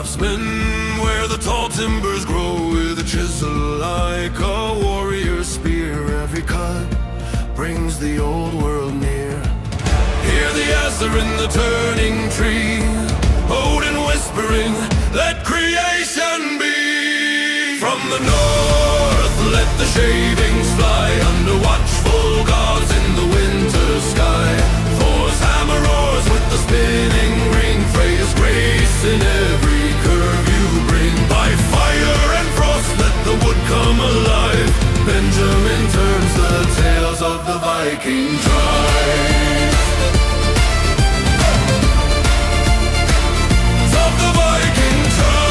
craftsman, where the tall timbers grow with a chisel like a warrior's spear. Every cut brings the old world near. Hear the Asher in the turning tree, Odin whispering, let creation be. From the north, let the shavings fly, under watchful gods in the winter sky. Thor's hammer roars with the spinning ring, Freya's grace in every curve you bring. By fire and frost, let the wood come alive. Benjamin turns the tales of the Viking tribes. Of the Viking tribes.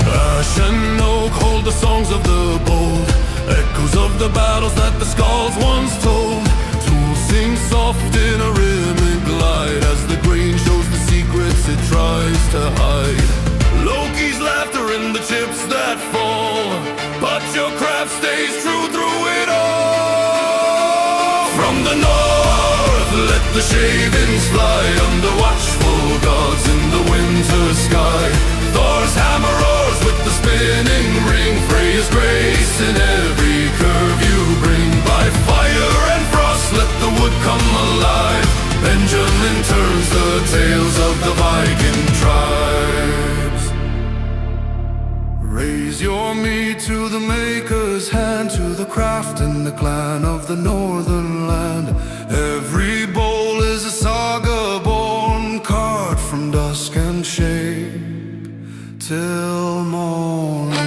Ash and oak hold the songs of the bold, echoes of the battles that the skalds once told. Tools sing soft in a rhythmic glide, as the grain shows the secrets it tries to hide. Loki's laughter in the chips that fall, but your craft stays true through it all. From the north, let the shavings fly, under watchful gods in the winter sky. Thor's hammer roars with the spinning ring, Freya's grace in every curve you bring. By fire and frost, let the wood come alive. Benjamin turns the tales of the Viking tribes. Raise your meat to the maker's hand, to the craft and the clan of the northern land. Every bowl is a saga born, carved from dusk and shade till morn.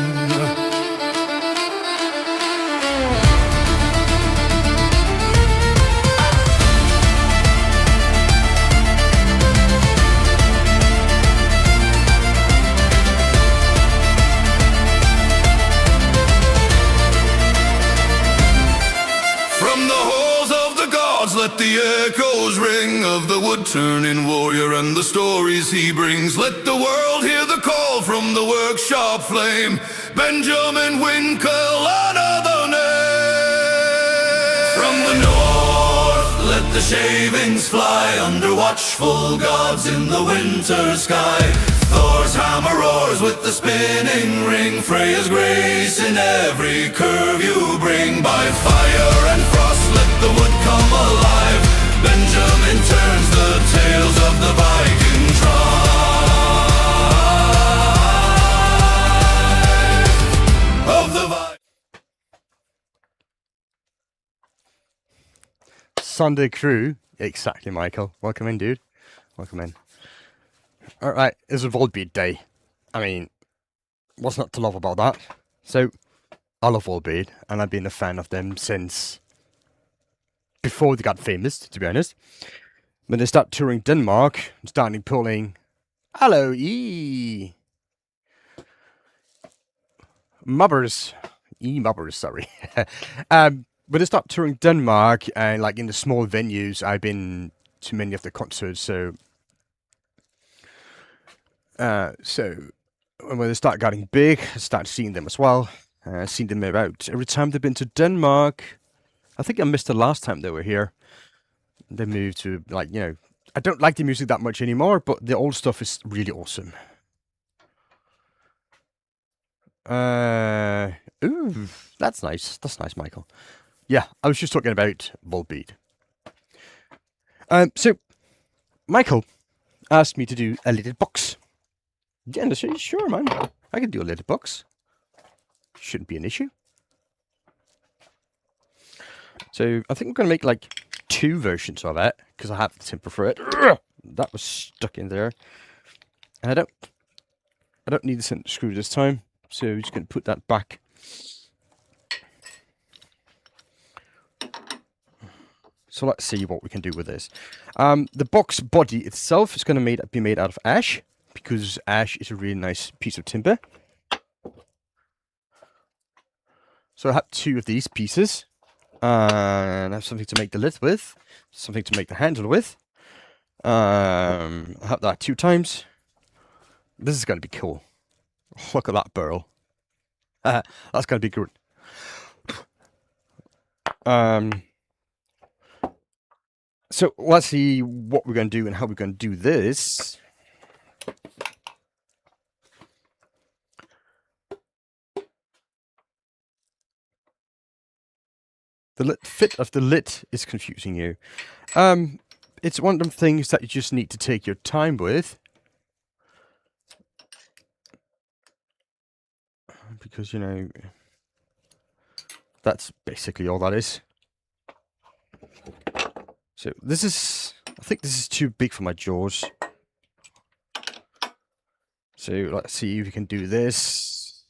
Let the echoes ring of the wood-turning warrior and the stories he brings. Let the world hear the call from the workshop flame. Benjamin Winkle, another name. From the north, let the shavings fly, under watchful gods in the winter sky. Thor's hammer roars with the spinning ring, Freya's grace in every curve you bring. By fire and frost, let the wood come alive. Benjamin turns the tales of the Viking tribe. Of the Sunday crew. Exactly, Michael. Welcome in, dude. Welcome in. Alright, it's a Volbeat day. I mean, what's not to love about that? So, I love Volbeat, and I've been a fan of them since before they got famous, to be honest. When they start touring Denmark, starting pulling... Hello, Mubbers, sorry. When they start touring Denmark, and like in the small venues, I've been to many of the concerts, so when they start getting big, I start seeing them as well. Seen them about every time they've been to Denmark. I think I missed the last time they were here. They moved to, like, you know, I don't like the music that much anymore, but the old stuff is really awesome. Ooh, that's nice. That's nice, Michael. Yeah, I was just talking about Volbeat. So, Michael asked me to do a little box. Yeah, I said, sure, man. I can do a little box. Shouldn't be an issue. So, I think I'm going to make, like, 2 versions of it, because I have the timber for it. That was stuck in there. And I don't need the center screw this time, so I'm just going to put that back. So let's see what we can do with this. The box body itself is going to be made out of ash, because ash is a really nice piece of timber. So I have 2 of these pieces. And I have something to make the lid with, something to make the handle with. I have that 2 times. This is going to be cool. Look at that barrel. That's going to be good. So let's see what we're going to do and how we're going to do this. The fit of the lid is confusing you. It's one of them things that you just need to take your time with. Because, you know, that's basically all that is. So this is, I think this is too big for my jaws. So let's see if we can do this.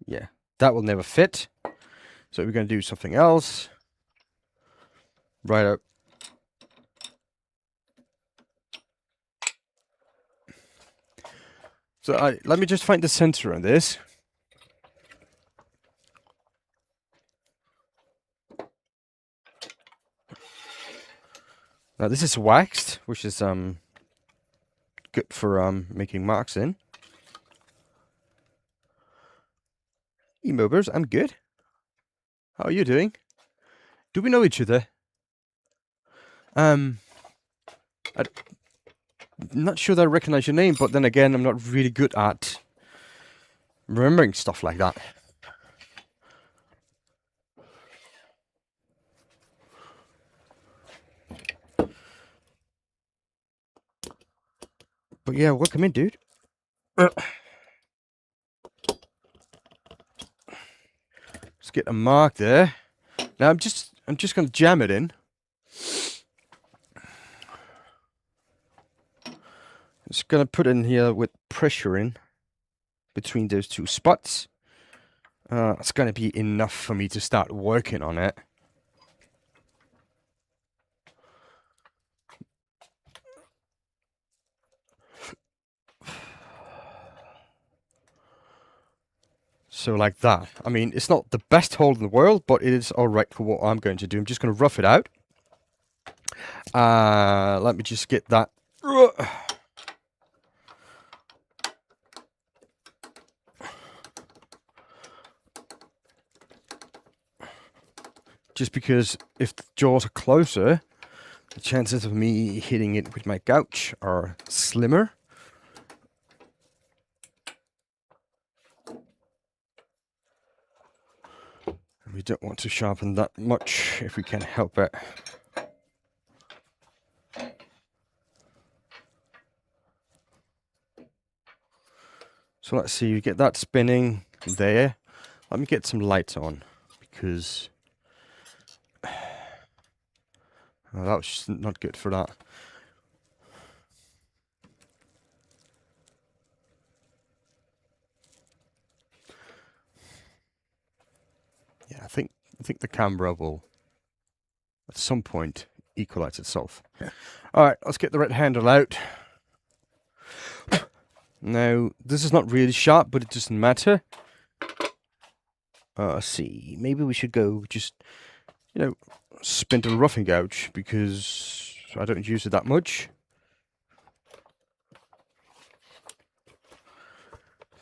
Yeah, that will never fit. So we're going to do something else. Right up. So let me just find the center on this. Now this is waxed, which is good for making marks in. Emobers, I'm good. How are you doing? Do we know each other? I'm not sure that I recognize your name, but then again, I'm not really good at remembering stuff like that. But yeah, welcome in, dude. Let's get a mark there. Now I'm just gonna jam it in. Just gonna put in here with pressure in between those two spots. It's gonna be enough for me to start working on it. So like that. I mean, it's not the best hole in the world, but it is alright for what I'm going to do. I'm just going to rough it out. Let me just get that. Just because if the jaws are closer, the chances of me hitting it with my gouge are slimmer. We don't want to sharpen that much if we can help it. So let's see, you get that spinning there. Let me get some lights on because that was just not good for that. Yeah, I think the camera will at some point equalize itself. All right, let's get the red handle out. Now, this is not really sharp, but it doesn't matter. Let's see, maybe we should go just, you know, spindle roughing gouge because I don't use it that much.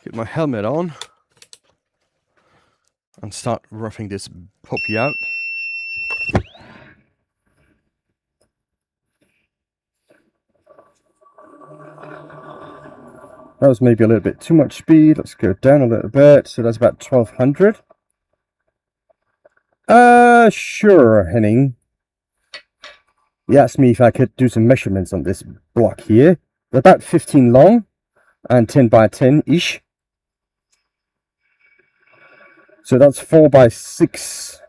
Get my helmet on and start roughing this puppy out. That was maybe a little bit too much speed. Let's go down a little bit. So that's about 1200. Sure, Henning. He asked me if I could do some measurements on this block here. They're about 15 long and 10 by 10-ish. So that's 4 by 6.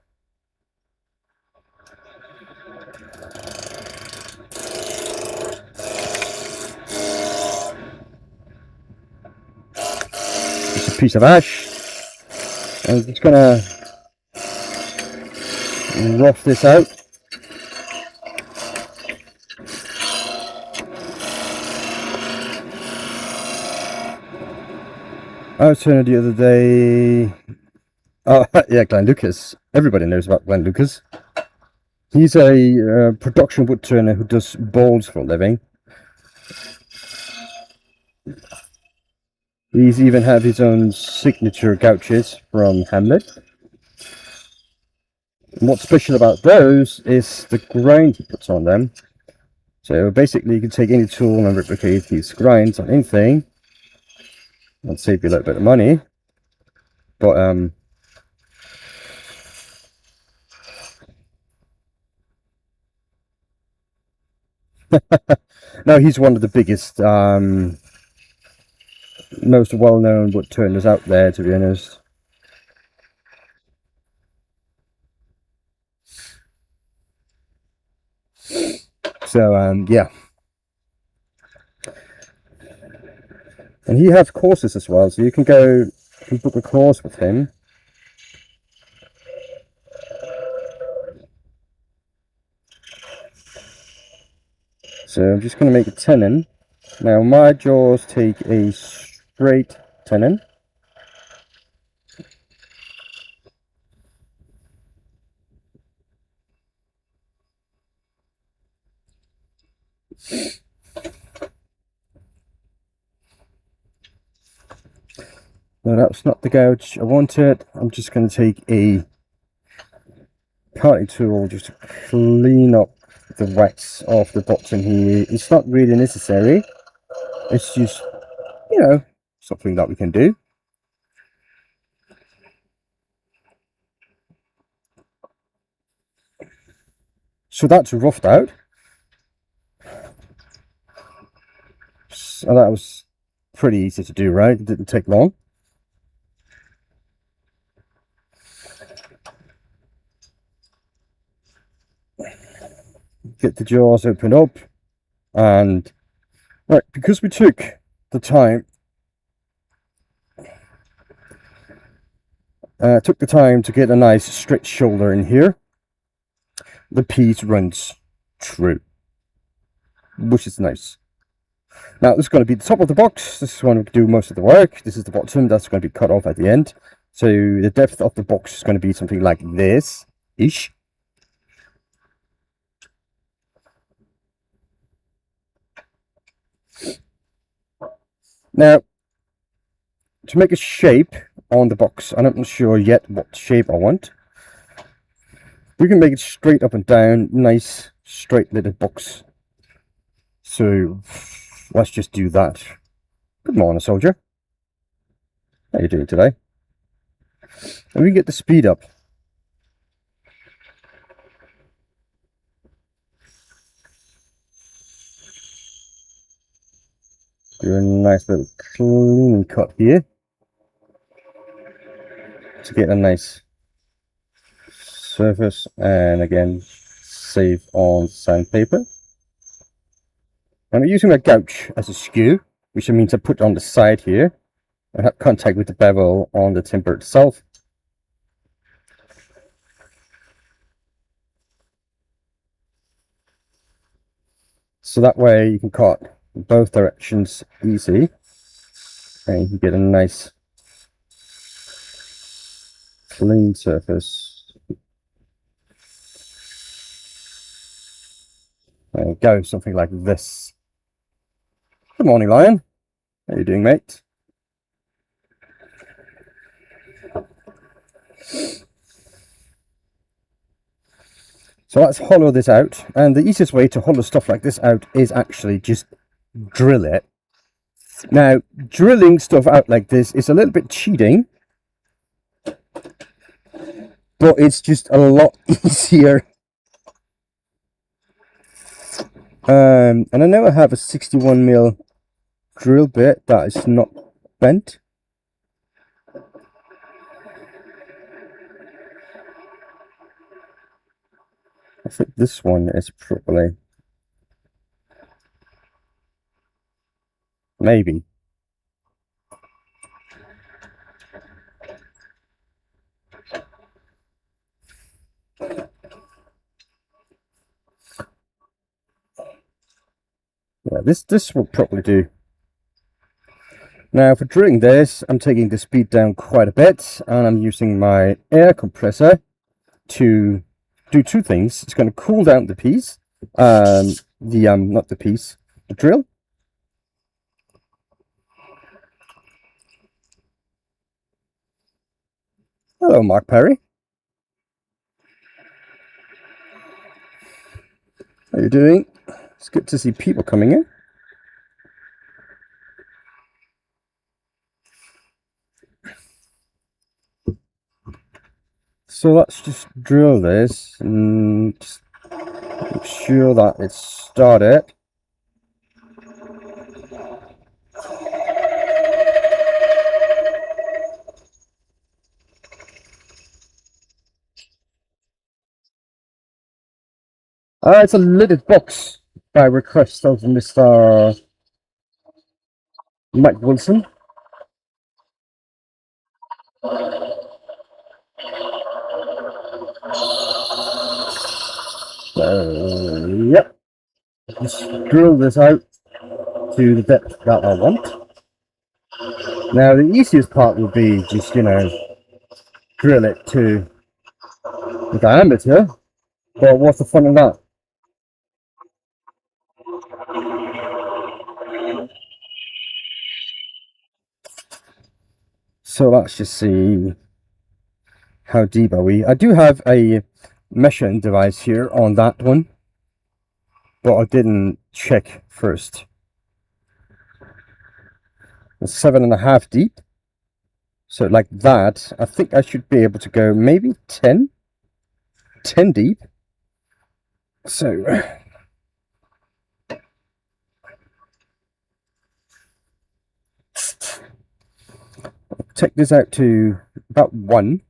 Just a piece of ash. And I'm just gonna rough this out. I was turning the other day. Oh, yeah, Glenn Lucas. Everybody knows about Glenn Lucas. He's a production wood turner who does bowls for a living. He's even had his own signature gouges from Hamlet. And what's special about those is the grind he puts on them. So basically you can take any tool and replicate these grinds on anything and save you a little bit of money. But no, he's one of the biggest, most well-known wood turners out there, to be honest. So yeah, and he has courses as well, so you can go and book a course with him. So I'm just going to make a tenon. Now my jaws take a straight tenon. No, that's not the gouge I wanted. I'm just going to take a party tool just to clean up the wax off the bottom here. It's not really necessary. It's just, you know, something that we can do. So that's roughed out. So that was pretty easy to do, right? It didn't take long. Get the jaws opened up, and right, because we took the time to get a nice straight shoulder in here, the piece runs true, which is nice. Now this is going to be the top of the box. This is going to do most of the work. This is the bottom. That's going to be cut off at the end. So the depth of the box is going to be something like this ish. Now, to make a shape on the box, I'm not sure yet what shape I want. We can make it straight up and down, nice straight little box. So let's just do that. Good morning, soldier. How you doing today? And we get the speed up. Do a nice little clean cut here to get a nice surface, and again save on sandpaper. I'm using a gouge as a skew, which means I put on the side here and have contact with the bevel on the timber itself. So that way you can cut in both directions easy, and you can get a nice clean surface. There we go, something like this. Good morning, Lion. How you doing, mate? So let's hollow this out, and the easiest way to hollow stuff like this out is actually just drill it. Now, drilling stuff out like this is a little bit cheating, but it's just a lot easier. And I know I have a 61mm drill bit that is not bent. I think this one is probably, maybe. Yeah, this will probably do. Now for drilling this, I'm taking the speed down quite a bit, and I'm using my air compressor to do two things. It's going to cool down the piece, not the piece, the drill. Hello, Mark Perry. How you doing? It's good to see people coming in. So let's just drill this and just make sure that it's started. It's a lidded box by request of Mr. Mike Wilson. Yep. Just drill this out to the depth that I want. Now the easiest part would be just, drill it to the diameter, but what's the fun of that? So let's just see how deep are we. I do have a measuring device here on that one, but I didn't check first. It's 7.5 deep. So like that, I think I should be able to go maybe 10 deep. So take this out to about 1.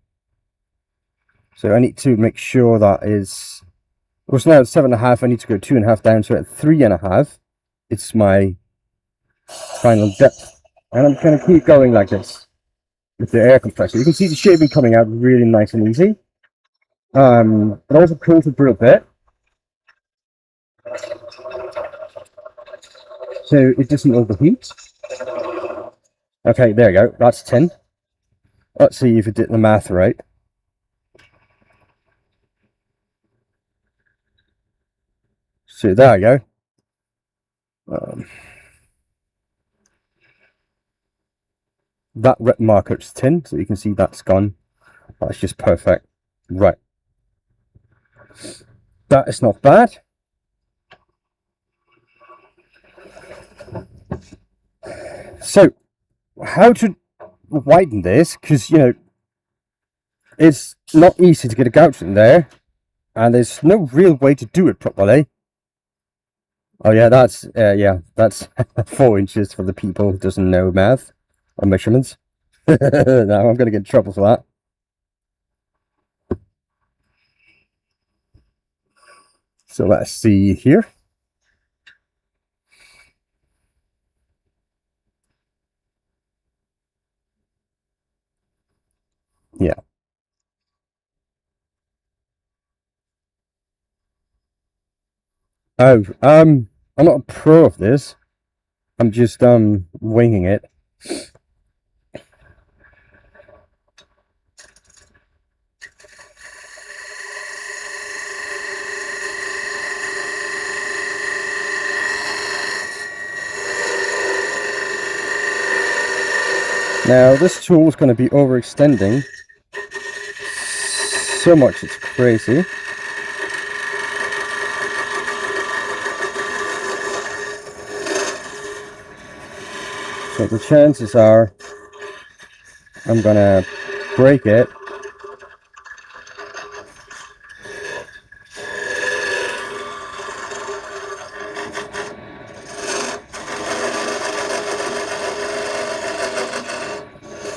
So I need to make sure that is, well, so now it's 7.5, I need to go 2.5 down, so at 3.5 it's my final depth. And I'm going to keep going like this with the air compressor. You can see the shaving coming out really nice and easy. It also cools the drill bit, so it doesn't overheat. Okay, there you go, that's 10. Let's see if it did the math right. So there you go. That red marker is 10, so you can see that's gone. That's just perfect. Right. That is not bad. So, how to widen this? Because, it's not easy to get a gouge in there, and there's no real way to do it properly. Oh yeah, that's 4 inches for the people who doesn't know math or measurements. Now I'm going to get in trouble for that. So let's see here. Yeah. Oh, I'm not a pro of this. I'm just winging it. Now this tool is going to be overextending so much it's crazy. So the chances are I'm going to break it.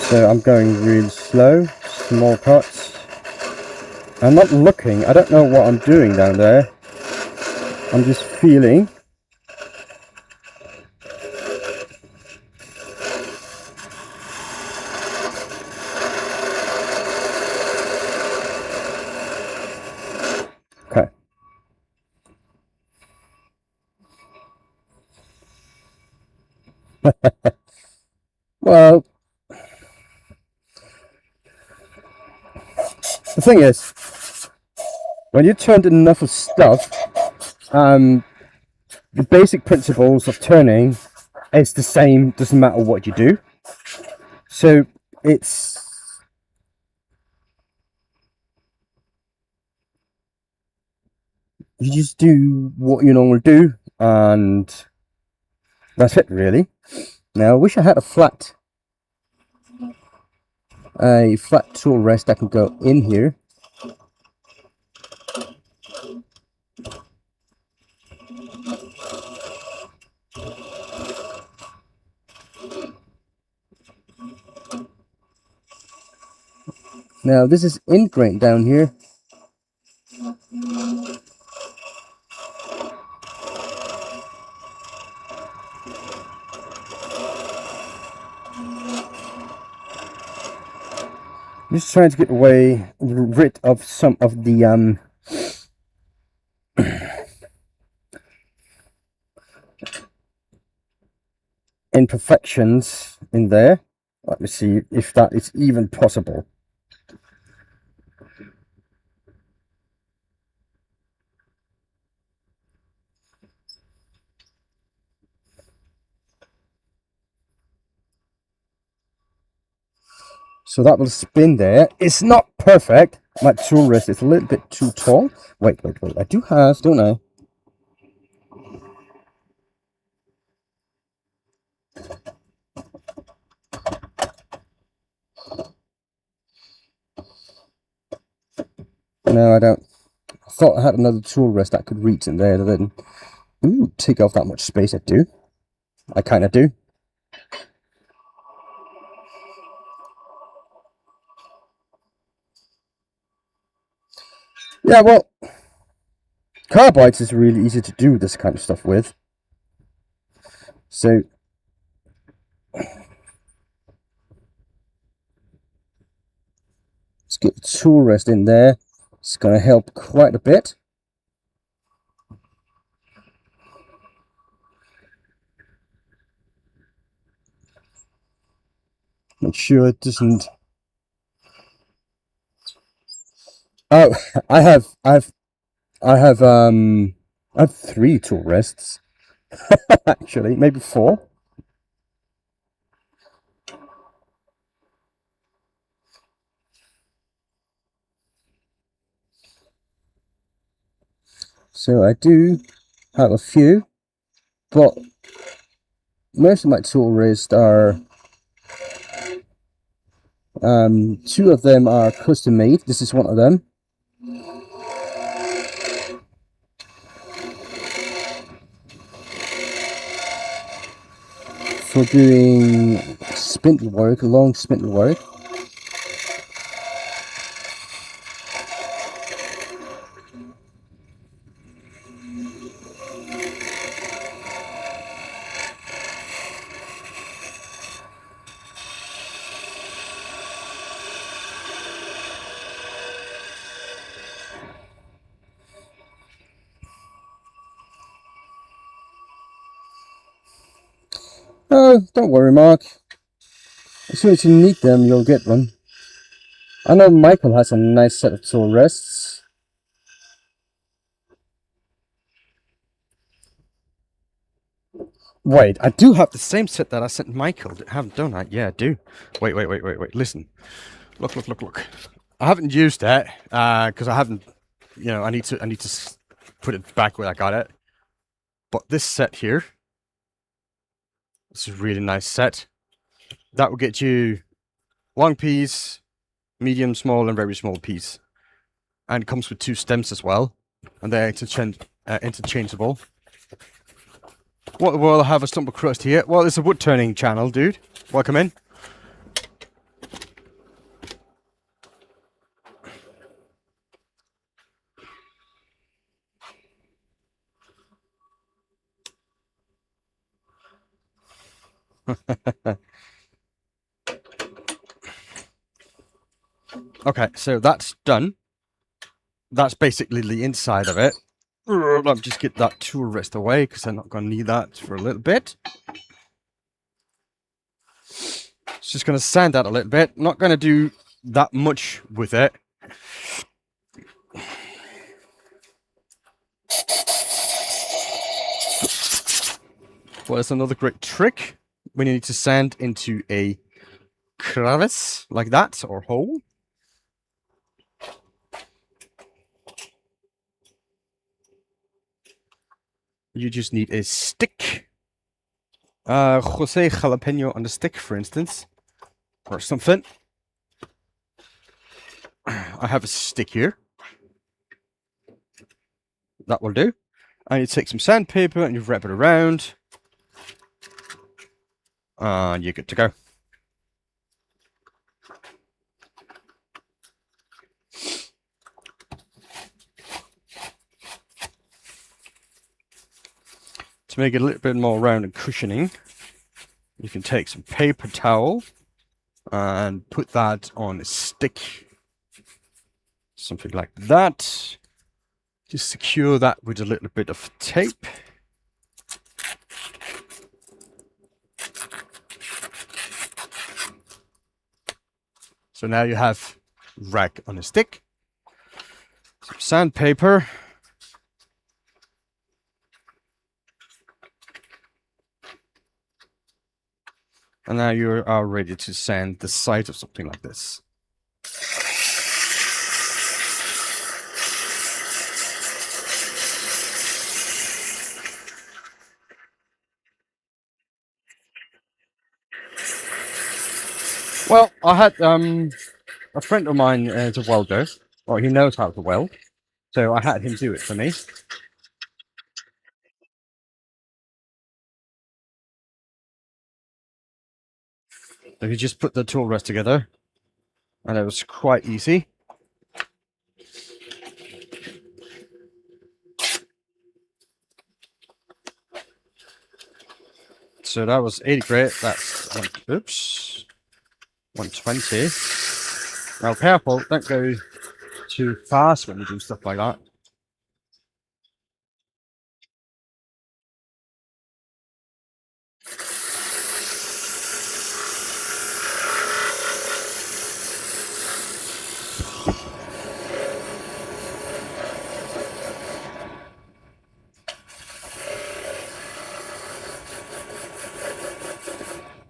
So I'm going really slow, small cuts. I'm not looking, I don't know what I'm doing down there. I'm just feeling. Okay. Well, the thing is, when you turned enough of stuff, the basic principles of turning is the same, doesn't matter what you do. So it's you just do what you normally do, and that's it really. Now I wish I had a flat tool rest that can go in here. Now this is ingrained down here. I'm just trying to get rid of some of the imperfections in there. Let me see if that is even possible. So that will spin there. It's not perfect. My tool rest is a little bit too tall. Wait. I do have, don't I? No, I don't. I thought I had another tool rest that could reach in there. That didn't. Ooh, take off that much space. I do. I kind of do. Yeah, well, carbides is really easy to do this kind of stuff with. So let's get the tool rest in there. It's going to help quite a bit. Make sure it doesn't. Oh, I have 3 tool rests. Actually, maybe 4. So I do have a few, but most of my tool rests are 2 of them are custom made. This is one of them. For doing spindle work, long spindle work. Oh, don't worry, Mark. As soon as you need them, you'll get one. I know Michael has a nice set of tool rests. Wait, I do have the same set that I sent Michael. Don't I? Yeah, I do. Wait. Listen. Look. I haven't used that because I haven't. You know, I need to put it back where I got it. But this set here, this is a really nice set. That will get you long piece, medium, small, and very small piece, and it comes with 2 stems as well, and they're interchangeable. What will I have a stump of crust here? Well, it's a wood turning channel, dude. Welcome in. Okay, so that's done. That's basically the inside of it. Let me just get that tool rest away because I'm not going to need that for a little bit. It's just going to sand that a little bit. Not going to do that much with it. Well, it's another great trick when you need to sand into a crevice like that, or hole. you just need a stick. Jose Jalapeno on the stick, for instance, or something. I have a stick here. That will do. And you take some sandpaper and you wrap it around. And you're good to go. To make it a little bit more round and cushioning, you can take some paper towel and put that on a stick. Something like that. Just secure that with a little bit of tape. So now you have rag on a stick, some sandpaper, and now you are ready to sand the side of something like this. Well, I had a friend of mine is a welder. Well, he knows how to weld, so I had him do it for me. So he just put the tool rest together, and it was quite easy. So that was 80 grit. That's oops, 120. Now careful, don't go too fast when you do stuff like that.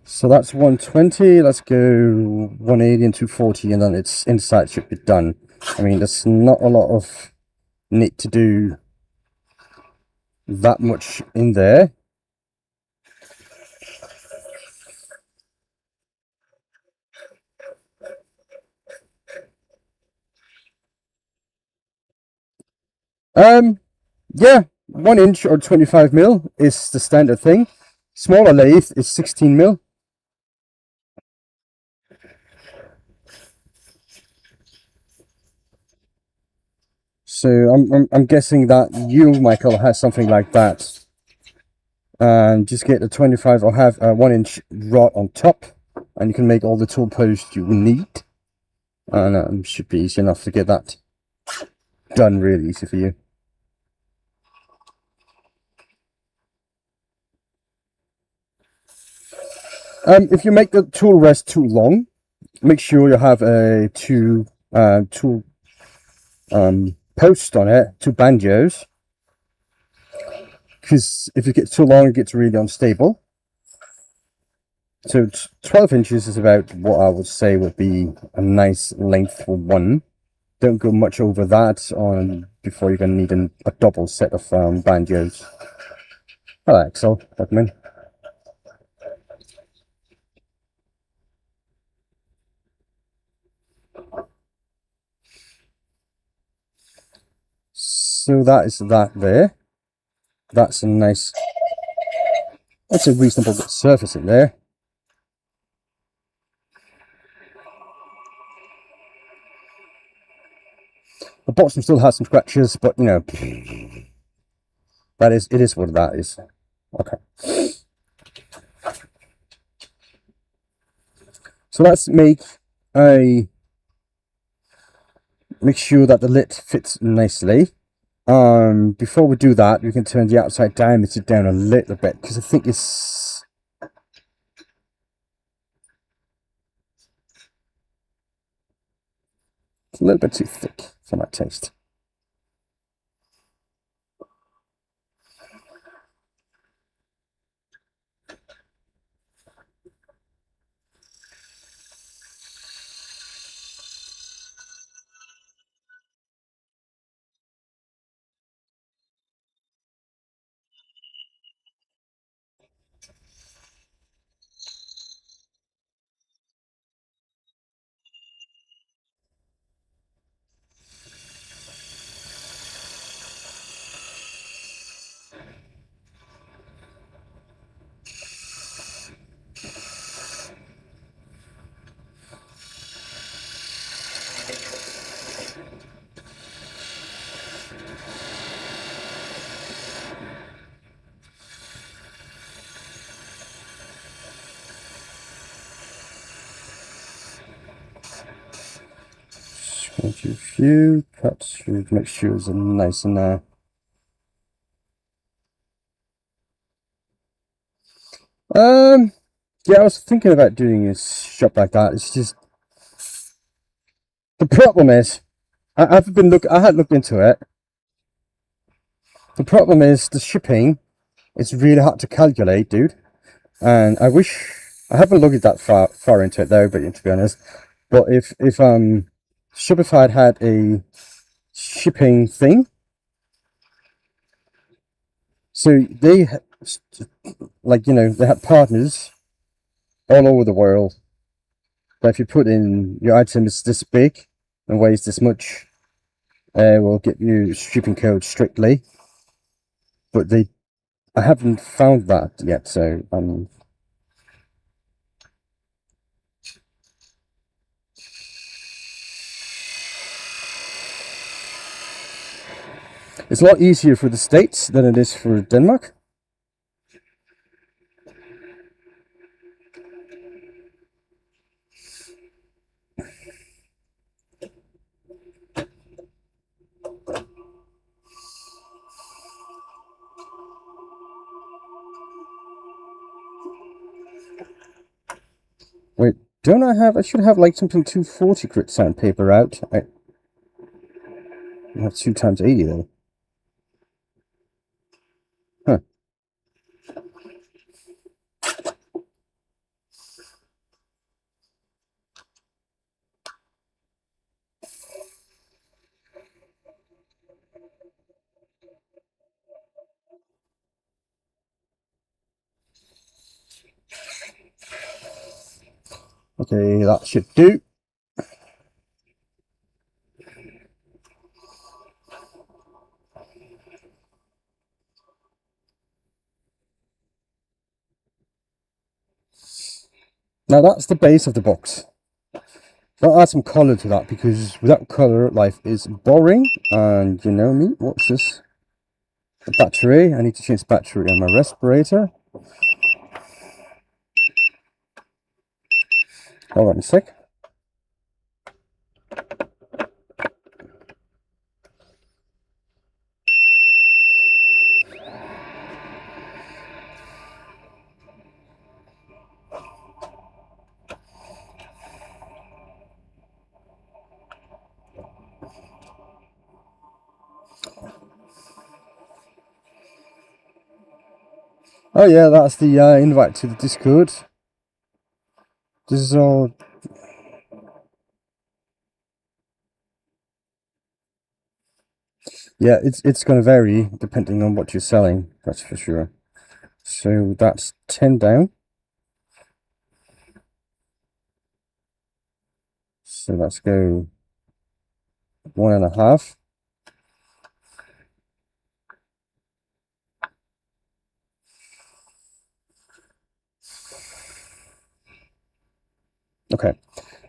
So that's 120. Let's go 180 and 240, and then it's inside should be done. I mean, there's not a lot of need to do that much in there. Yeah, 1 inch or 25 mil is the standard thing. Smaller lathe is 16 mil. So I'm guessing that you, Michael, has something like that. And just get a 25 or have a 1 inch rod on top, and you can make all the tool posts you need. And should be easy enough to get that done, really easy for you. If you make the tool rest too long, make sure you have a two posts on it, two banjos, because if it gets too long, it gets really unstable. So 12 inches is about what I would say would be a nice length for one. Don't go much over that on before you're going to need a double set of banjos. Hello, Axel. Welcome in. So that is that there. That's a nice, that's a reasonable surface in there. The bottom still has some scratches, but you know, that is, it is what that is. Okay. So let's make sure that the lid fits nicely. Before we do that, we can turn the outside diameter down a little bit, because I think it's a little bit too thick for my taste. a few cuts to make sure it's nice and yeah, I was thinking about doing a shop like that. It's just the problem is I had looked into it. The problem is the shipping. It's really hard to calculate, dude. And I wish I haven't looked that far into it though, but to be honest, but if Shopify had a shipping thing, so they like, you know, they had partners all over the world. But if you put in your item is this big and weighs this much, we'll get you shipping code strictly. But I haven't found that yet, so it's a lot easier for the States than it is for Denmark. Wait, don't I have? I should have like something 240 grit sandpaper out. I have 2 times 80 though. Huh. Okay, that should do. Now that's the base of the box. I'll add some color to that because without color, life is boring. And you know me, what's this? The battery. I need to change the battery on my respirator. Hold on a sec. Oh yeah, that's the invite to the Discord. This is all. Yeah, it's going to vary depending on what you're selling. That's for sure. So that's 10 down. So let's go 1.5. Okay,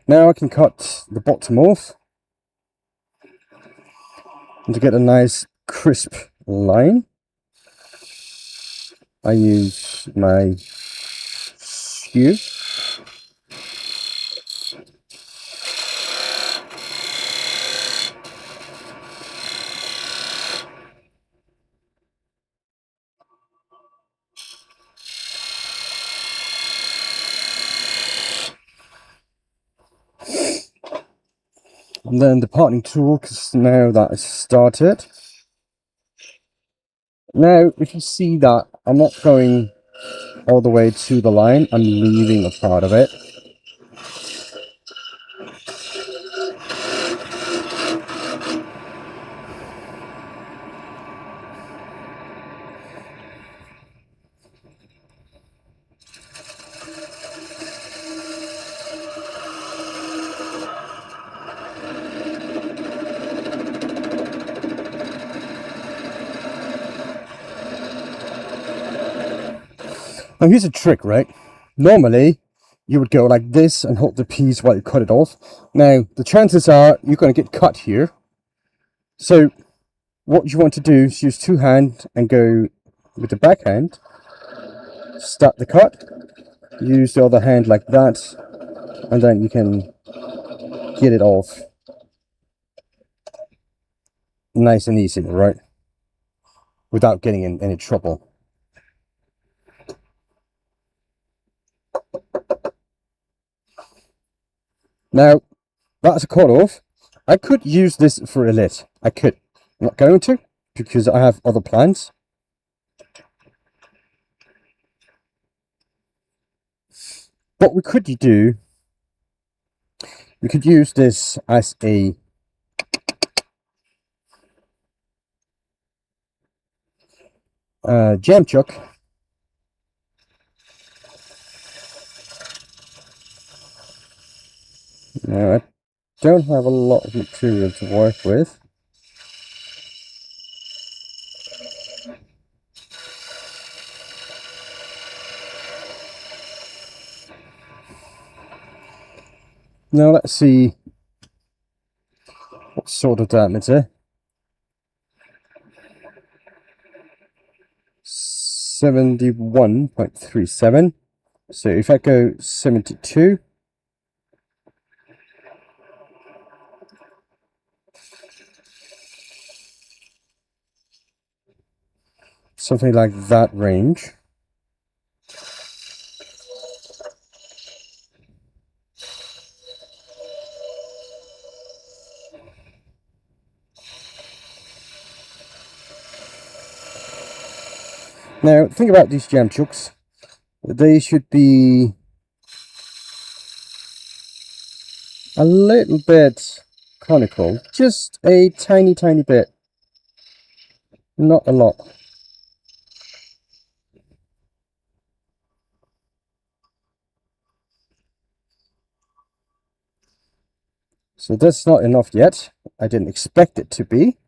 now I can cut the bottom off and to get a nice crisp line. I use my skew. And then the parting tool, because now that is started. Now, if you see that, I'm not going all the way to the line, I'm leaving a part of it. Now here's a trick, right? Normally, you would go like this and hold the piece while you cut it off. Now, the chances are you're going to get cut here. So, what you want to do is use 2 hands and go with the back hand. Start the cut. Use the other hand like that. And then you can get it off. nice and easy, right? Without getting in any trouble. Now, that's a cut off. I could use this for a lid. I could. I'm not going to, because I have other plans. What we could do, we could use this as a jam chuck. Now, I don't have a lot of material to work with. Now let's see what sort of diameter. 71.37. So if I go 72, something like that range. Now, think about these jam chucks. They should be a little bit conical. Just a tiny, tiny bit. Not a lot. So that's not enough yet. I didn't expect it to be.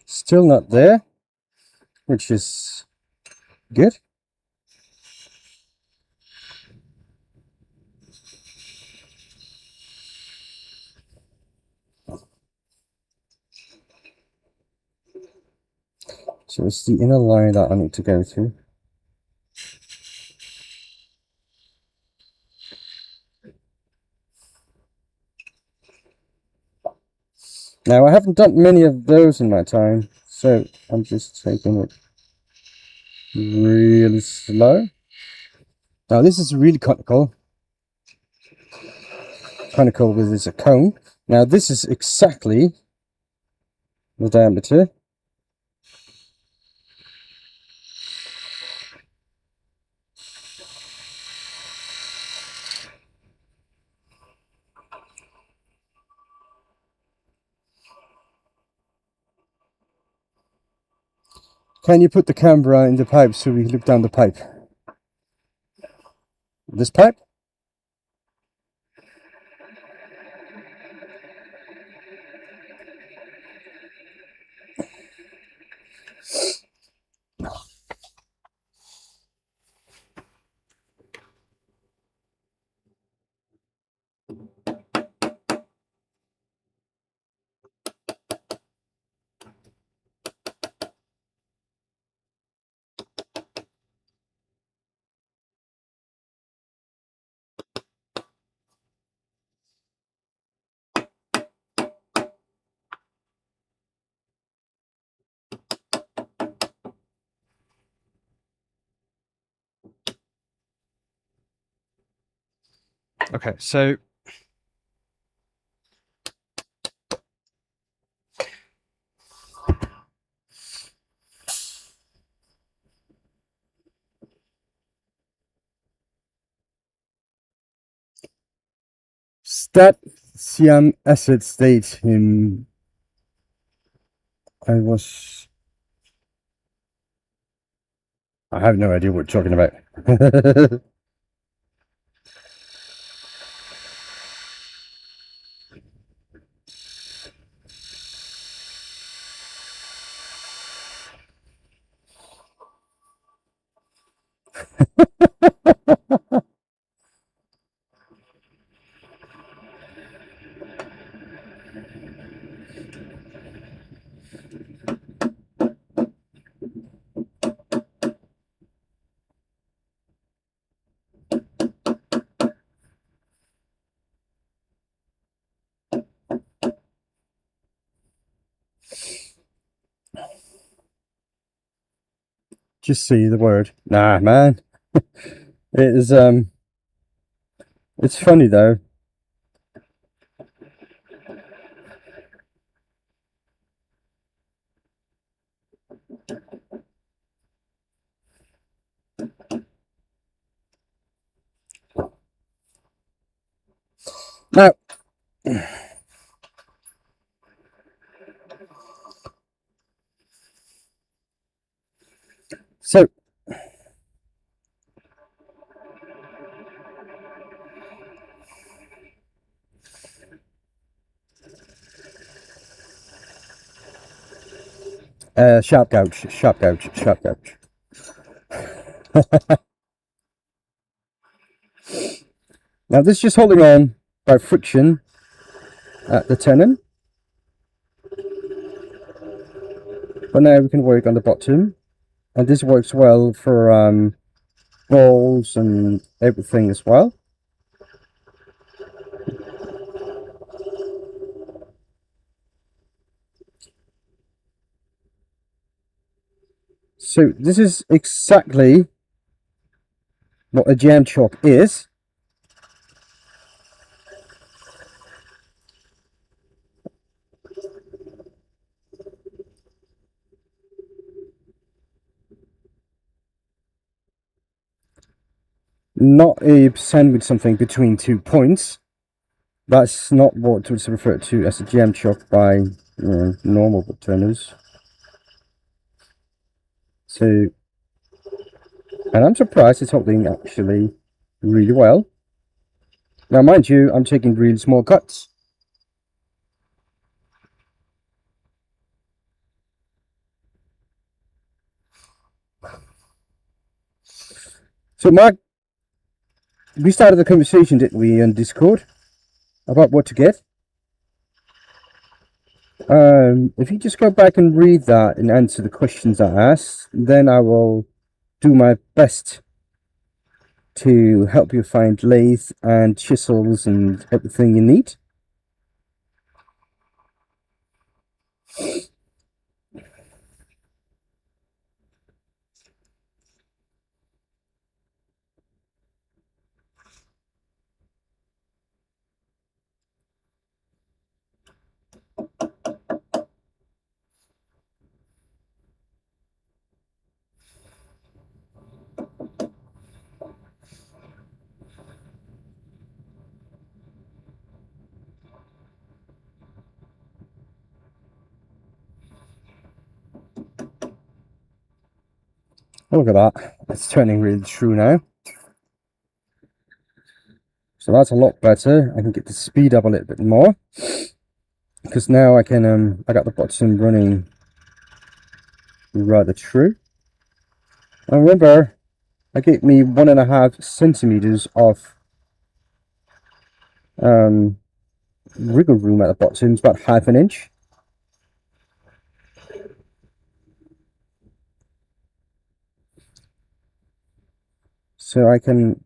Still not there, which is good. So it's the inner line that I need to go through. Now, I haven't done many of those in my time, so I'm just taking it really slow. Now, this is really conical. Conical with is a cone. Now, this is exactly the diameter. Can you put the camera in the pipe so we look down the pipe? This pipe? Okay, so Siam acid state in I have no idea what you're talking about. Just see the word. Nah, man. It is it's funny though. Now, so sharp gouge, sharp gouge, sharp gouge. Now this is just holding on by friction at the tenon. But now we can work on the bottom, and this works well for balls and everything as well. So this is exactly what a jam chock is. Not a sandwich something between 2 points. That's not what was referred to as a jam chock by normal woodturners. So, and I'm surprised it's holding actually really well. Now, mind you, I'm taking really small cuts. So, Mark, we started the conversation, didn't we, on Discord about what to get? If you just go back and read that and answer the questions I asked, then I will do my best to help you find lathe and chisels and everything you need. Look at that, it's turning really true now. So that's a lot better. I can get the speed up a little bit more, because now I can I got the bottom running rather true. And remember, I gave me 1.5 centimeters of wriggle room at the bottom. It's about 1/2 inch. So I can,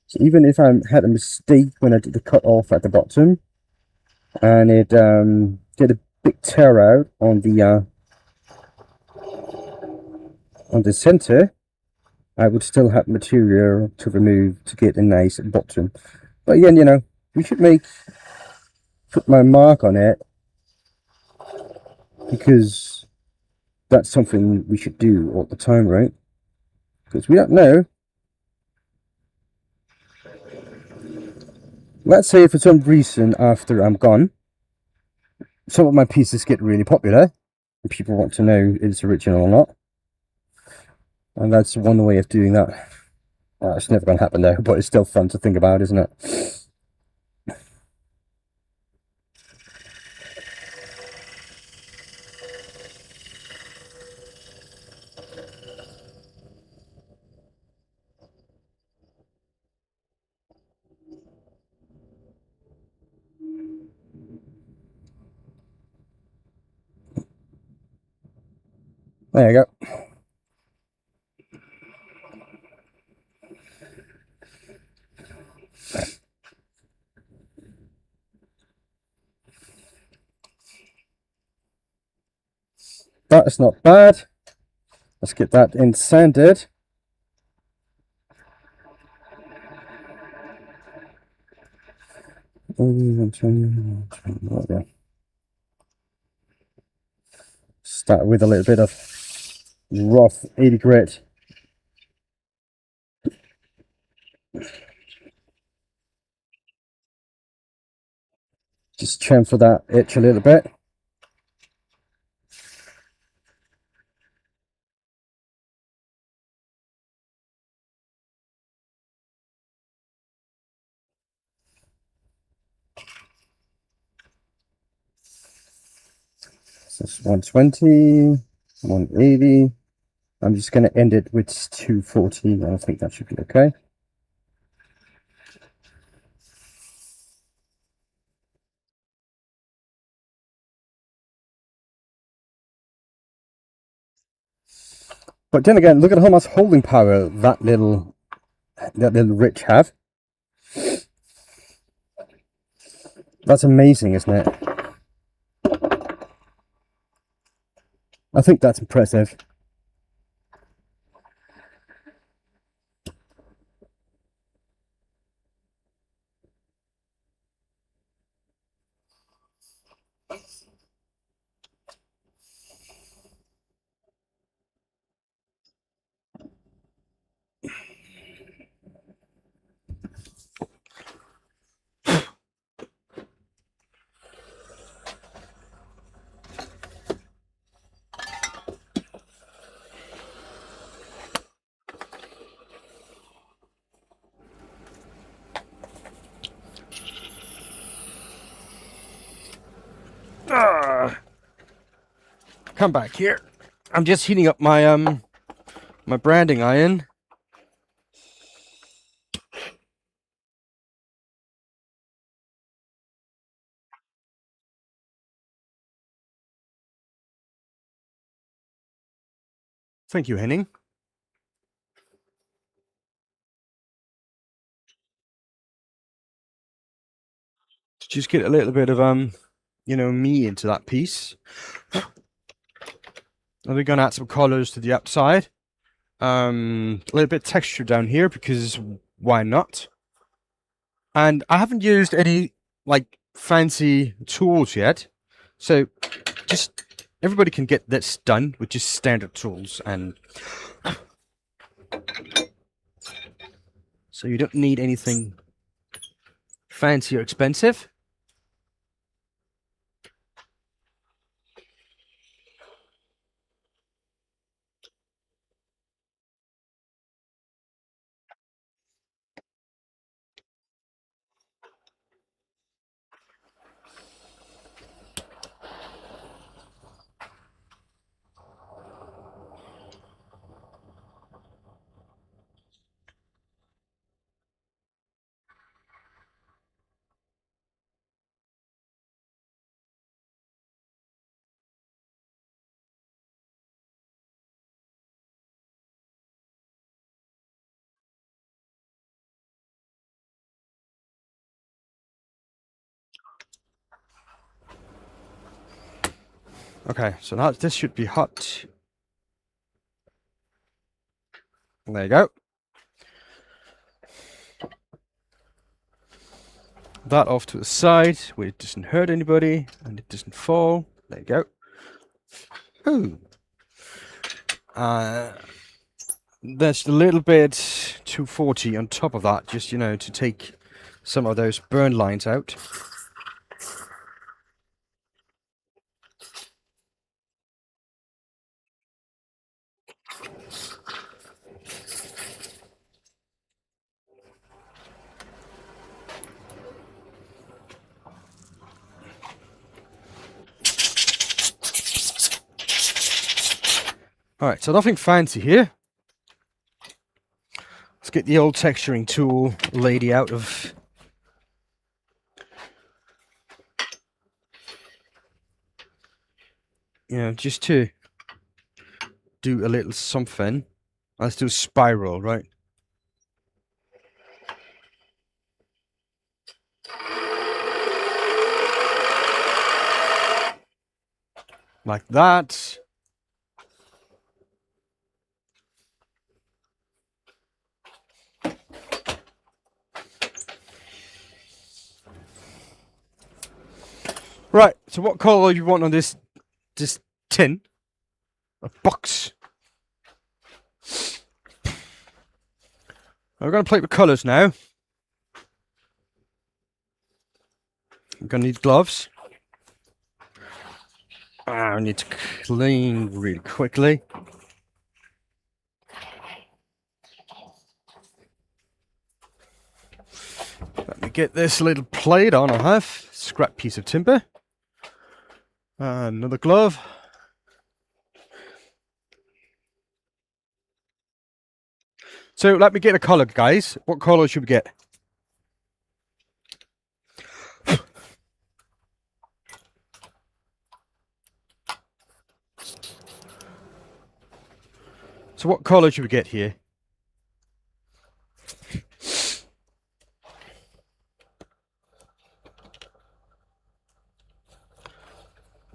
so even if I had a mistake when I did the cut off at the bottom, and it did a big tear out on the center, I would still have material to remove to get a nice bottom. But again, you know, we should put my mark on it, because that's something we should do all the time, right? Because we don't know. Let's say for some reason after I'm gone, some of my pieces get really popular and people want to know if it's original or not. And that's one way of doing that. It's never going to happen though, but it's still fun to think about, isn't it? There you go. That's not bad. Let's get that in sanded. Start with a little bit of rough 80 grit. Just chamfer that itch a little bit. So it's 120, 180. I'm just going to end it with 240. I think that should be okay. But then again, look at how much holding power that little rich have. That's amazing, isn't it? I think that's impressive. Come back here. I'm just heating up my my branding iron. Thank you, Henning. Just get a little bit of you know, meat into that piece. And we're gonna add some colors to the outside. A little bit of texture down here because why not? And I haven't used any like fancy tools yet, so just everybody can get this done with just standard tools, and so you don't need anything fancy or expensive. Okay, so now this should be hot. There you go. That off to the side where it doesn't hurt anybody and it doesn't fall. There you go. Ooh. There's a little bit 240 on top of that, just, you know, to take some of those burn lines out. Alright, so nothing fancy here. Let's get the old texturing tool lady out of... You know, just to do a little something. Let's do a spiral, right? Like that. Right, so what colour do you want on this tin? A box. We're going to play with colours now. I'm going to need gloves. I need to clean really quickly. Let me get this little plate on I have. Scrap piece of timber. Another glove. So let me get a colour, guys. What colour should we get? So what colour should we get here?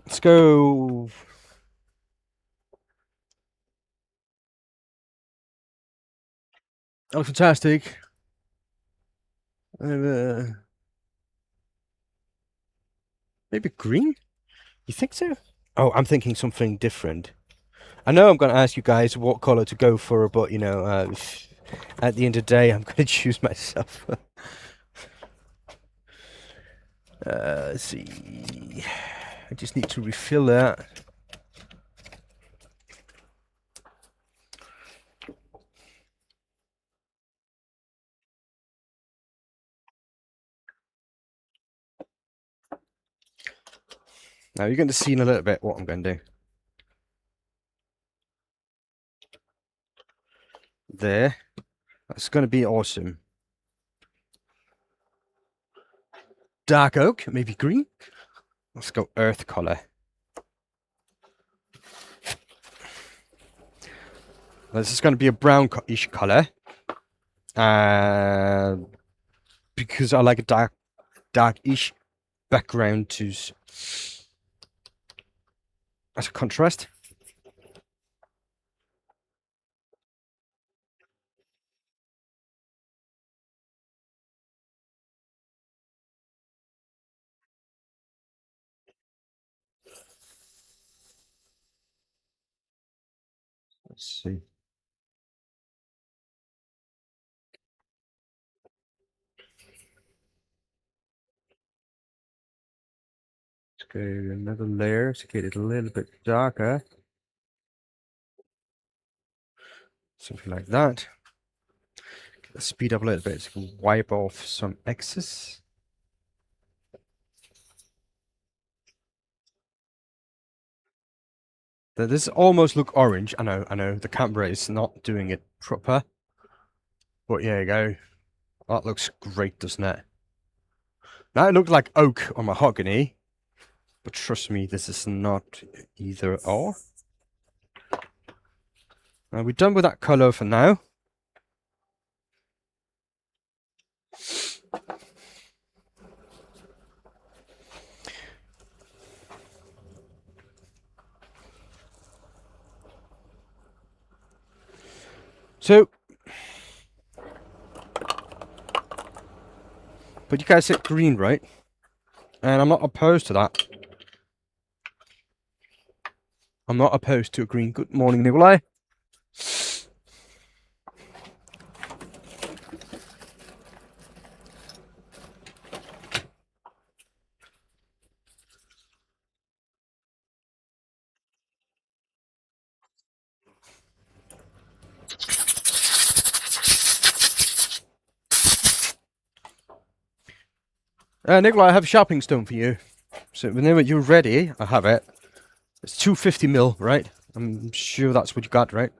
Let's go. Oh, fantastic. Maybe green? You think so? Oh, I'm thinking something different. I know I'm going to ask you guys what colour to go for, but, you know, at the end of the day, I'm going to choose myself. Let's see. I just need to refill that. Now you're going to see in a little bit what I'm going to do. There. That's going to be awesome. Dark oak, maybe green. Let's go earth colour. This is going to be a brownish colour. Because I like a darkish background to as a contrast. Let's see. Let's go another layer to get it a little bit darker. Something like that. Let's speed up a little bit so we can wipe off some excess. This almost look orange. I know, the camera is not doing it proper. But there you go. That looks great, doesn't it? Now it looked like oak or mahogany. But trust me, this is not either or. Now we're done with that colour for now. So, but you guys said green, right? And I'm not opposed to that. I'm not opposed to a green. Good morning, Nikolai. Nikolai, I have a shopping stone for you. So whenever you're ready, I have it. It's 250 mil, right? I'm sure that's what you got, right?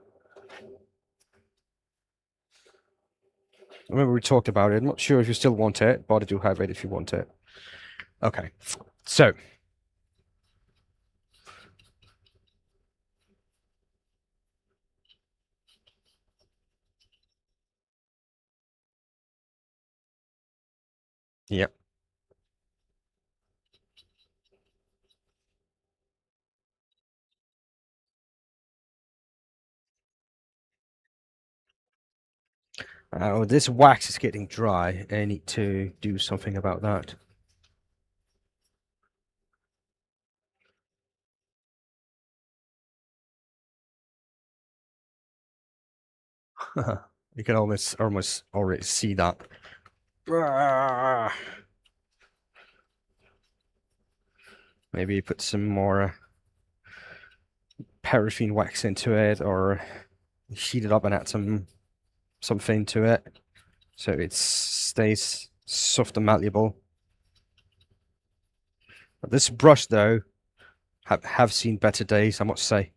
I remember we talked about it. I'm not sure if you still want it, but I do have it if you want it. Okay. So. Yep. Oh, this wax is getting dry. I need to do something about that. You can almost already see that. Ah. Maybe put some more paraffin wax into it, or heat it up and add something to it, so it stays soft and malleable. But this brush, though, have seen better days, I must say.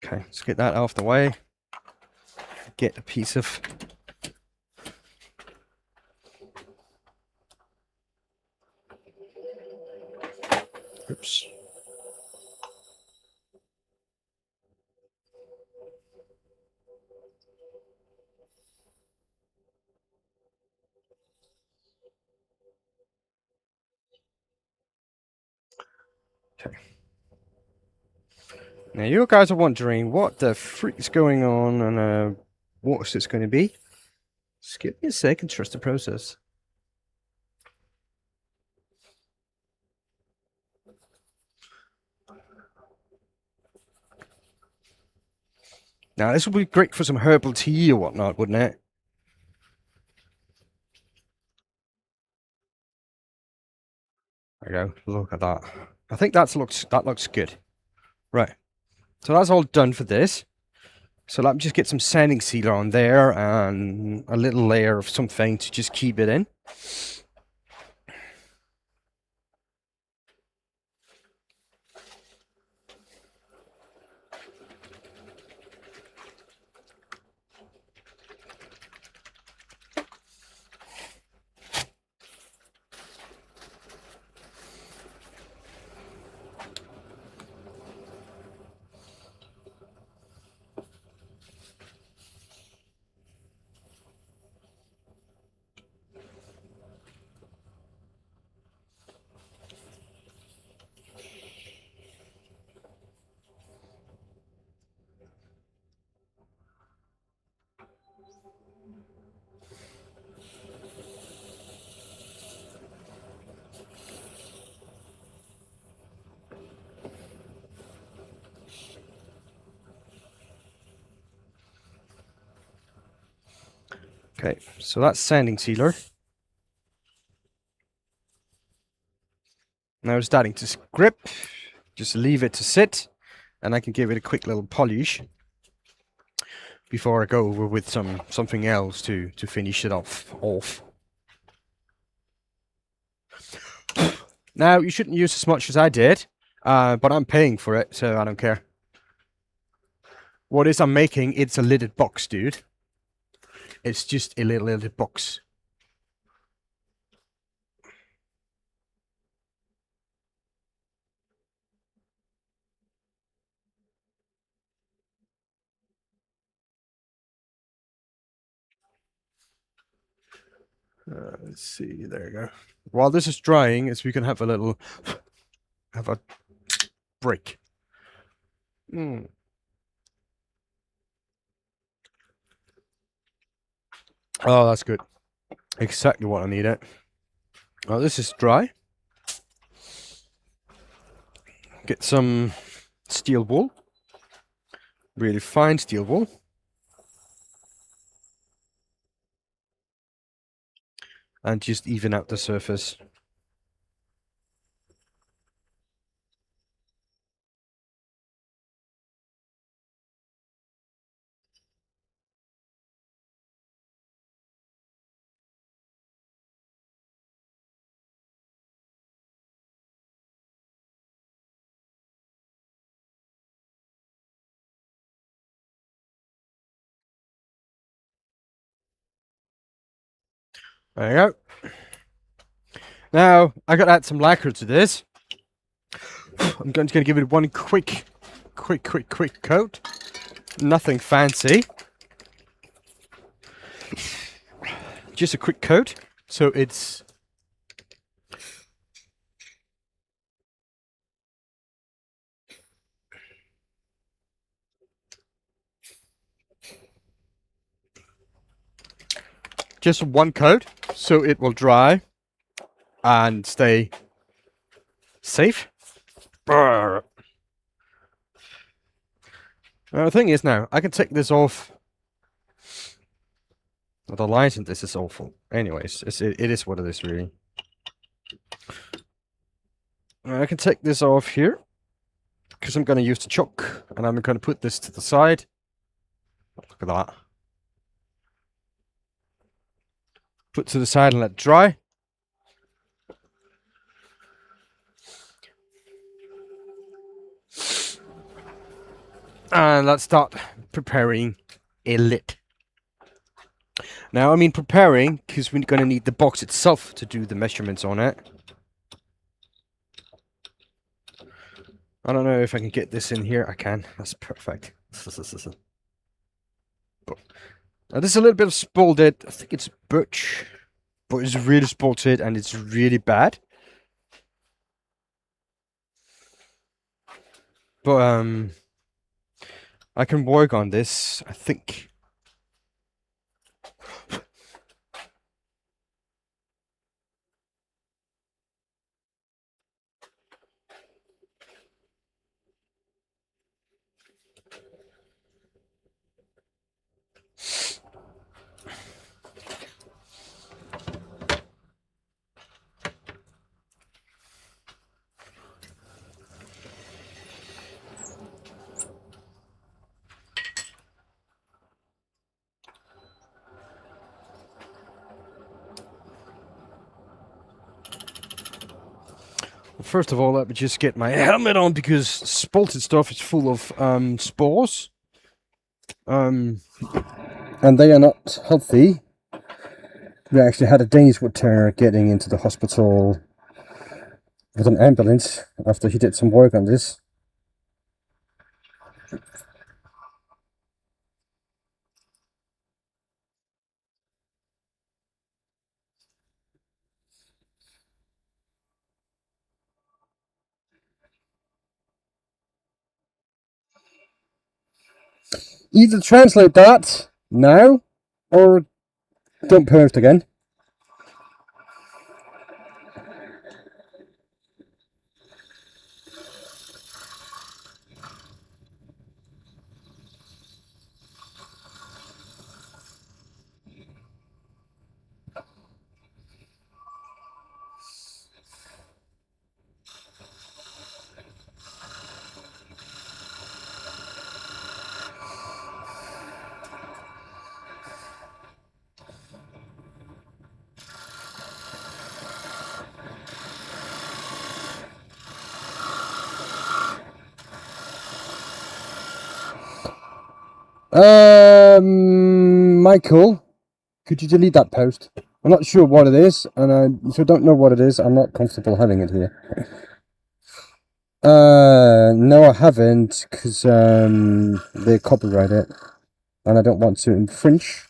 Okay, let's get that off the way. Get a piece of oops. Okay. Now you guys are wondering what the freak is going on and what's this going to be? Just give me a second, trust the process. Now this would be great for some herbal tea or whatnot, wouldn't it? There you go. Look at that. I think that looks good. Right. So that's all done for this. So let me just get some sanding sealer on there and a little layer of something to just keep it in. Okay, so that's sanding sealer. Now it's starting to grip. Just leave it to sit, and I can give it a quick little polish before I go over with something else to finish it off. Now you shouldn't use as much as I did, but I'm paying for it, so I don't care. What is I'm making? It's a lidded box, dude. It's just a little lidded box. Let's see. There you go. While this is drying, as we can have a break. Oh, that's good. Exactly what I needed. Oh, this is dry. Get some steel wool. Really fine steel wool. And just even out the surface. There you go. Now, I gotta add some lacquer to this. I'm going to give it one quick coat. Nothing fancy. Just a quick coat. So it's... just one coat. So it will dry and stay safe. Now, the thing is now, I can take this off. Well, the light in this is awful. Anyways, it is what it is, really. I can take this off here, because I'm going to use the chalk, and I'm going to put this to the side. Look at that. Put to the side and let it dry. And let's start preparing a lid. Now, I mean preparing, because we're going to need the box itself to do the measurements on it. I don't know if I can get this in here. I can. That's perfect. Now, this is a little bit of spalted. I think it's birch, but it's really spalted and it's really bad. But I can work on this, I think. First of all, let me just get my helmet on, because spalted stuff is full of spores. And they are not healthy. We actually had a Danish woodturner getting into the hospital with an ambulance after he did some work on this. Either translate that now, or don't post again. Michael, could you delete that post? I'm not sure what it is, and if I don't know what it is, I'm not comfortable having it here. No, I haven't, because they copyright it, and I don't want to infringe.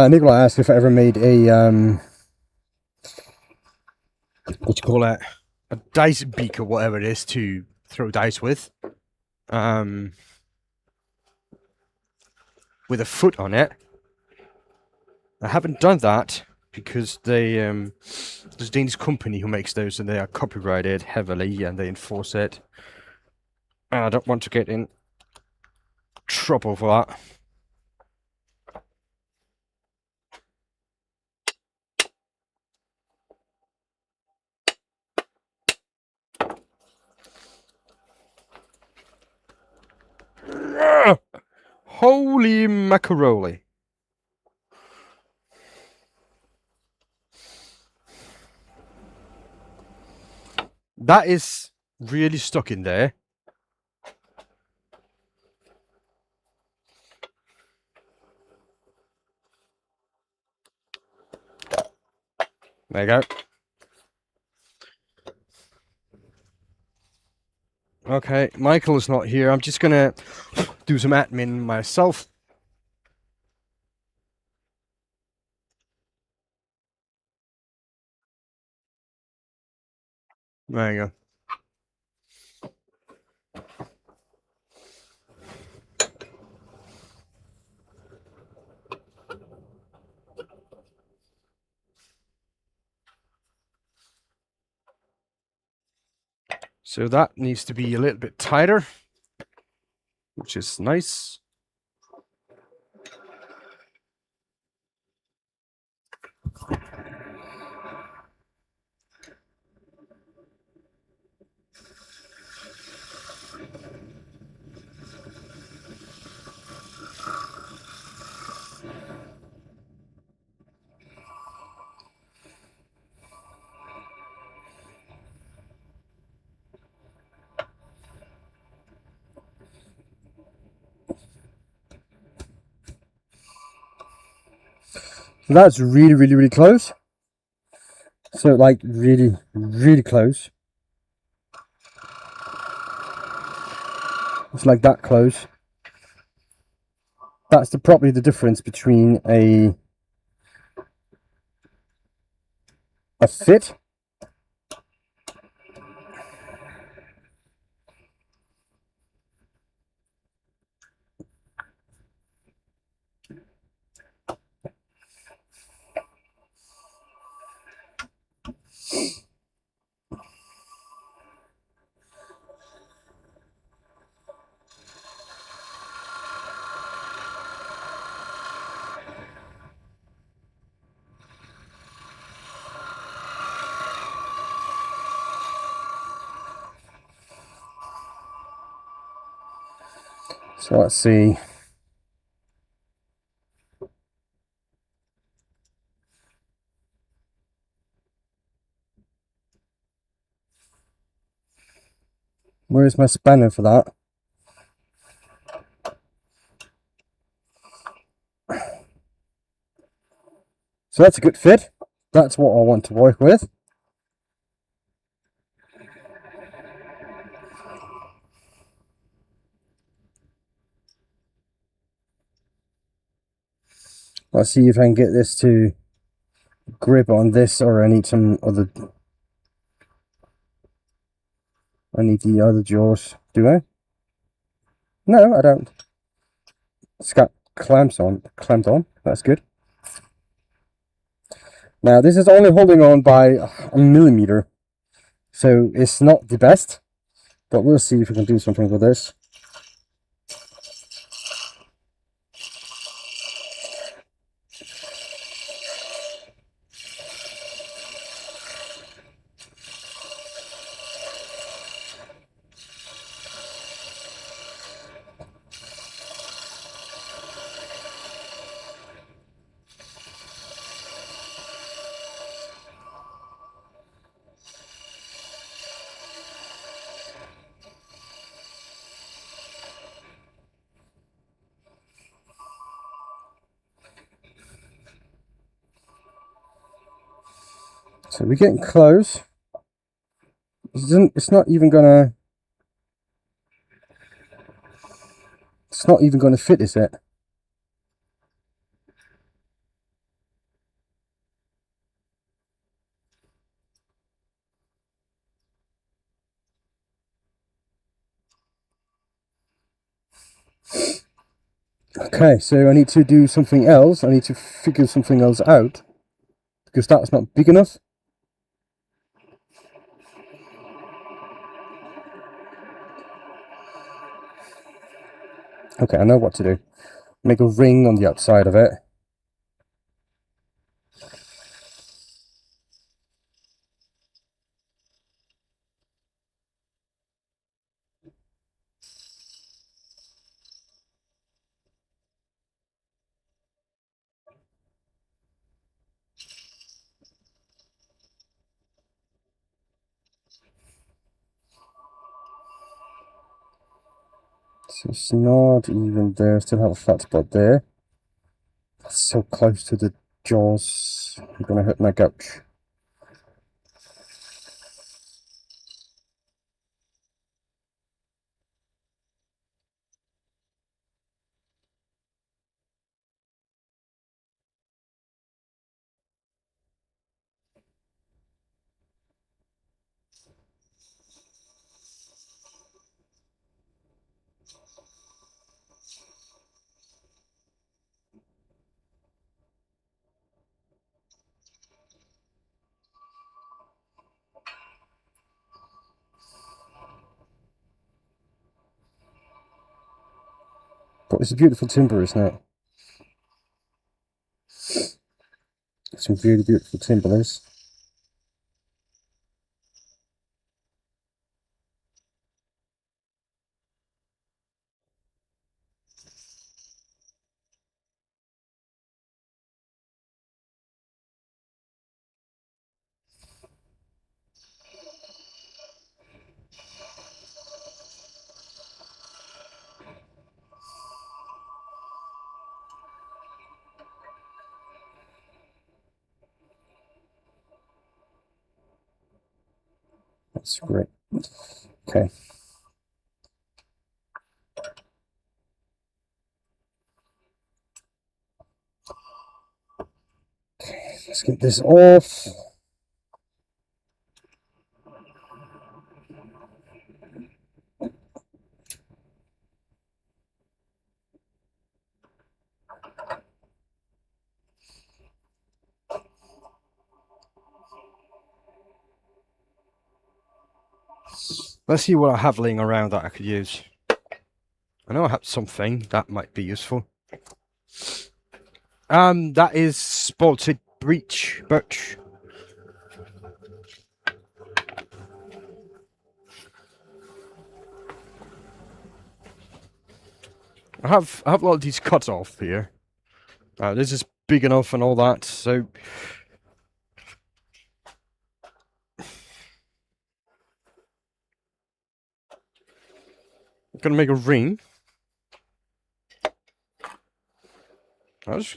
Nicola asked if I ever made a what do you call it? A dice beak or whatever it is to throw dice with. With a foot on it. I haven't done that because there's a Danish company who makes those, and they are copyrighted heavily and they enforce it. And I don't want to get in trouble for that. Holy macaroni. That is really stuck in there. There you go. Okay, Michael's not here. I'm just gonna do some admin myself. There you go. So that needs to be a little bit tighter, which is nice. That's really, really, really close. So like really, really close. It's like that close. That's probably the difference between a fit. So let's see. Where's my spanner for that? So that's a good fit. That's what I want to work with. Let's see if I can get this to grip on this, or I need some other. I need the other jaws. Do I? No, I don't. It's got clamped on. That's good. Now this is only holding on by a millimeter, so it's not the best, but we'll see if we can do something with this. So we're getting close. It's not even gonna fit, is it? Okay, so I need to do something else. I need to figure something else out, because that's not big enough. Okay, I know what to do. Make a ring on the outside of it. So it's not even there. Still have a flat spot there. That's so close to the jaws. I'm gonna hurt my couch. But it's a beautiful timber, isn't it? Some really beautiful timber, this. That's great. Okay. Let's get this off. Let's see what I have laying around that I could use. I know I have something that might be useful. That is spotted birch. I have a lot of these cut off here. This is big enough and all that, so I'm gonna make a ring.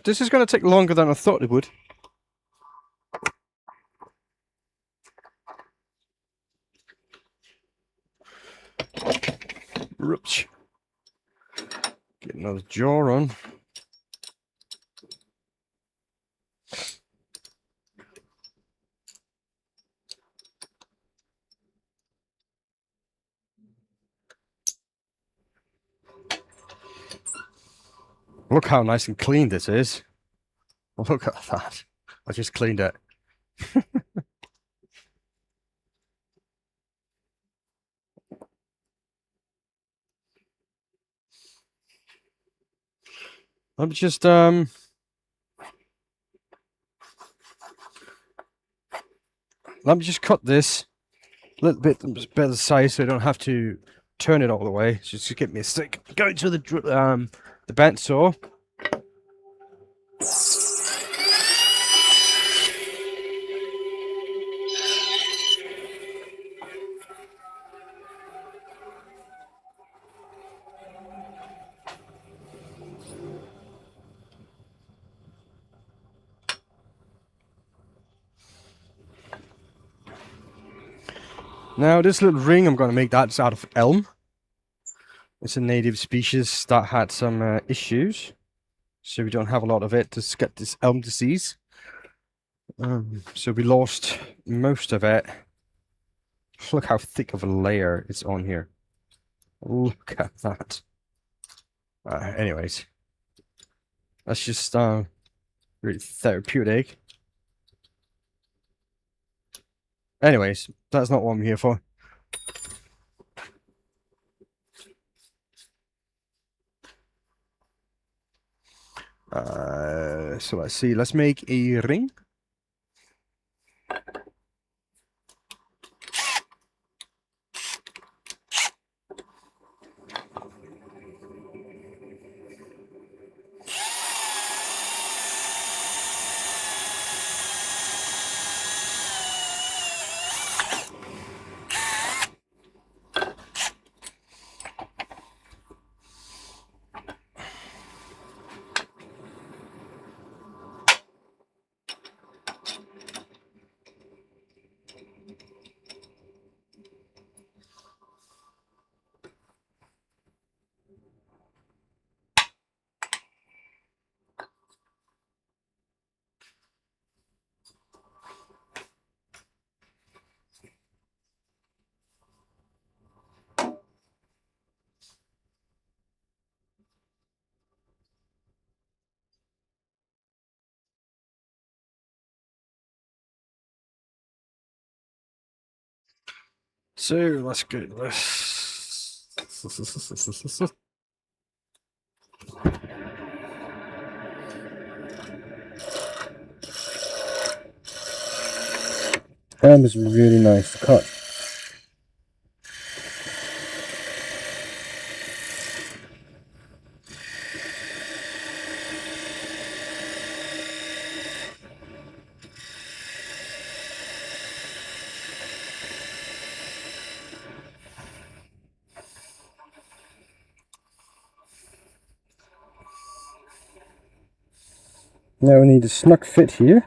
This is gonna take longer than I thought it would. Oops. Get another jaw on. Look how nice and clean this is. Look at that. I just cleaned it. Let me just cut this a little bit better size so I don't have to turn it all the way. Just get me a stick. Go to the bent saw. Now this little ring, I'm going to make that's out of elm. It's a native species that had some issues, so we don't have a lot of it to get this elm disease. So we lost most of it. Look how thick of a layer it's on here. Look at that. Anyways, that's just really therapeutic. Anyways, that's not what I'm here for. So let's see. Let's make a ring. So let's go to this. That was really nice to cut. Now we need a snug fit here.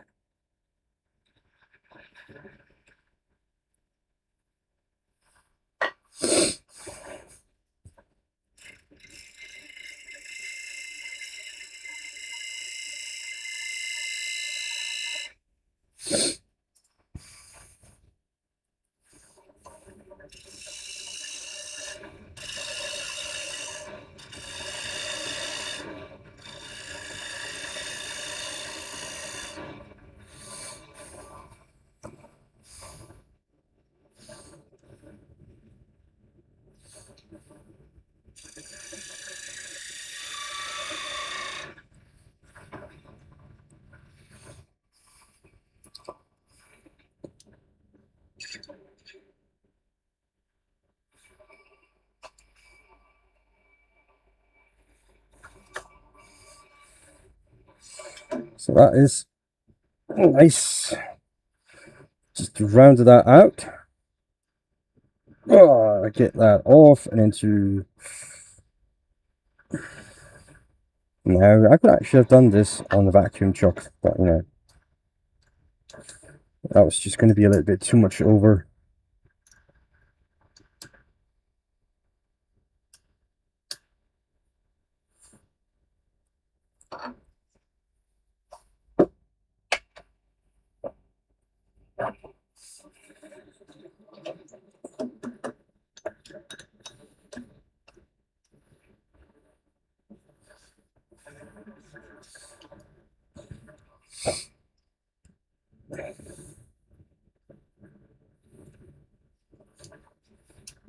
So that is nice. Just rounded that out. Oh, I get that off and into. Now I could actually have done this on the vacuum chuck, but you know, that was just going to be a little bit too much over.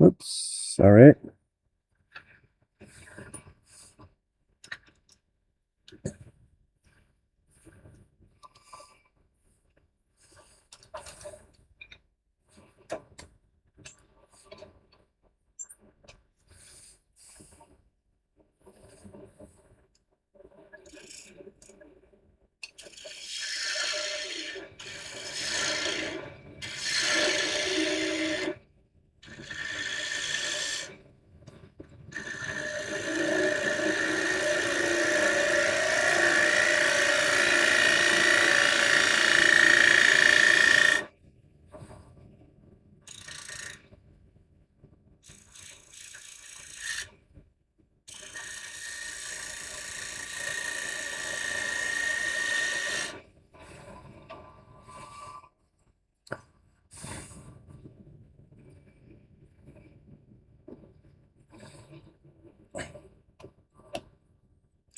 Oops, sorry.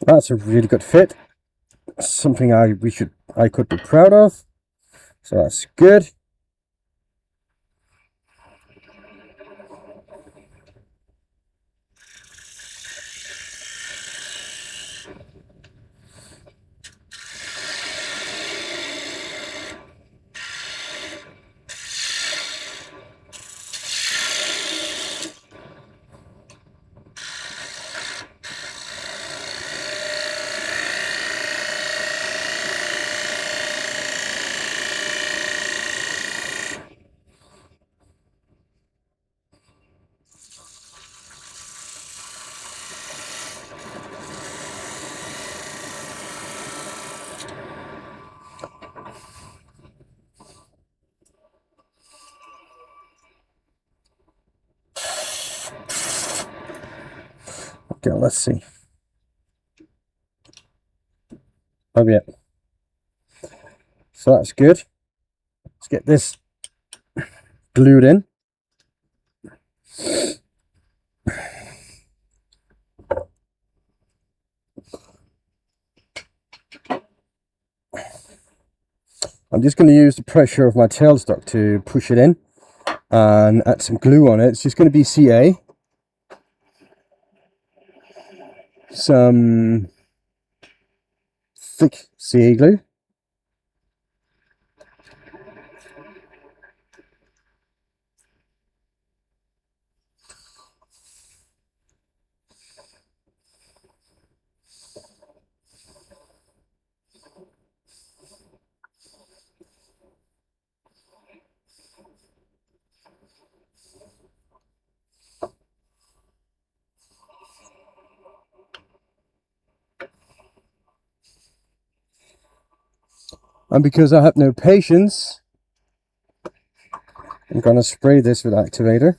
That's a really good fit. Something I could be proud of. So that's good. Okay, let's see. Oh yeah. So that's good. Let's get this glued in. I'm just going to use the pressure of my tailstock to push it in. and add some glue on it. It's just going to be CA, some thick CA glue, and because I have no patience, I'm going to spray this with activator.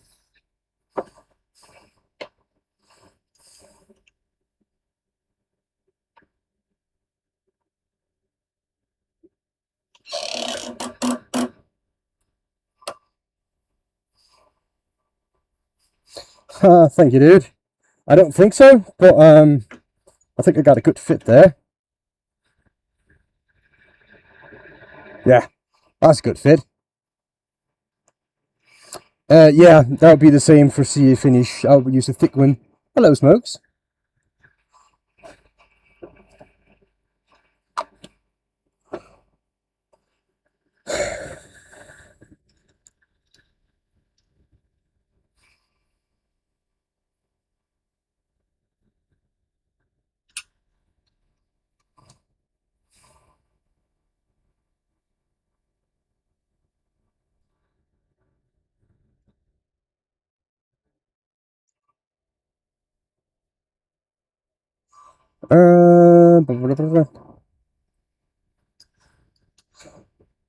Thank you, dude. I don't think so, but I think I got a good fit there. Yeah, that's a good fit. Yeah, that would be the same for CA finish. I'll use a thick one. Hello, Smokes.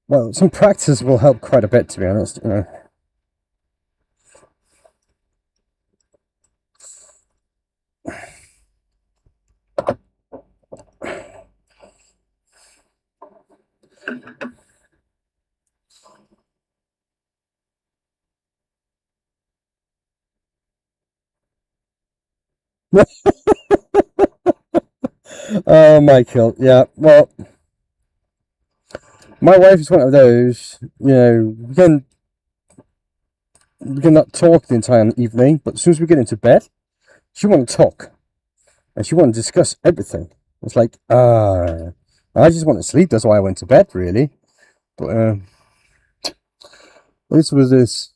Well, some practice will help quite a bit, to be honest. You know. Oh, Michael. Yeah. Well, my wife is one of those. You know, we can not talk the entire evening, but as soon as we get into bed, she want to talk and she want to discuss everything. It's like, I just want to sleep. That's why I went to bed, really. But this was this.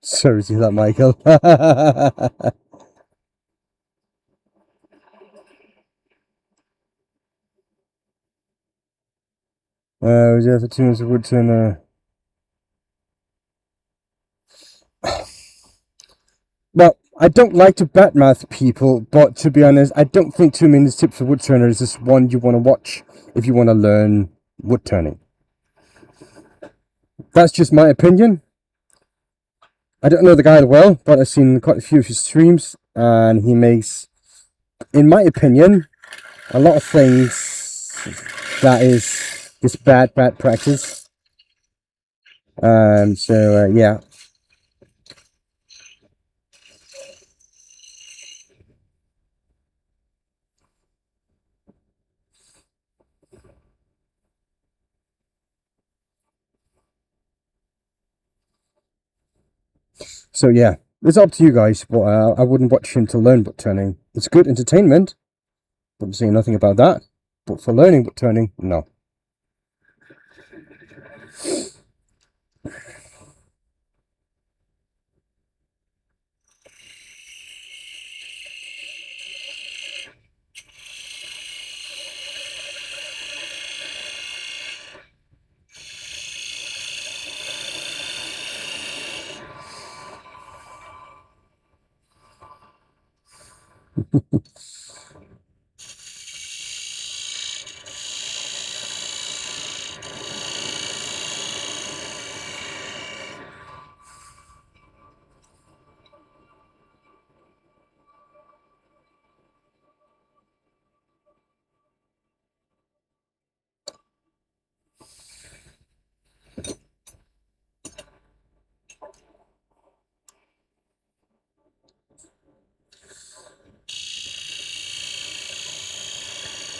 Sorry to that, Michael. Was there for 2 minutes of woodturn? Well, I don't like to badmouth people, but to be honest, I don't think 2 minutes tips for woodturner is just one you want to watch if you want to learn woodturning. That's just my opinion. I don't know the guy well, but I've seen quite a few of his streams, and he makes, in my opinion, a lot of things that is just bad practice. Yeah. So yeah, it's up to you guys, but I wouldn't watch him to learn woodturning. It's good entertainment, but I'm saying nothing about that. But for learning woodturning, no.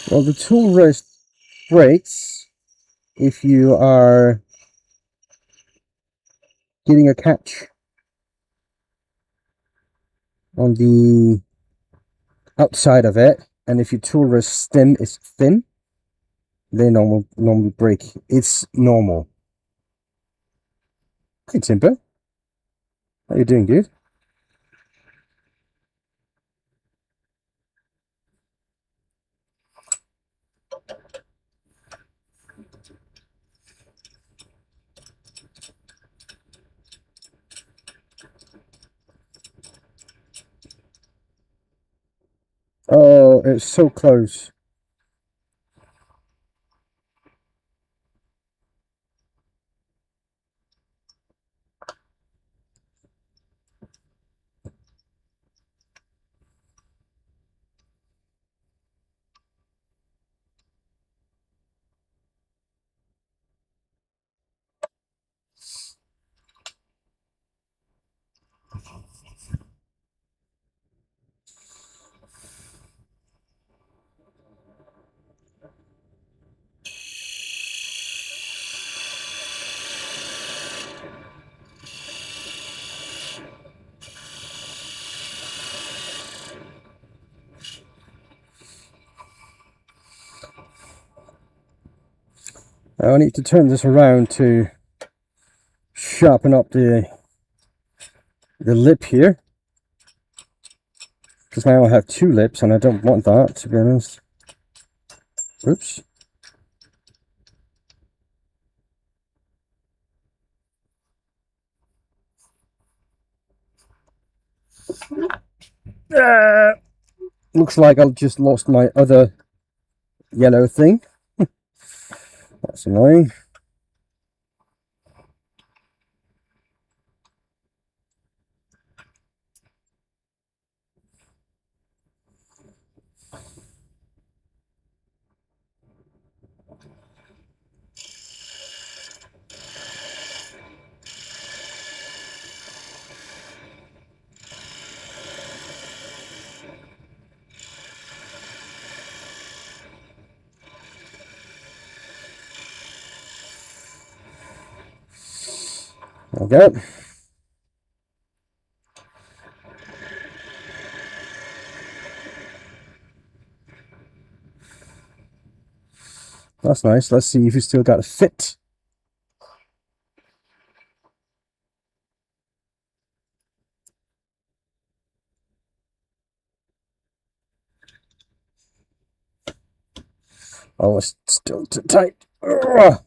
Well, the tool rest breaks if you are getting a catch on the outside of it, and if your tool rest stem is thin, they normally break. It's normal. Hey Timber, how you doing, dude? Oh, it's so close. I need to turn this around to sharpen up the lip here, because now I have two lips and I don't want that, to be honest. Oops. Looks like I just lost my other yellow thing. That's annoying. There we go. That's nice. Let's see if you still got a fit. Oh, it's still too tight. Ugh.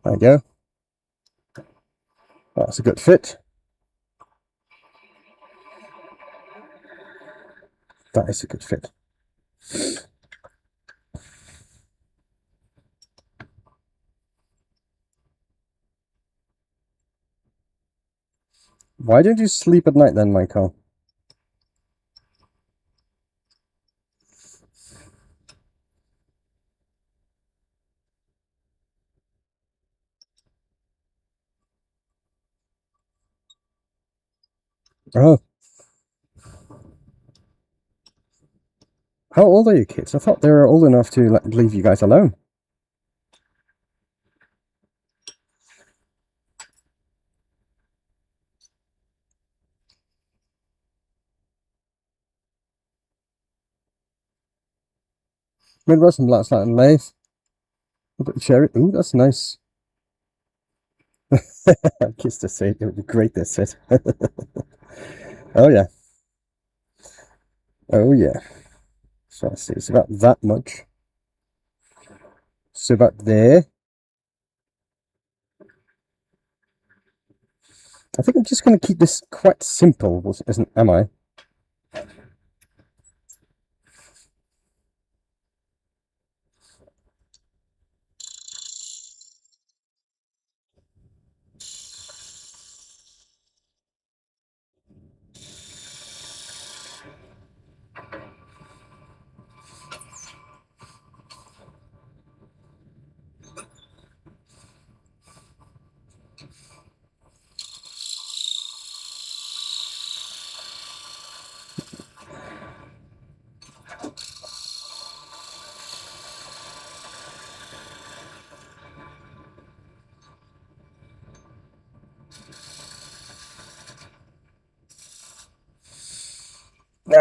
There we go. That's a good fit. That is a good fit. Why don't you sleep at night then, Michael? Oh. How old are you kids? I thought they were old enough to leave you guys alone. Midwest and Black Satin Lace. A bit of cherry. Ooh, that's nice. Kiss the set. It would be great, this set. Oh, yeah. Oh, yeah. So let's see. It's about that much. So about there. I think I'm just going to keep this quite simple, am I?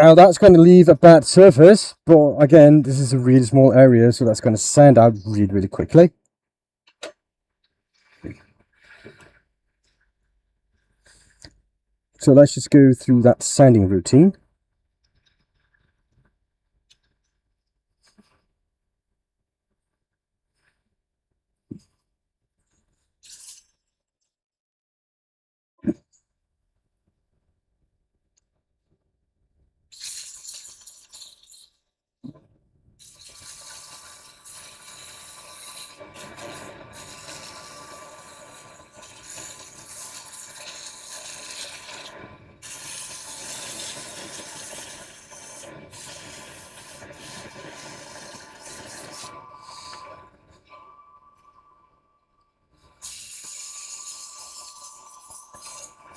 Now that's going to leave a bad surface, but again, this is a really small area, so that's going to sand out really, really quickly. So let's just go through that sanding routine.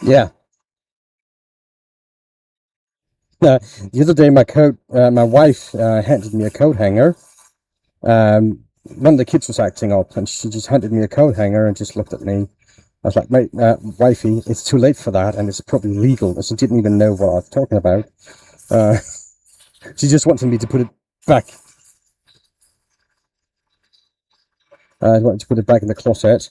Yeah. The other day, my wife handed me a coat hanger. One of the kids was acting up, and she just handed me a coat hanger and just looked at me. I was like, "Mate, wifey, it's too late for that, and it's probably legal." And she didn't even know what I was talking about. Uh, she just wanted me to put it back. I wanted to put it back in the closet.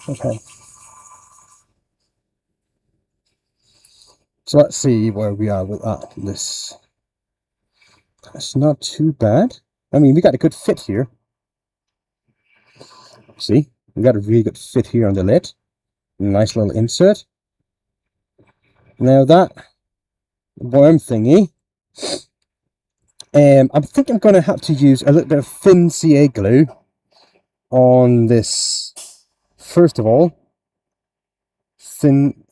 Okay. So let's see where we are with that. That's not too bad. I mean, we got a good fit here. See, we got a really good fit here on the lid. Nice little insert. Now that worm thingy, I think I'm going to have to use a little bit of thin CA glue on this. First of all, thin.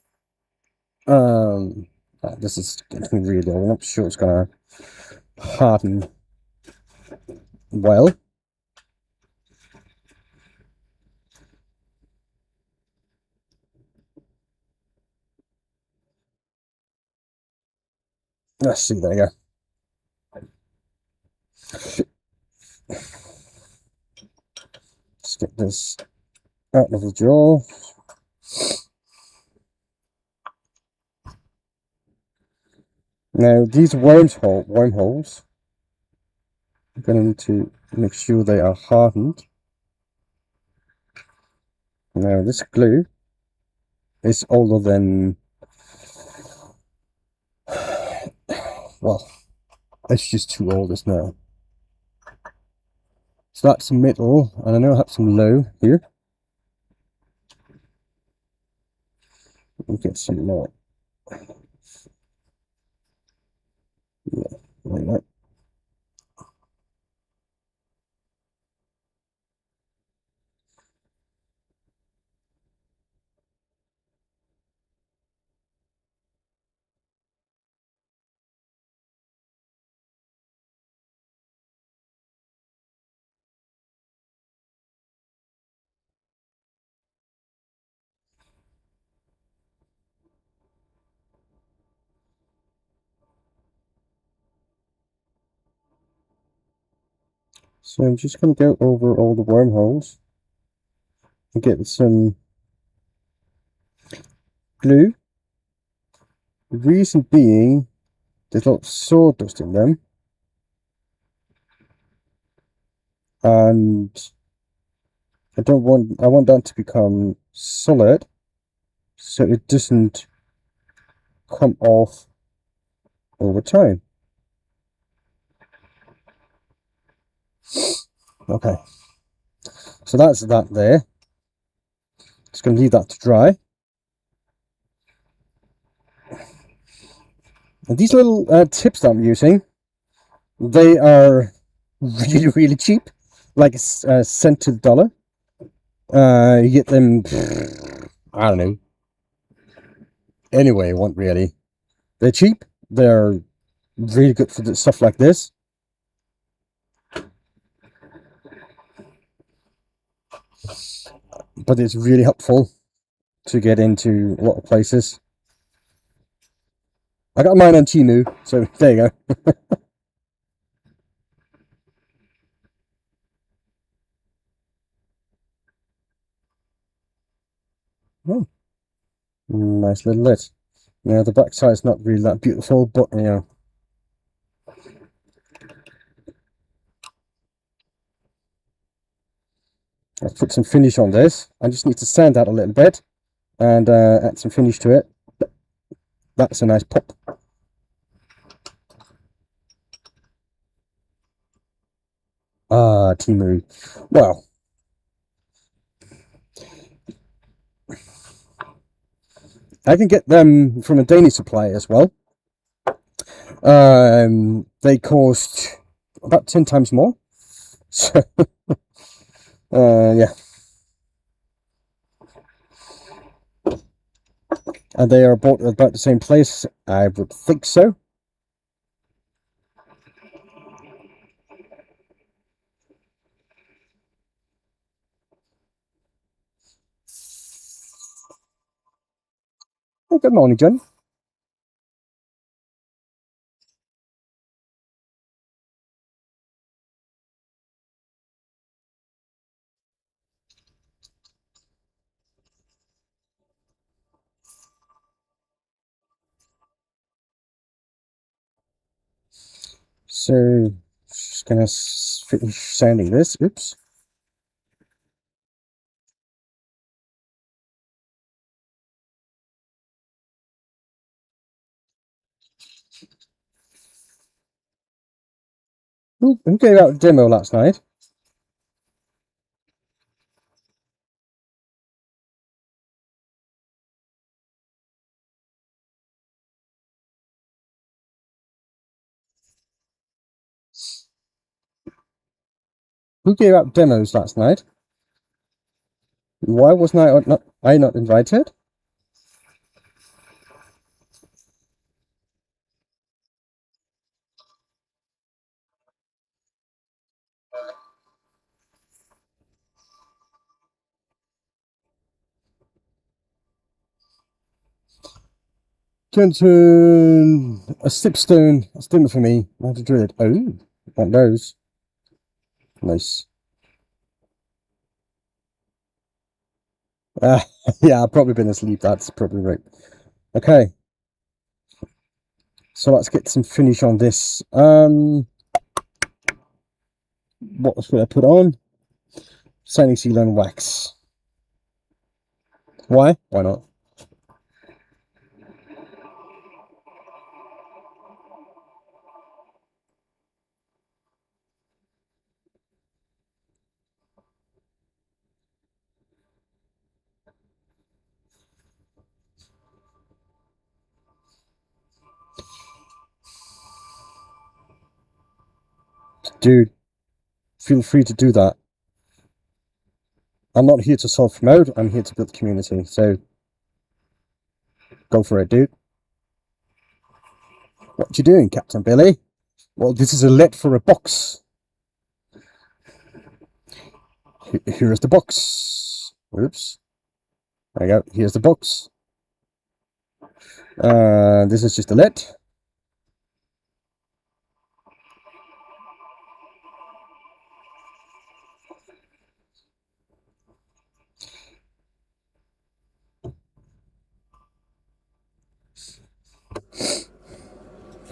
This is getting really old. I'm not sure it's going to harden well. Let's see, there you go. Let's get this out of the drawer. Now, these wormholes, I'm going to need to make sure they are hardened. Now, this glue is older than, well, it's just too old, isn't it? So that's middle, and I know I have some low here. We'll get some more. Yeah, like that. So I'm just going to go over all the wormholes and get some glue. The reason being, there's a lot of sawdust in them, and I want that to become solid, so it doesn't come off over time. Okay, So that's that there. Just going to leave that to dry. And these little tips that I'm using, they are really, really cheap. Like a cent to the dollar. You get them, I don't know, anyway you want, really. They're cheap. They're really good for stuff like this. But it's really helpful to get into a lot of places. I got mine on Temu, so there you go. Oh, nice little lid. Now the back side's not really that beautiful, but you know. Let's put some finish on this. I just need to sand that a little bit and add some finish to it. That's a nice pop. Ah, Temu. Well, I can get them from a Danish supplier as well. They cost about 10 times more. So, yeah. And they are bought at about the same place. I would think so. Oh, good morning, John. So, just gonna finish sanding this. Oops. Who gave out a demo last night? Who gave out demos last night? Why wasn't I not invited? Kenton, a stipstone. That's dinner for me. I have to drill it. Oh, one of those. Nice. Yeah, I've probably been asleep. That's probably right. Okay. So let's get some finish on this. What should I put on? Sanding seal and wax. Why? Why not? Dude, feel free to do that. I'm not here to self-promote. I'm here to build community. So go for it, dude. What you doing, Captain Billy? Well, this is a let for a box. Here's the box. Oops. There you go. Here's the box. This is just a let.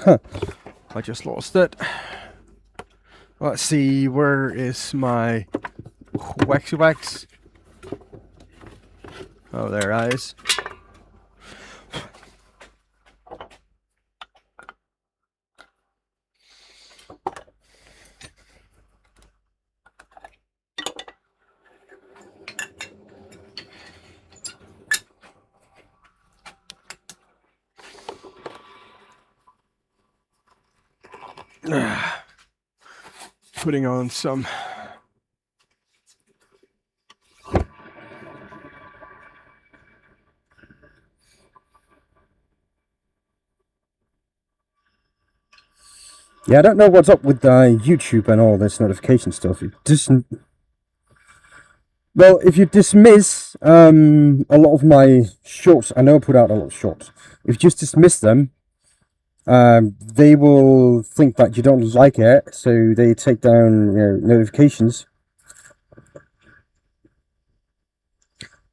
Huh. I just lost it. Let's see, where is my waxy wax? Oh, there it is. Putting on some yeah, I don't know what's up with YouTube and all this notification stuff. Well, if you dismiss a lot of my shorts, I know I put out a lot of shorts. If you just dismiss them, they will think that you don't like it, so they take down notifications.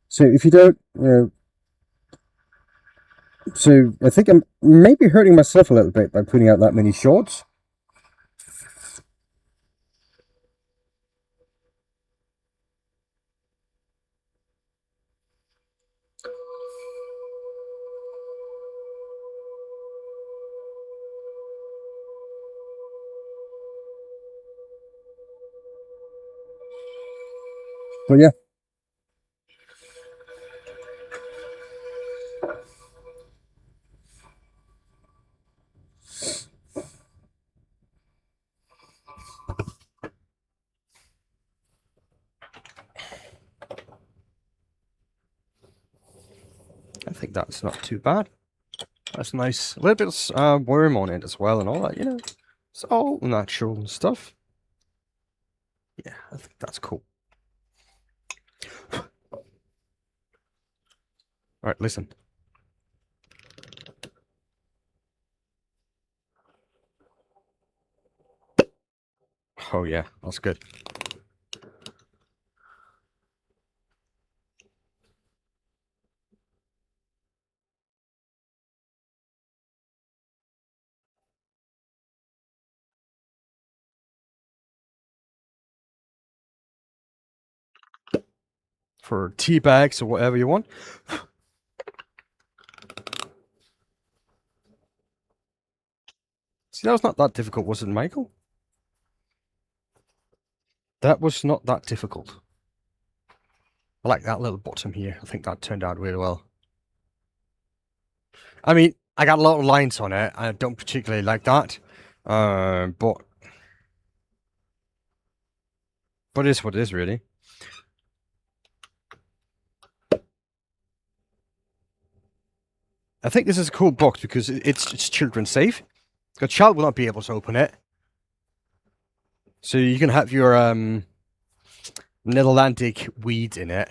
So if you don't, so I think I'm maybe hurting myself a little bit by putting out that many shorts. But yeah. I think that's not too bad. That's nice. A little bit of worm on it as well and all that, you know. It's all natural stuff. Yeah, I think that's cool. Alright, listen. Oh yeah, that's good. For tea bags or whatever you want. See, that was not that difficult, was it, Michael? That was not that difficult. I like that little bottom here. I think that turned out really well. I mean, I got a lot of lines on it. I don't particularly like that. But it is what it is, really. I think this is a cool box because it's children safe. A child will not be able to open it. So you can have your Netherlandic weed in it,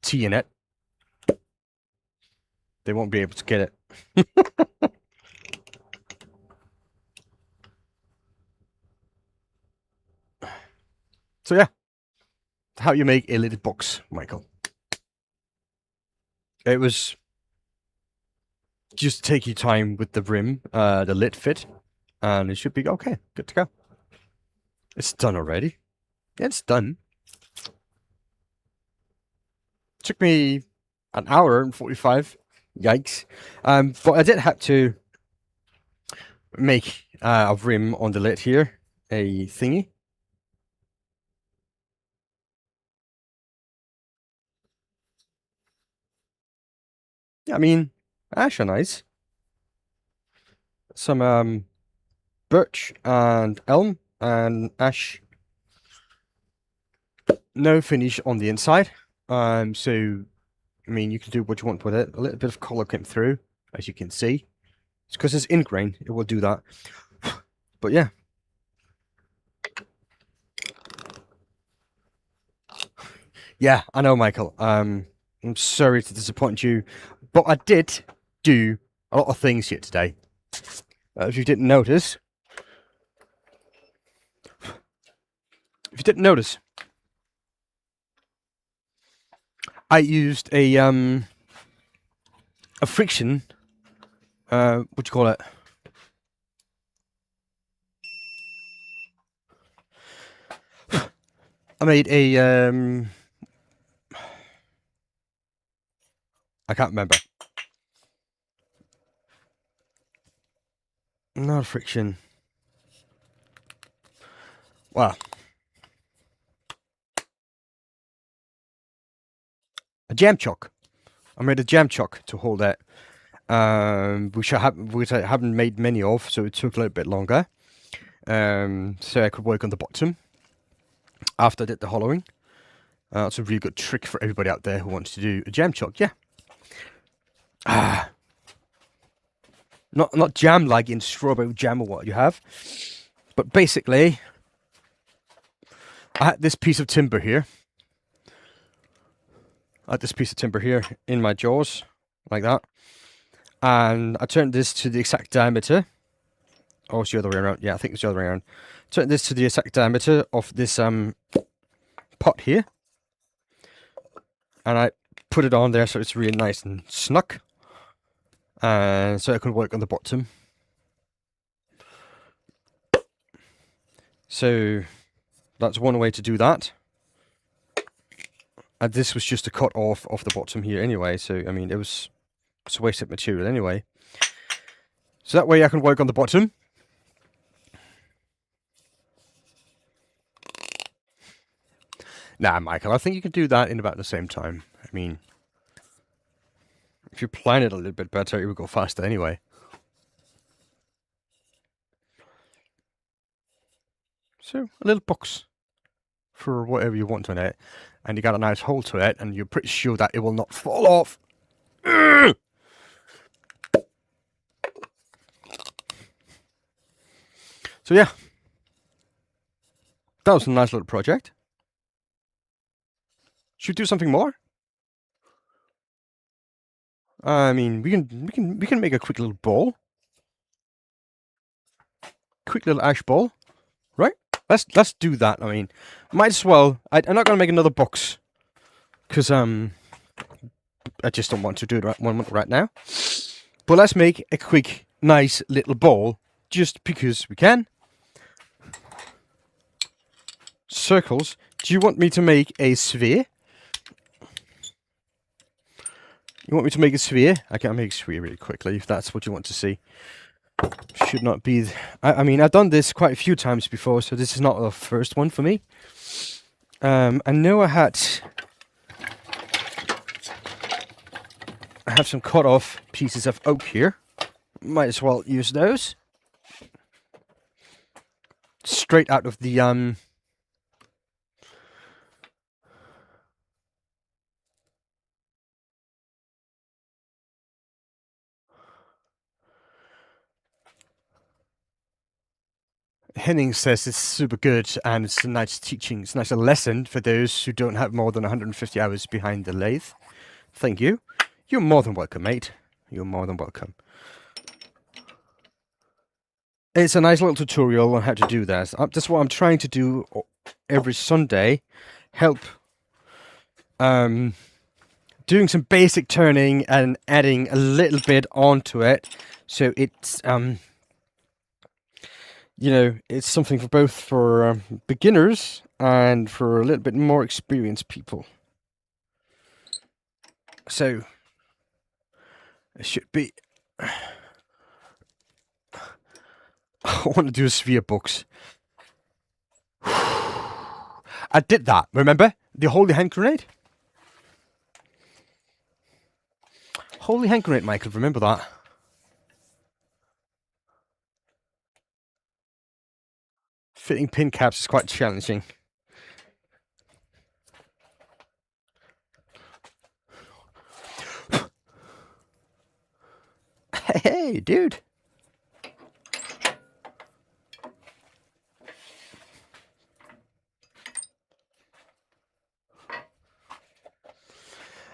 tea in it. They won't be able to get it. So yeah, how you make a lidded box, Michael. It was just take your time with the rim, the lid fit, and it should be okay. Good to go. It's done already. Yeah, it's done. Took me an hour and 45. Yikes. But I did have to make a rim on the lid here, a thingy. Yeah, I mean, ash are nice. Some birch and elm and ash. No finish on the inside. So I mean, you can do what you want with it. A little bit of color came through, as you can see. It's because it's ingrain, it will do that. But yeah. Yeah, I know, Michael. I'm sorry to disappoint you, but I did do a lot of things here today. If you didn't notice, I used a friction. What do you call it? I made a I can't remember. Not a friction. Well, a jam chock. I made a jam chock to hold it, which I haven't made many of, so it took a little bit longer. so I could work on the bottom after I did the hollowing. That's a really good trick for everybody out there who wants to do a jam chalk. Yeah. Not jam like in strawberry jam or what you have, but basically, I had this piece of timber here. In my jaws, like that. And I turned this to the exact diameter. Oh, it's the other way around. Yeah, I think it's the other way around. Turned this to the exact diameter of this pot here. And I put it on there so it's really nice and snug. And so I can work on the bottom. So that's one way to do that. And this was just a cut off of the bottom here anyway. So, I mean, it's wasted material anyway. So that way I can work on the bottom. Nah, Michael, I think you can do that in about the same time. I mean, if you plan it a little bit better, it will go faster anyway. So, a little box for whatever you want on it. And you got a nice hole to it, and you're pretty sure that it will not fall off. So yeah, that was a nice little project. Should we do something more? I mean, we can make a quick little ball. Quick little ash ball, right? Let's do that. I mean, might as well. I'm not gonna make another box because I just don't want to do it right now. But let's make a quick, nice little ball just because we can. Circles. Do you want me to make a sphere? You want me to make a sphere? I can make a sphere really quickly if that's what you want to see. Should not be... I mean, I've done this quite a few times before, so this is not the first one for me. I know I have some cut off pieces of oak here. Might as well use those. Straight out of the Henning says it's super good and it's a nice teaching, it's a nice lesson for those who don't have more than 150 hours behind the lathe. Thank you. You're more than welcome, mate. You're more than welcome. It's a nice little tutorial on how to do this. That's what I'm trying to do every Sunday. Help doing some basic turning and adding a little bit onto it. So it's you know, it's something for both for beginners and for a little bit more experienced people. So it should be. I want to do a sphere box. I did that. Remember the holy hand grenade? Holy hand grenade, Michael. Remember that. Fitting pin caps is quite challenging. Hey, dude.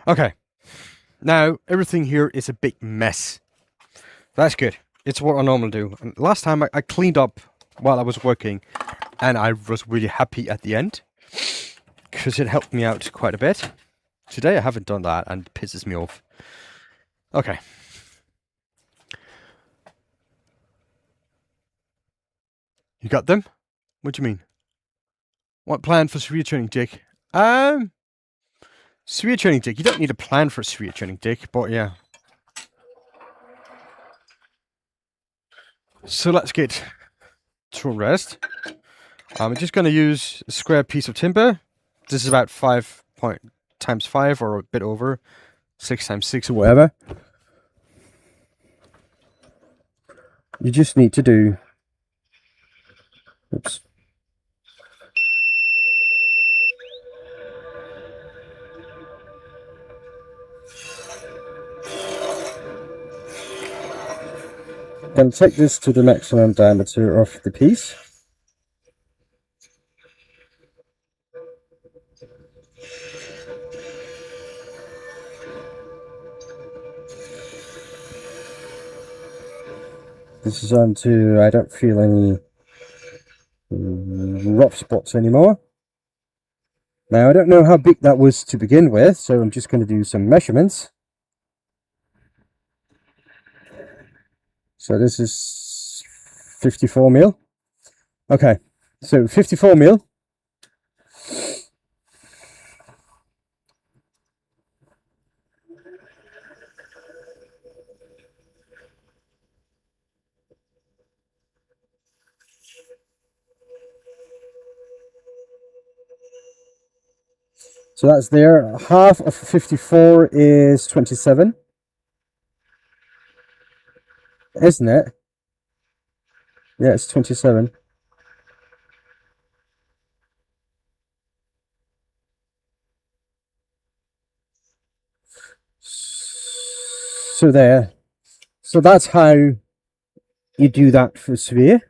Okay. Now, everything here is a big mess. That's good. It's what I normally do. And last time I cleaned up while I was working, and I was really happy at the end because it helped me out quite a bit. Today I haven't done that and it pisses me off. Okay. You got them? What do you mean? What plan for sphere turning, Dick? Sphere turning, Dick. You don't need a plan for sphere turning, Dick, but yeah. So let's get to rest. I'm just going to use a square piece of timber. This is about 5 times 5 or a bit over. 6 times 6 or whatever. You just need to do Oops. Going to take this to the maximum diameter of the piece. This is on to, I don't feel any rough spots anymore. Now I don't know how big that was to begin with, so I'm just going to do some measurements. So this is 54 mil. Okay, so 54 mil. So that's there. Half of 54 is 27. Isn't it? Yeah, it's 27. So there. So that's how you do that for a sphere.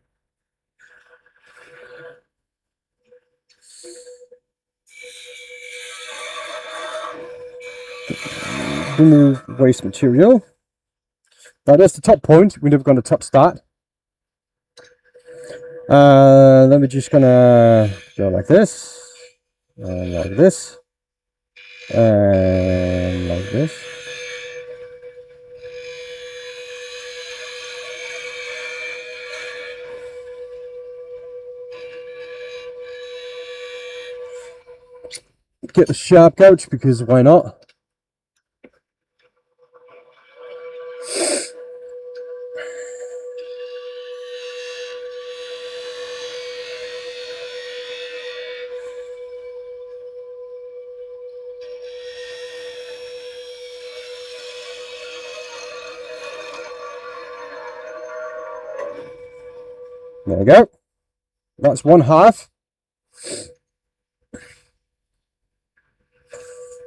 Remove waste material. That is the top point. We're never going to top start. Then we're just gonna go like this, and like this, and like this. Get the sharp gouge because why not? There we go. That's one half.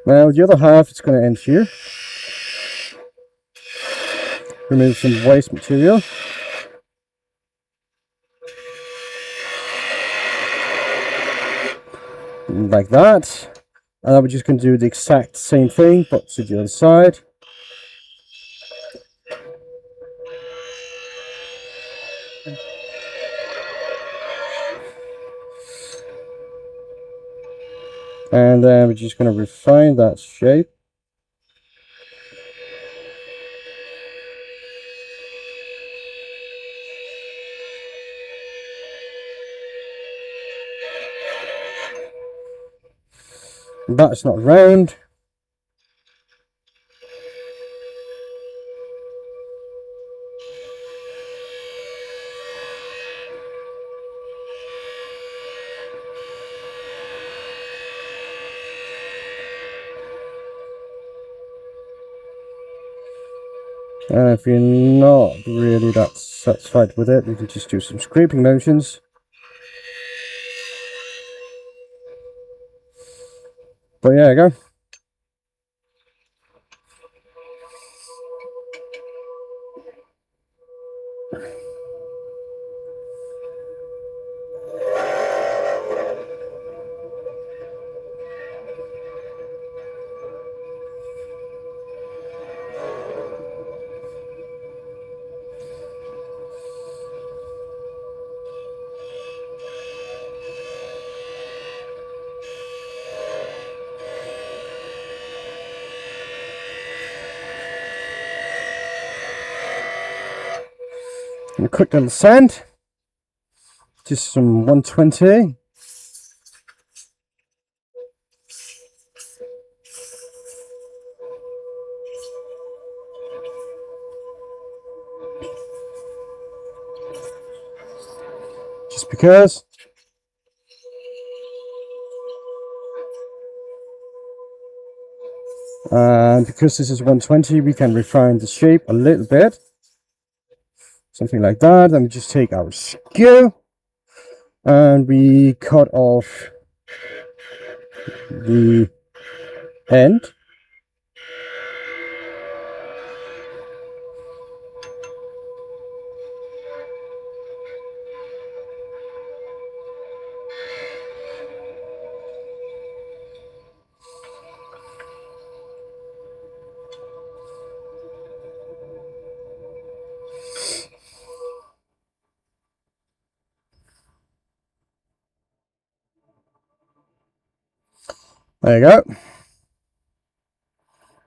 Now the other half is going to end here. Remove some waste material. Like that. And then we're just going to do the exact same thing, but to the other side. And then we're just going to refine that shape. That's not round. And if you're not really that satisfied with it, you can just do some scraping motions. But yeah, there you go. And a quick little sand. Just some 120. Just because. And because this is 120, we can refine the shape a little bit. Something like that. Then we just take our skew. and we cut off the end. There you go.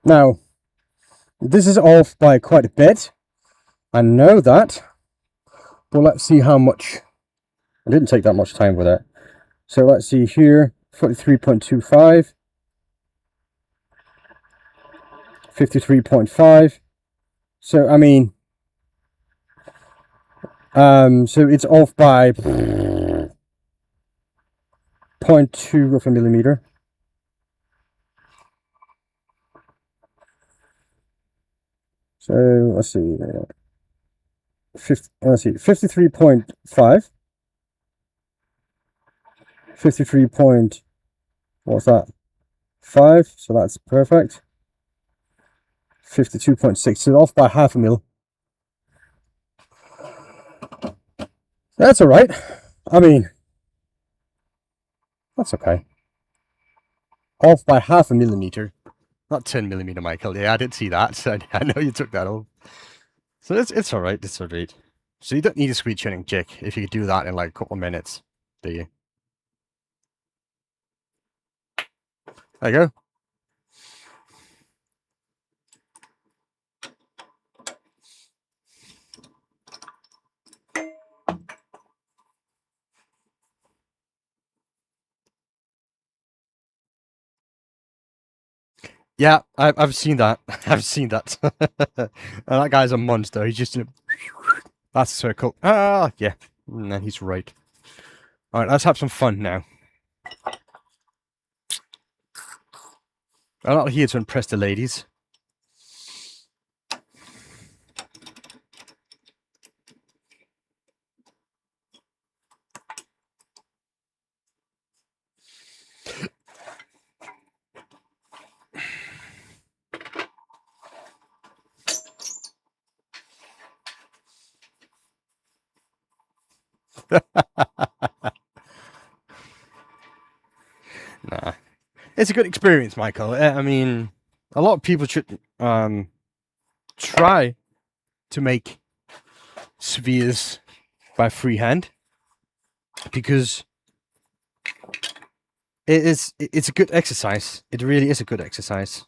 Now, this is off by quite a bit. I know that. But let's see how much. I didn't take that much time with it. So let's see here. 43.25. 53.5. So, I mean... so it's off by 0.2 of a millimeter. So let's see, let's see, 53.5, 53 point, what's that, 5, so that's perfect. 52.6, so off by half a mil. That's all right. I mean, that's okay. Off by half a millimeter. Not 10 millimeter, Michael. Yeah, I did see that. So I know you took that off. So it's all right. It's all right. So you don't need a sweet tuning jig if you could do that in like a couple of minutes, do you? There you go. Yeah, I've seen that. I've seen that. And that guy's a monster. He's just... That's a circle. Ah, yeah. No, he's right. Alright, let's have some fun now. I'm not here to impress the ladies. Nah. It's a good experience, Michael. I mean, a lot of people should try to make spheres by freehand because it's a good exercise. It really is a good exercise.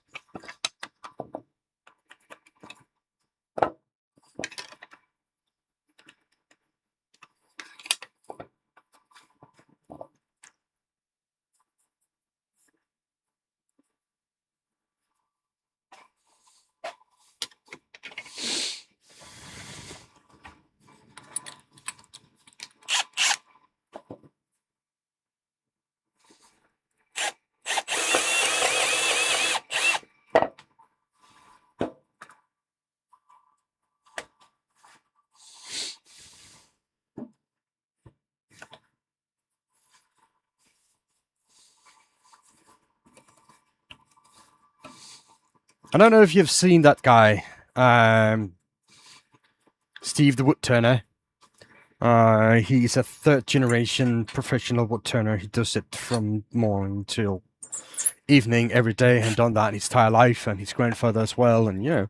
I don't know if you've seen that guy, Steve the woodturner. He's a third generation professional woodturner. He does it from morning till evening every day and done that his entire life, and his grandfather as well, and you know,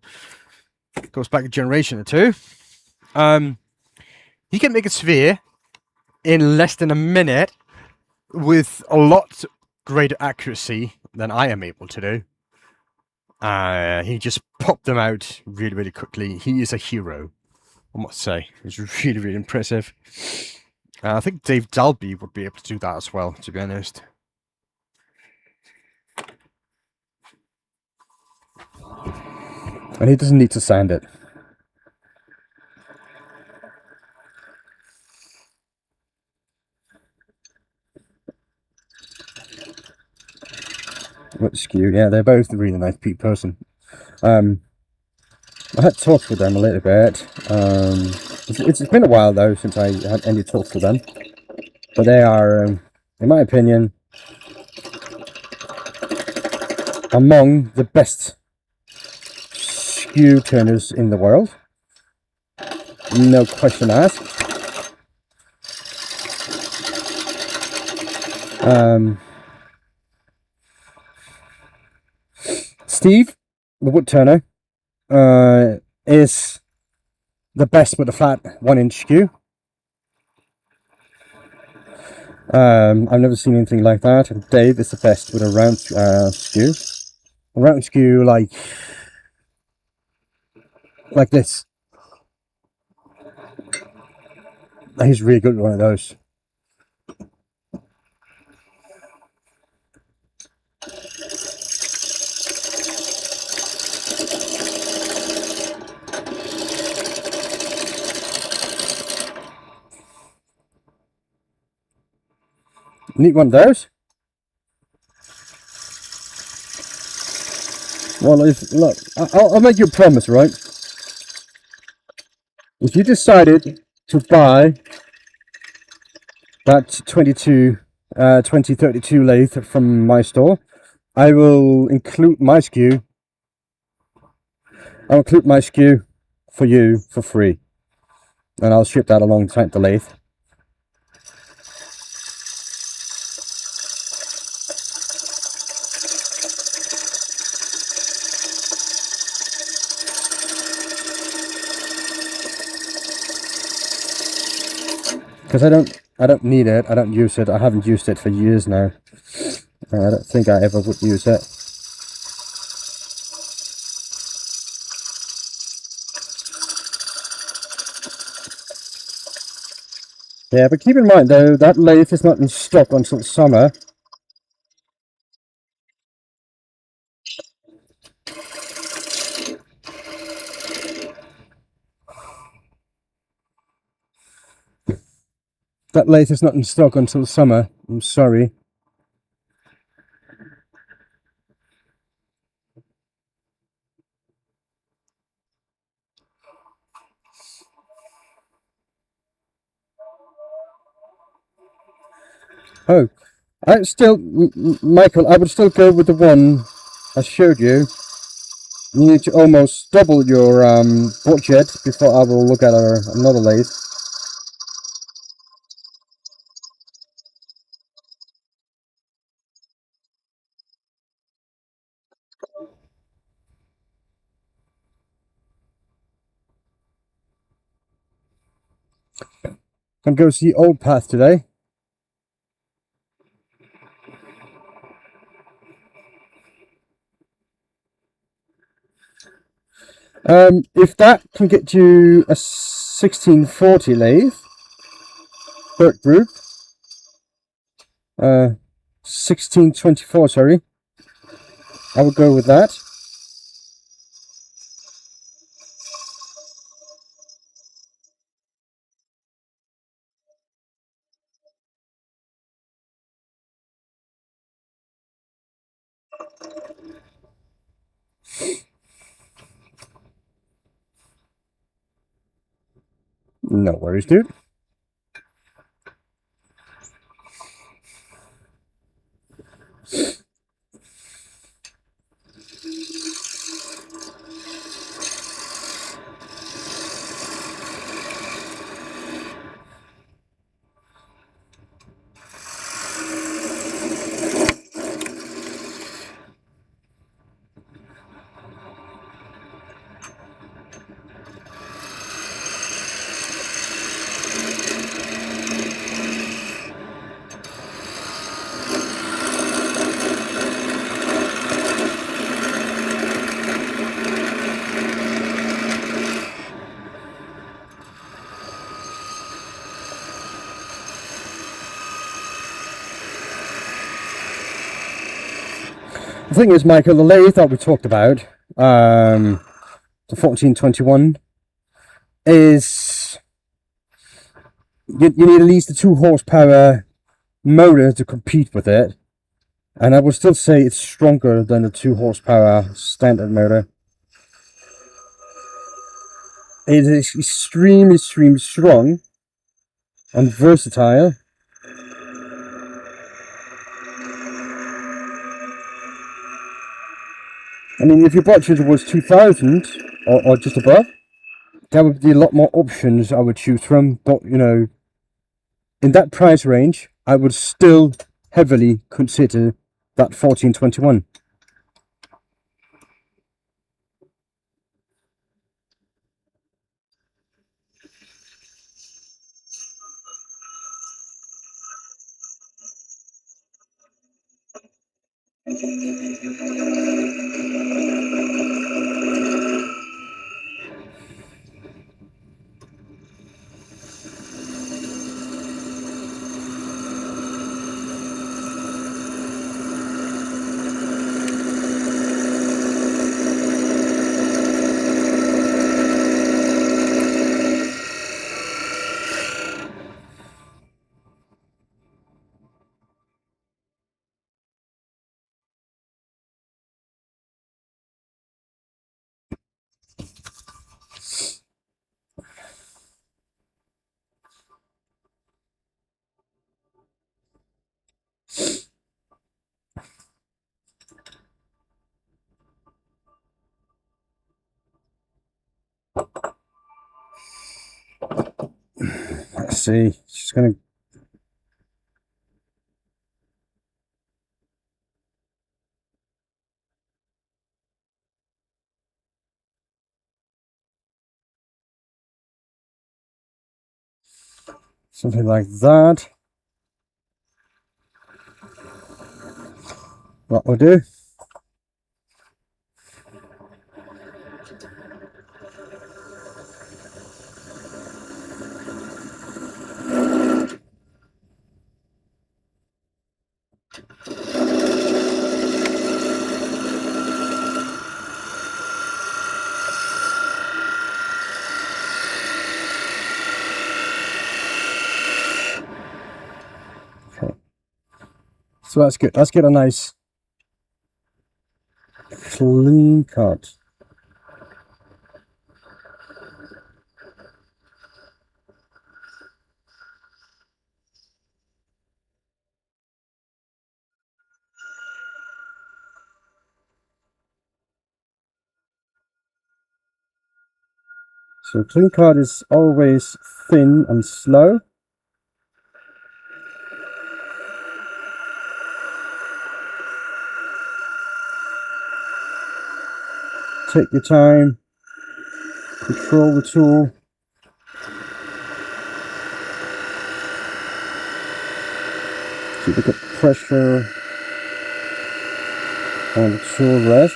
goes back a generation or two. He can make a sphere in less than a minute with a lot greater accuracy than I am able to do. He just popped them out really, really quickly. He is a hero, I must say. He's really, really impressive. I think Dave Dalby would be able to do that as well, to be honest. And he doesn't need to sand it. What skew? Yeah, they're both really nice person. I had talks with them a little bit. It's been a while though since I had any talks with them. But they are, in my opinion, among the best skew turners in the world. No question asked. Steve, the wood turner, is the best with a flat 1-inch skew. I've never seen anything like that. And Dave is the best with a round skew. A round skew like this. He's really good with one of those. Need one of those? Well, look, I'll make you a promise, right? If you decided to buy that 2032 lathe from my store, I will include my skew. I'll include my skew for you for free, and I'll ship that alongside the lathe. Because I don't need it. I don't use it. I haven't used it for years now. I don't think I ever would use it. Yeah, but keep in mind though, that lathe is not in stock until summer. That lathe is not in stock until summer. I'm sorry. Oh, Michael, I would still go with the one I showed you. You need to almost double your budget before I will look at another lathe. I'm going to see Old Path today. If that can get you a 1640 lathe, Burt Group, 1624, sorry, I would go with that. No worries, dude. The thing is, Michael, the lathe that we talked about, the 1421, is you need at least a 2 horsepower motor to compete with it, and I would still say it's stronger than the 2 horsepower standard motor. It is extremely strong and versatile, I mean, if your budget was 2,000 or just above, there would be a lot more options I would choose from. But you know, in that price range, I would still heavily consider that 1421. Let's see, just gonna. Something like that. What we'll do. Okay. So that's good. Let's get a nice clean cut. So clean cut is always thin and slow. Take your time, control the tool. Keep a good pressure on the tool rest.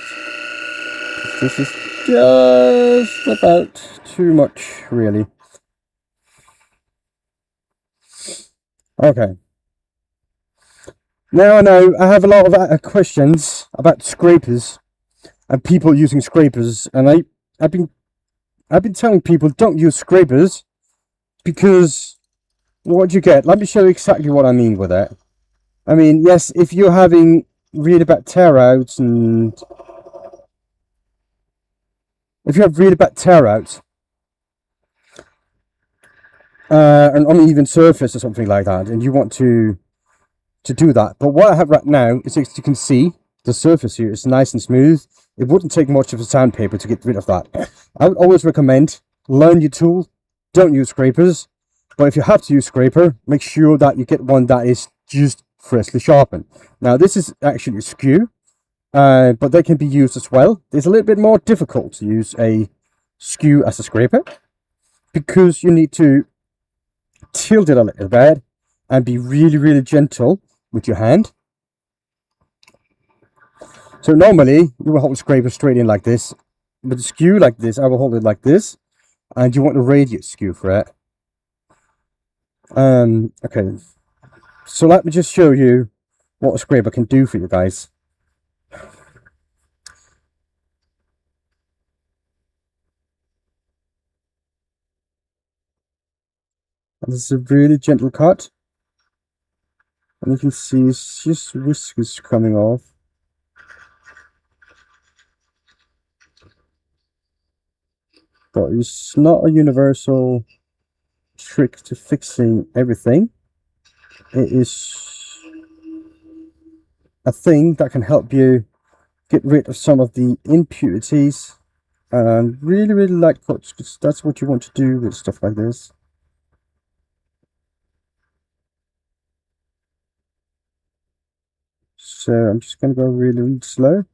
This is just about too much, really. Okay. Now I know I have a lot of questions about scrapers and people using scrapers, and I've been telling people don't use scrapers because what you get. Let me show you exactly what I mean with that. I mean, yes, if you're having really bad tear outs and if you have really bad tear outs an uneven surface or something like that, and you want to do that. But what I have right now is, as you can see, the surface here is nice and smooth. It wouldn't take much of a sandpaper to get rid of that. I would always recommend learn your tool, don't use scrapers. But if you have to use scraper, make sure that you get one that is just freshly sharpened. Now this is actually a skew, but they can be used as well. It's a little bit more difficult to use a skew as a scraper because you need to tilt it a little bit and be really gentle with your hand. So normally you will hold the scraper straight in like this. With a skew like this, I will hold it like this, and you want a radius skew for it. Okay, so let me just show you what a scraper can do for you guys. And this is a really gentle cut, and you can see it's just whiskers coming off. But it's not a universal trick to fixing everything. It is a thing that can help you get rid of some of the impurities. And really light cuts, because that's what you want to do with stuff like this. So I'm just going to go really slow.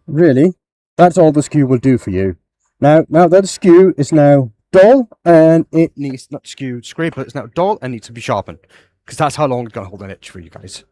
Really, that's all the skew will do for you. Now that skew is now dull, and it needs, not skew, scraper, it's now dull and needs to be sharpened, because that's how long it's going to hold an itch for you guys.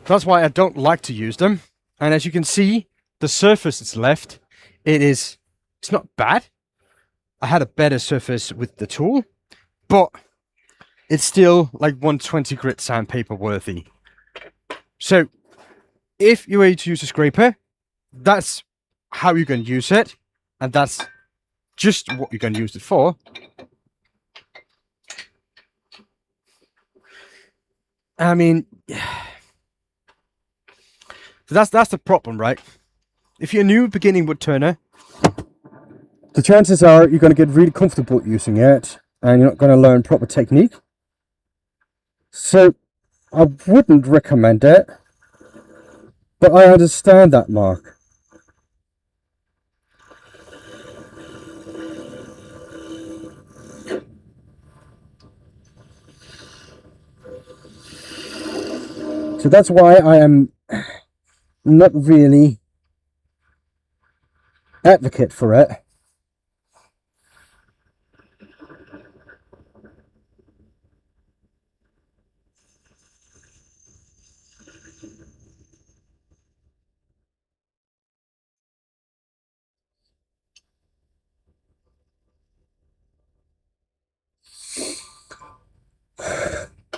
That's why I don't like to use them. And as you can see, the surface that's left, it's not bad. I had a better surface with the tool, but it's still like 120 grit sandpaper worthy. So if you're ready to use a scraper, that's how you're going to use it, and that's just what you're going to use it for. I mean, so that's the problem, right? If you're a new beginning wood turner, the chances are you're going to get really comfortable using it, and you're not going to learn proper technique. So I wouldn't recommend it, but I understand that, Mark. So that's why I am not really advocate for it.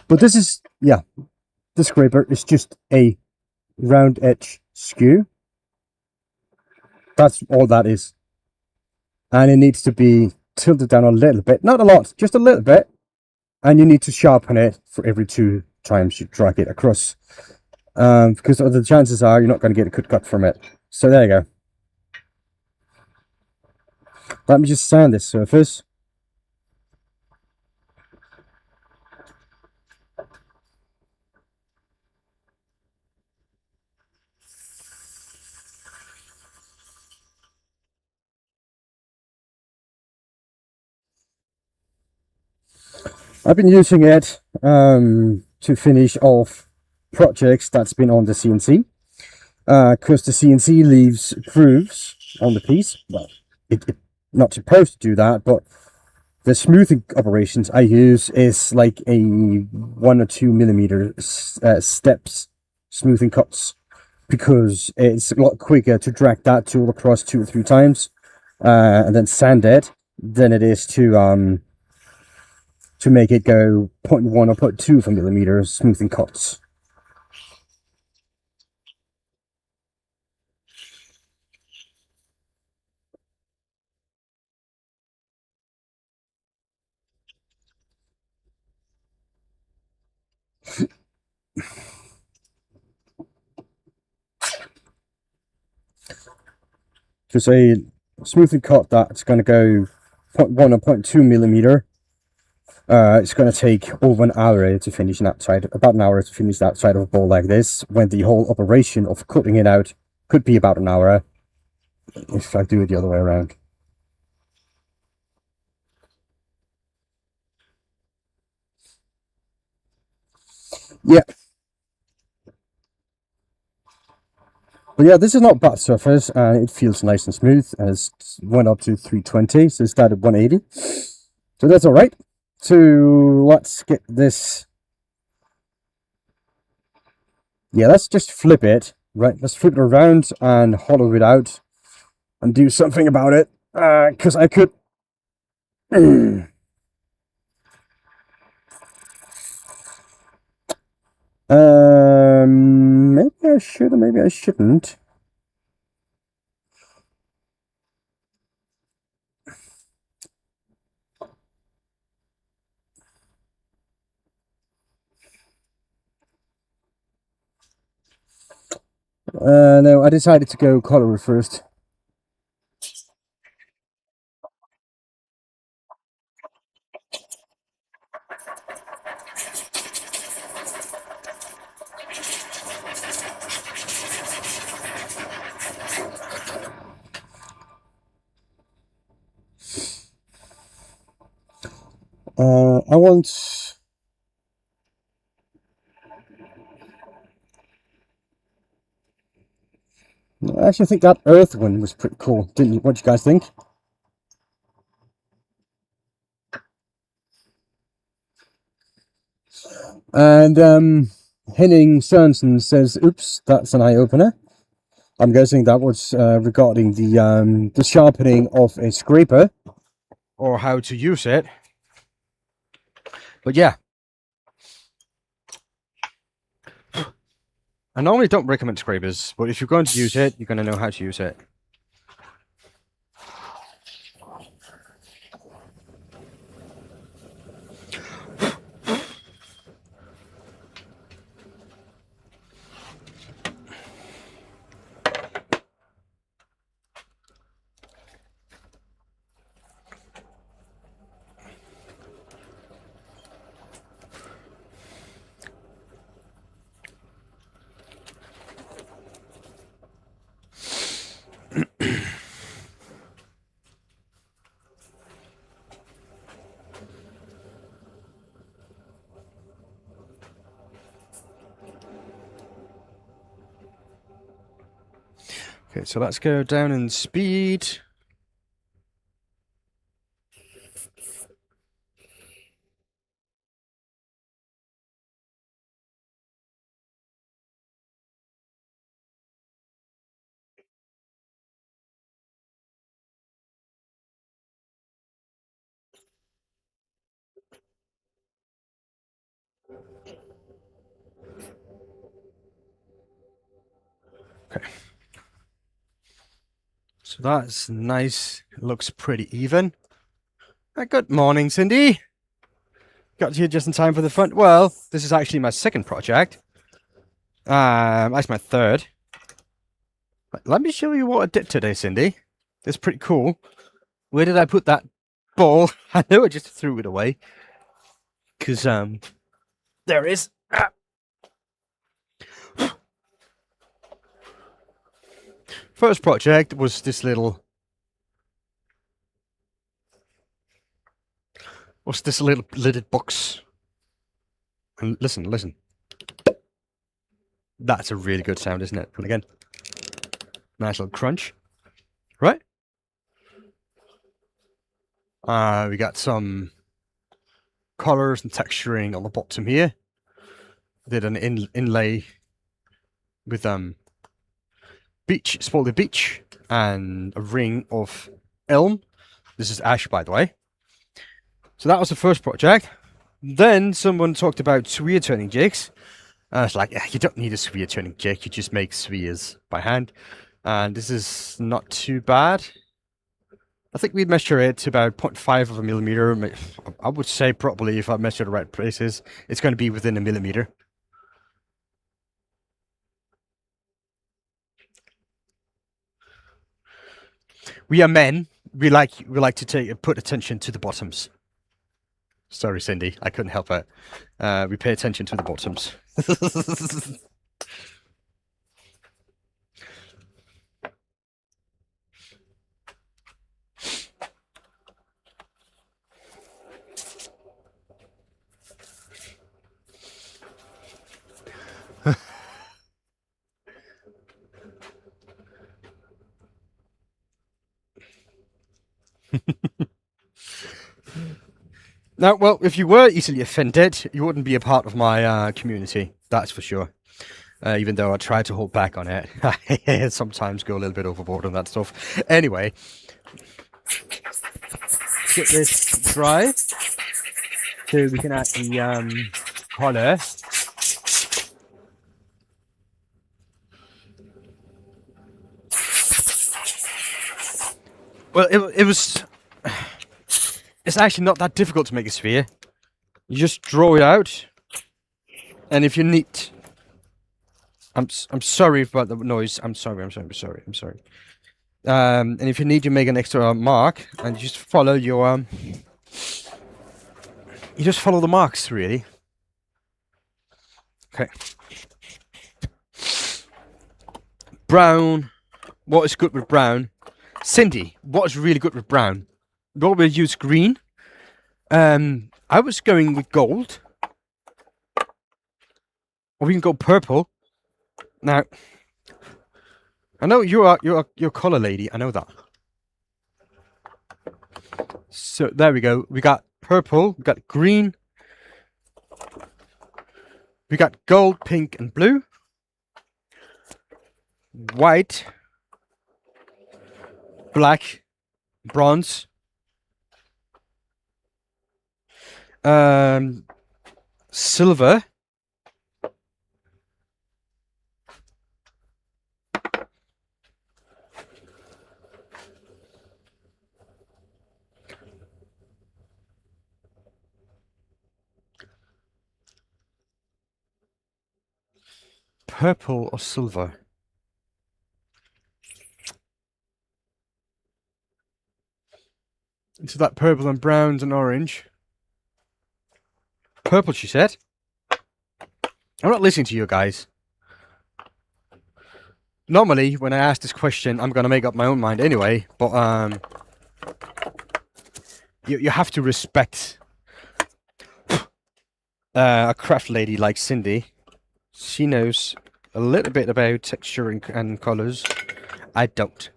But this is, yeah, the scraper is just a round edge skew. That's all that is. And it needs to be tilted down a little bit, not a lot, just a little bit. And you need to sharpen it for every 2 times you drag it across. Because the chances are you're not going to get a good cut from it. So there you go. Let me just sand this surface. I've been using it to finish off projects that's been on the CNC, because the CNC leaves grooves on the piece. Well, it not supposed to do that, but the smoothing operations I use is like a 1 or 2 millimeter steps smoothing cuts, because it's a lot quicker to drag that tool across 2 or 3 times and then sand it than it is to make it go 0.1 or 0.2 for millimeters smoothing cuts. Because a smoothing cut that's going to go 0.1 or 0.2 millimeter, it's going to take over an hour to finish an outside, about an hour to finish the outside of a bowl like this, when the whole operation of cutting it out could be about an hour if I do it the other way around. Yeah. But yeah, this is not bad surface, and it feels nice and smooth, and it's went up to 320, so it started 180. So that's all right. So let's get this. Yeah, let's just flip it. Right, let's flip it around and hollow it out and do something about it. Because I could. Maybe I should or maybe I shouldn't. No, I decided to go color it first. I want... I actually think that earth one was pretty cool, didn't you? What do you guys think? And Henning Sørensen says, "Oops, that's an eye opener." I'm guessing that was regarding the sharpening of a scraper, or how to use it. But yeah, I normally don't recommend scrapers, but if you're going to use it, you're going to know how to use it. Okay, so let's go down in speed. Okay. So that's nice. It looks pretty even. Good morning, Cindy. Got here just in time for the front. Well, this is actually my second project. That's my third. Let me show you what I did today, Cindy. It's pretty cool. Where did I put that ball? I know I just threw it away. Because, there it is. Ah. First project was this little... What's this little lidded box? And listen. That's a really good sound, isn't it? And again, nice little crunch. Right? We got some colors and texturing on the bottom here. Did an inlay with spalted beech and a ring of elm. This is ash, by the way. So that was the first project. Then someone talked about sphere turning jigs. I was like, yeah, you don't need a sphere turning jig. You just make spheres by hand. And this is not too bad. I think we'd measure it to about 0.5 of a millimeter. I would say probably if I measure the right places, it's going to be within a millimeter. We are men. We like to put attention to the bottoms. Sorry, Cindy, I couldn't help it. We pay attention to the bottoms. Now, well, if you were easily offended, you wouldn't be a part of my community. That's for sure. Even though I try to hold back on it, I sometimes go a little bit overboard on that stuff. Anyway, get this dry so we can add the color. Well, it was... It's actually not that difficult to make a sphere. You just draw it out. And if you need... I'm sorry about the noise. I'm sorry. And if you need to make an extra mark, and you just follow your... You just follow the marks, really. Okay. Brown. What is good with brown? Cindy, what is really good with brown? Normally use green. I was going with gold. Or we can go purple. Now, I know you're a color lady. I know that. So there we go. We got purple. We got green. We got gold, pink, and blue. White. Black. Bronze. Silver. Purple or silver? Into that purple and browns and orange. Purple, she said. I'm not listening to you guys. Normally, when I ask this question, I'm gonna make up my own mind anyway. But you have to respect a craft lady like Cindy. She knows a little bit about texture and colors. I don't.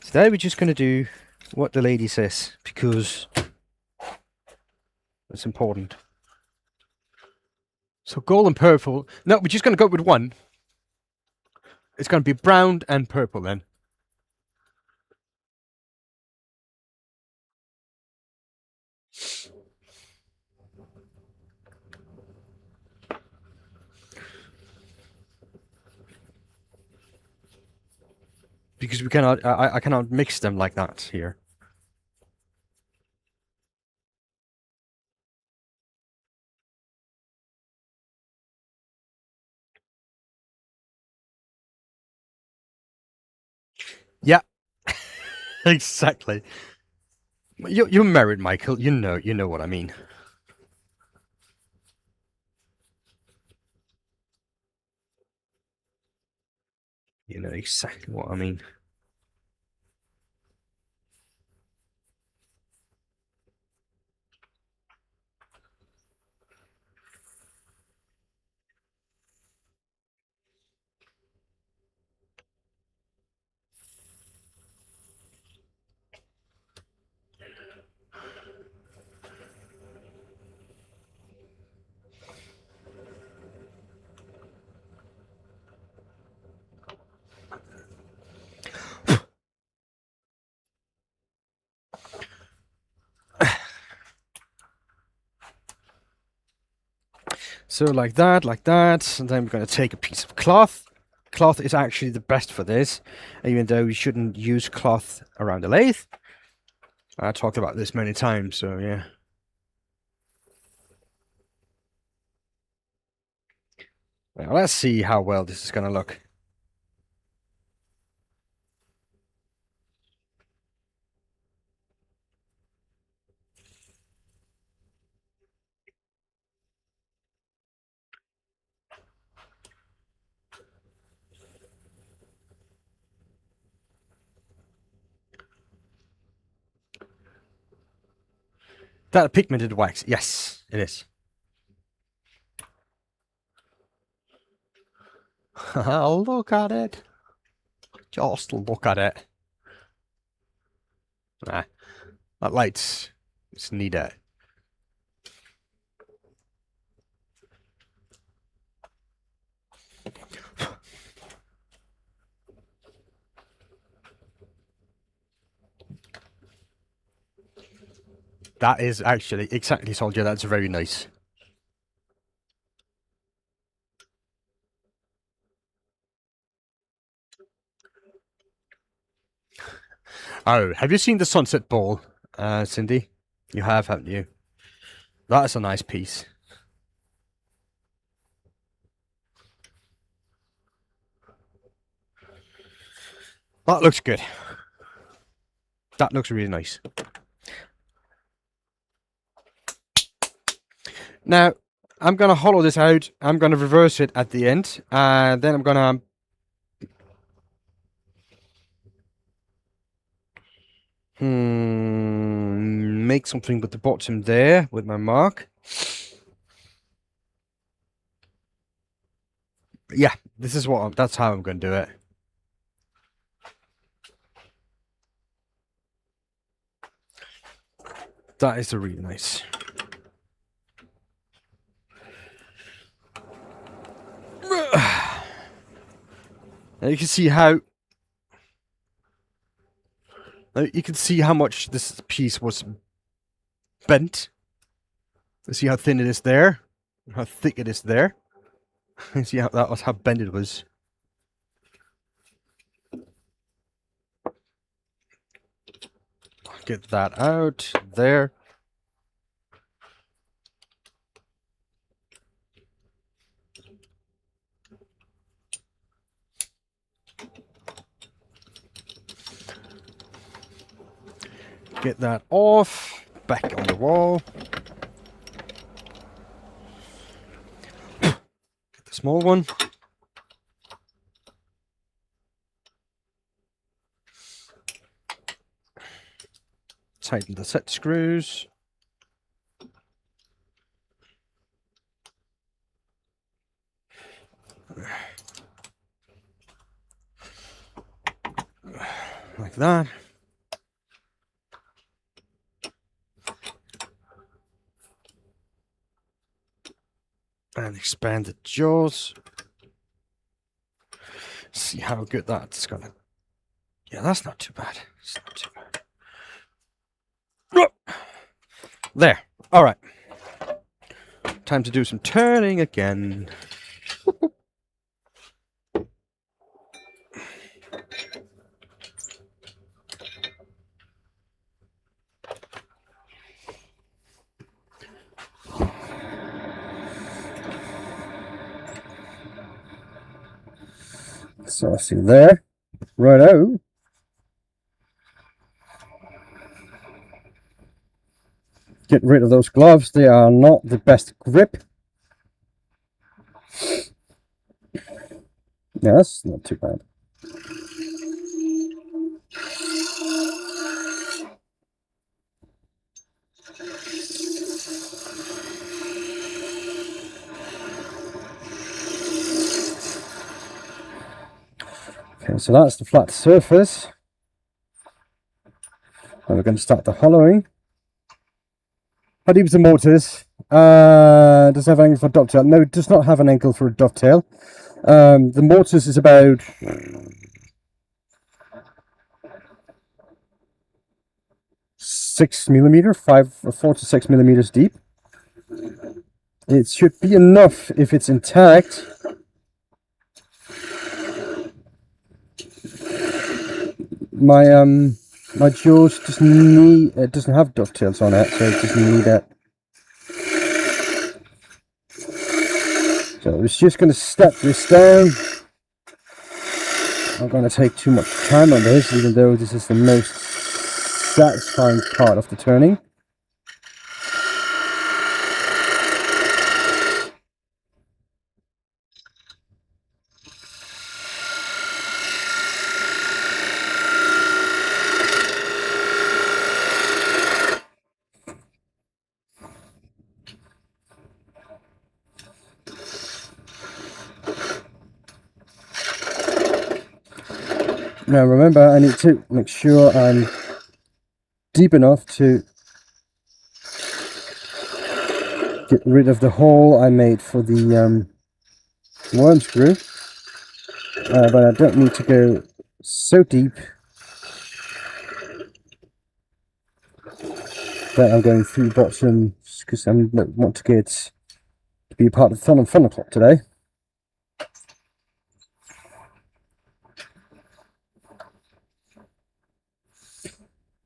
Today we're just going to do what the lady says, because it's important. So gold and purple. No, we're just going to go with one. It's going to be brown and purple then. Because we cannot, I cannot mix them like that here. Yeah, exactly. You're married, Michael. You know what I mean. You know exactly what I mean. So like that, and then we're going to take a piece of cloth. Cloth is actually the best for this, even though you shouldn't use cloth around the lathe. I talked about this many times, so yeah. Well, let's see how well this is going to look. That a pigmented wax? Yes, it is. Look at it. Just look at it. Nah, that light's it's needed. That is actually exactly, soldier. That's very nice. Oh, have you seen the sunset ball, Cindy? You have, haven't you? That's a nice piece. That looks good. That looks really nice. Now, I'm going to hollow this out. I'm going to reverse it at the end. And then I'm going to make something with the bottom there with my mark. Yeah, this is that's how I'm going to do it. That is really nice. Now you can see how much this piece was bent. You see how thin it is there, how thick it is there. You see how how bent it was. Get that out there. Get that off, back on the wall. Get the small one. Tighten the set screws. Like that. And expand the jaws. See how good that's gonna. Yeah, that's not too bad. It's not too bad. There. All right. Time to do some turning again. So I see there. Righto. Get rid of those gloves. They are not the best grip. Yeah, that's not too bad. Okay, so that's the flat surface. And we're going to start the hollowing. How deep is the mortise? Does it have an angle for a dovetail? No, it does not have an angle for a dovetail. The mortise is about 6mm, 4 to 6 millimeters deep. It should be enough if it's intact. My jaws doesn't have dovetails on it, so it doesn't need it. So I was just going to step this down. I'm going to take too much time on this, even though this is the most satisfying part of the turning. Now remember, I need to make sure I'm deep enough to get rid of the hole I made for the worm screw, but I don't need to go so deep that I'm going through bottom, because I want to get to be a part of the fun o'clock today.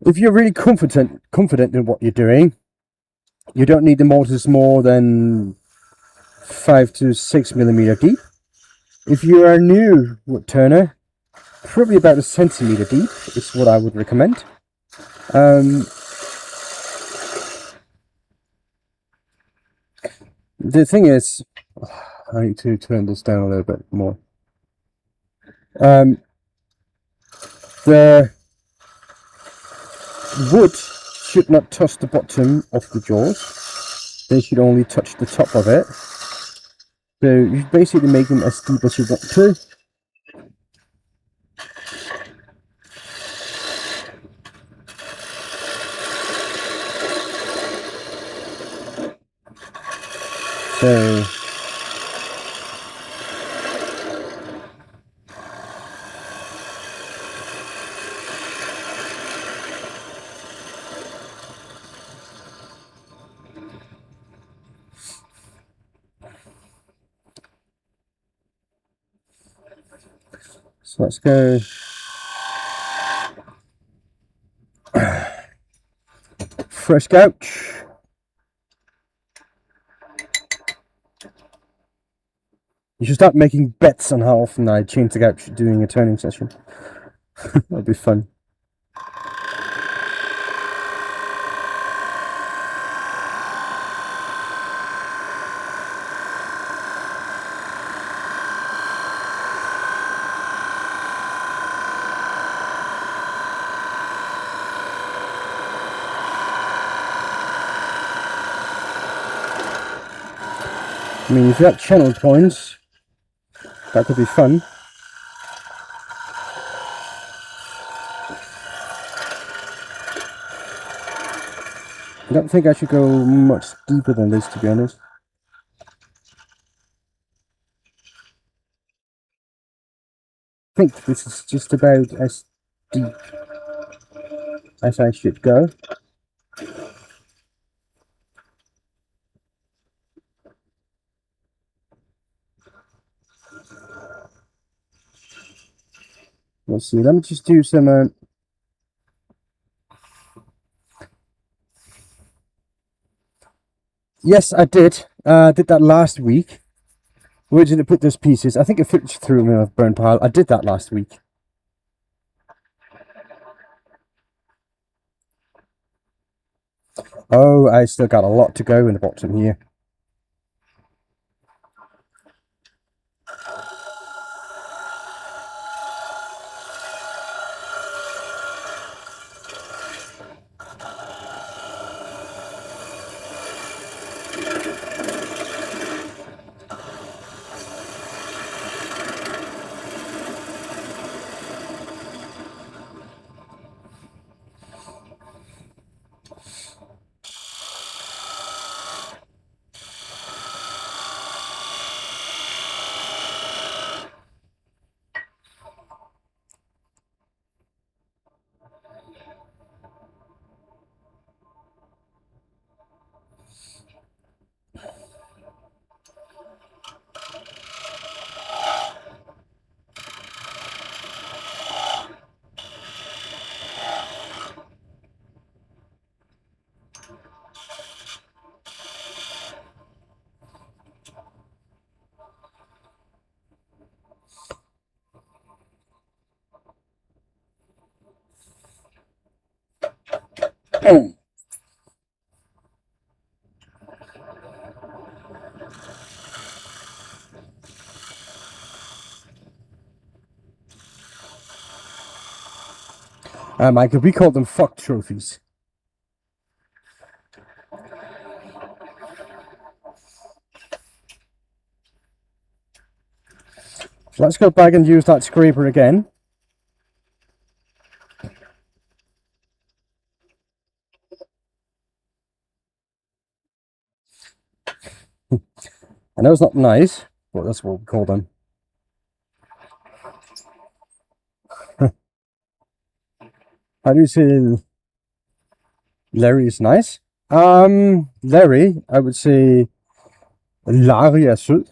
If you're really confident in what you're doing, you don't need the mortars more than 5 to 6 millimeter deep. If you are a new wood turner, probably about a centimeter deep is what I would recommend. The thing is, I need to turn this down a little bit more. The wood should not touch the bottom of the jaws. They should only touch the top of it. So you basically make them as deep as you want to. So let's go. Fresh couch. You should start making bets on how often I change the couch during a turning session. That'd be fun. I mean, if you have channel points, that could be fun. I don't think I should go much deeper than this, to be honest. I think this is just about as deep as I should go. Let's see, let me just do some... Yes, I did. Did that last week. Where did I put those pieces? I think I filtered through them in a burn pile. I did that last week. Oh, I still got a lot to go in the bottom here. Michael, we call them fuck trophies. So let's go back and use that scraper again. I know it's not nice, but that's what we call them. How do you say Larry is nice? Larry, I would say Larry er sød.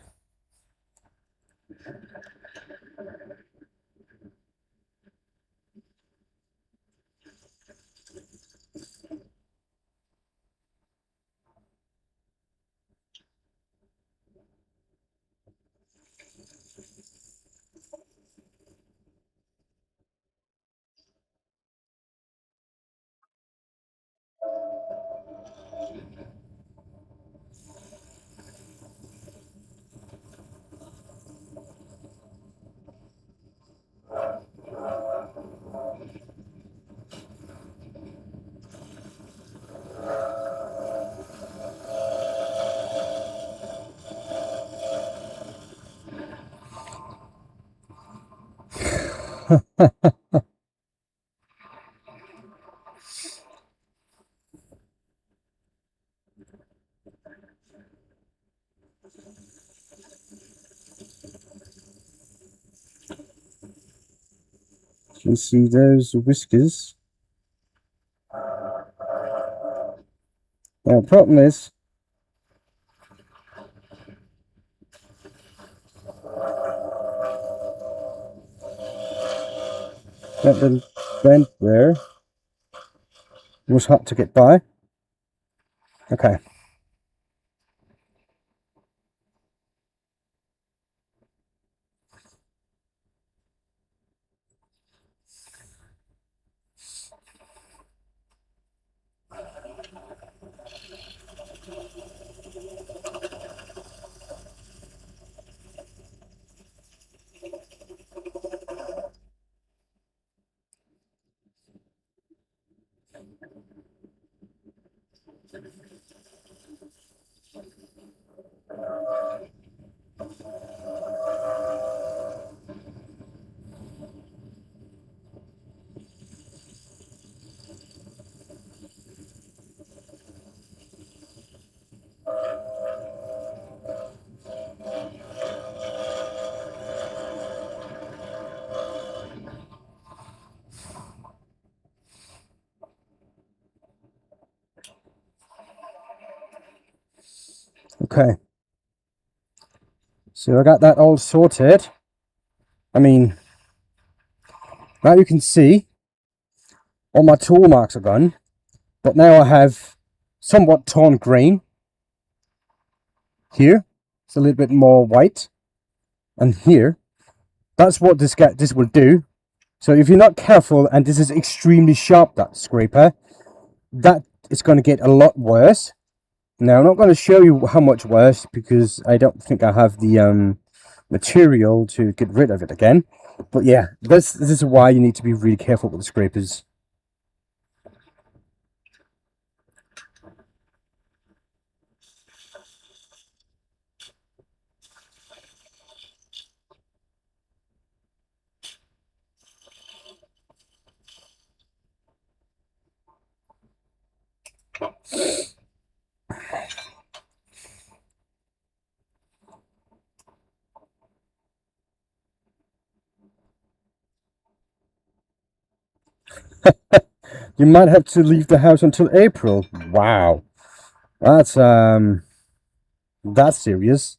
You see those whiskers? Now, the problem is, that little vent there was hard to get by. Okay. Okay. So I got that all sorted. I mean, now you can see all my tool marks are gone, but now I have somewhat torn grain here. It's a little bit more white, and here. That's what this will do. So if you're not careful, and this is extremely sharp, that scraper, that is going to get a lot worse. Now I'm not going to show you how much worse because I don't think I have the material to get rid of it again. But yeah, this is why you need to be really careful with the scrapers. You might have to leave the house until April. Wow, that's serious.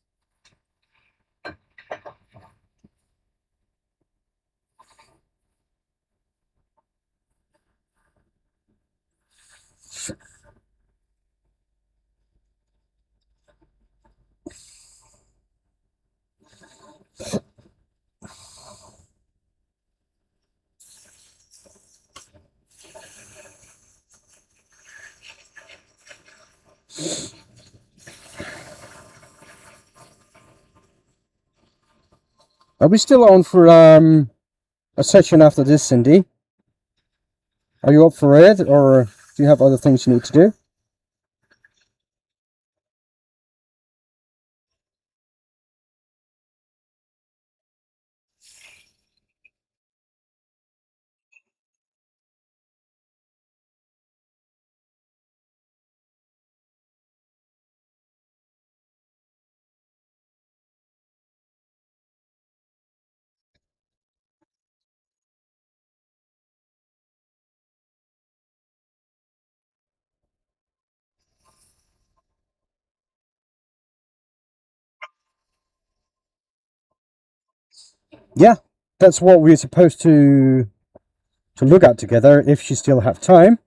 Are we still on for a session after this, Cindy? Are you up for it, or do you have other things you need to do? Yeah, that's what we're supposed to look at together if you still have time.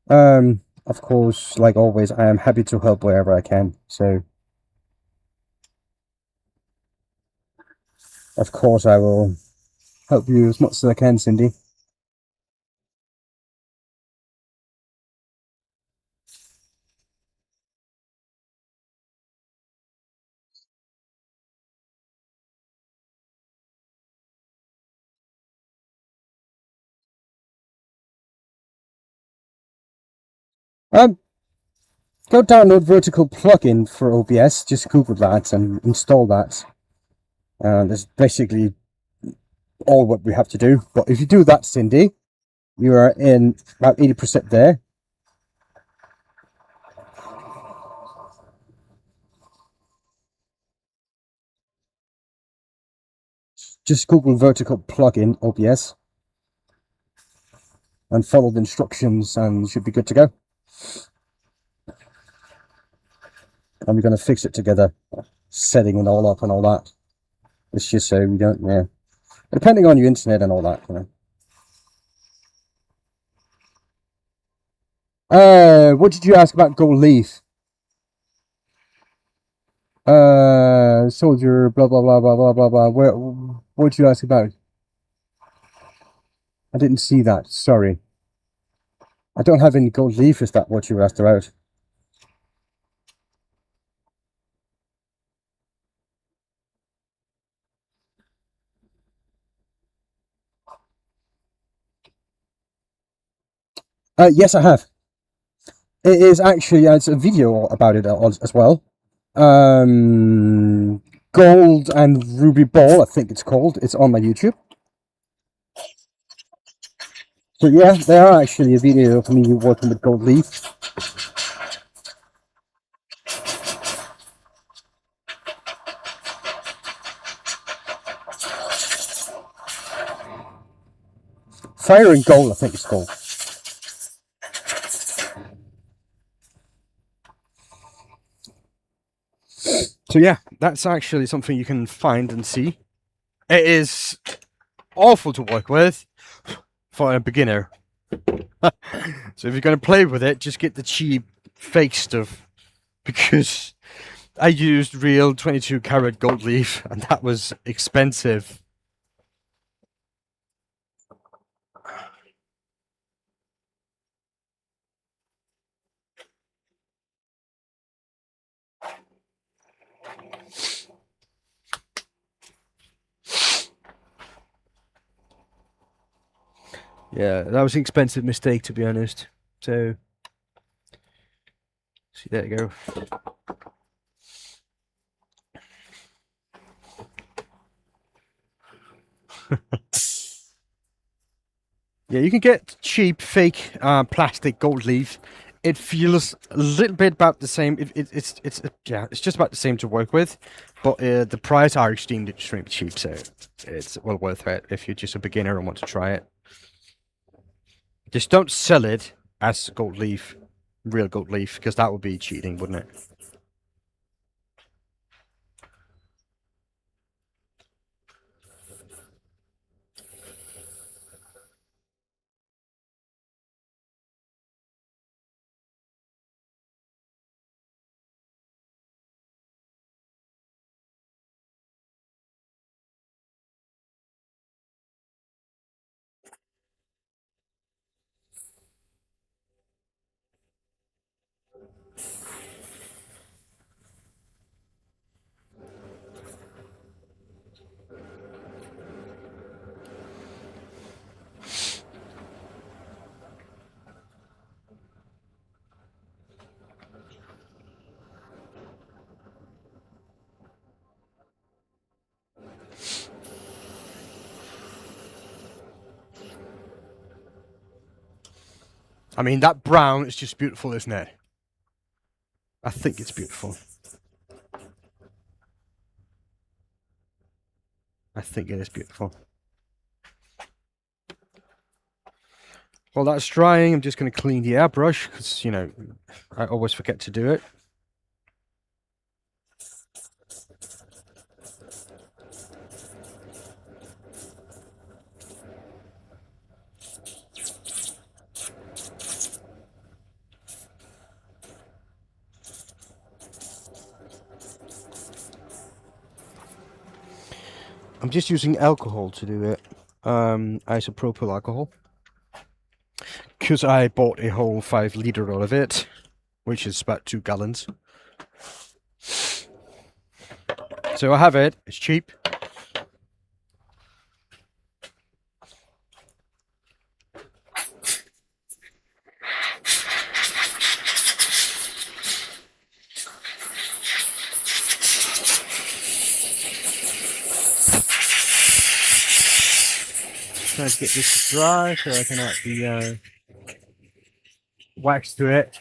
Of course, like always, I am happy to help wherever I can. So, of course, I will help you as much as I can, Cindy. Um, Go download Vertical plugin for OBS. Just Google that and install that. There's basically all what we have to do. But if you do that, Cindy, you are in about 80% there. Just Google vertical plugin OBS and follow the instructions and you should be good to go. And we're going to fix it together, setting it all up and all that. It's just so we don't, yeah. Depending on your internet and all that, you know. What did you ask about gold leaf? Soldier, blah, blah, blah, blah, blah, blah, blah. What did you ask about? I didn't see that, sorry. I don't have any gold leaf, is that what you asked about? Yes, I have. It is actually, it's a video about it as well. Gold and Ruby Ball, I think it's called. It's on my YouTube. So yeah, there are actually a video of me working with gold leaf. Fire and Gold, I think it's called. So yeah, that's actually something you can find and see. It is awful to work with for a beginner. So if you're going to play with it, just get the cheap fake stuff, because I used real 22 karat gold leaf and that was expensive. Yeah, that was an expensive mistake, to be honest. So, see, there you go. Yeah, you can get cheap fake plastic gold leaf. It feels a little bit about the same. It's just about the same to work with, but the price are extremely cheap. So it's well worth it if you're just a beginner and want to try it. Just don't sell it as gold leaf, real gold leaf, because that would be cheating, wouldn't it? I mean, that brown is just beautiful, isn't it? I think it's beautiful. I think it is beautiful. While that's drying, I'm just going to clean the airbrush, because, you know, I always forget to do it. I'm just using alcohol to do it, isopropyl alcohol, because I bought a whole 5 litre of it, which is about 2 gallons. So I have it, it's cheap. trying to get this to dry so I can actually wax to it.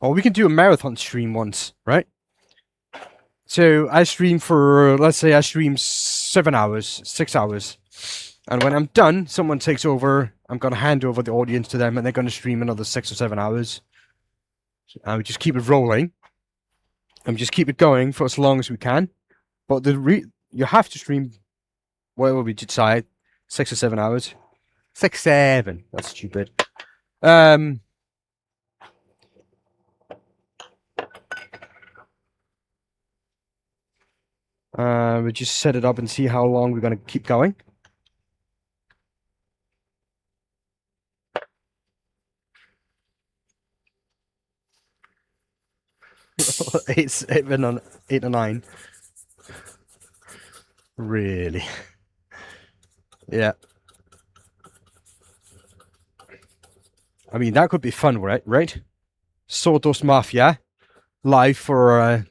Or we can do a marathon stream once, right? So I stream for, let's say I stream 7 hours, 6 hours. And when I'm done, someone takes over. I'm going to hand over the audience to them and they're going to stream another 6 or 7 hours. And we just keep it rolling. And we just keep it going for as long as we can. But you have to stream, whatever we decide, 6 or 7 hours. 6, 7. That's stupid. We just set it up and see how long we're going to keep going. It's 8 or 9. Really? Yeah. I mean, that could be fun, right? Right? Sawdust Mafia live for a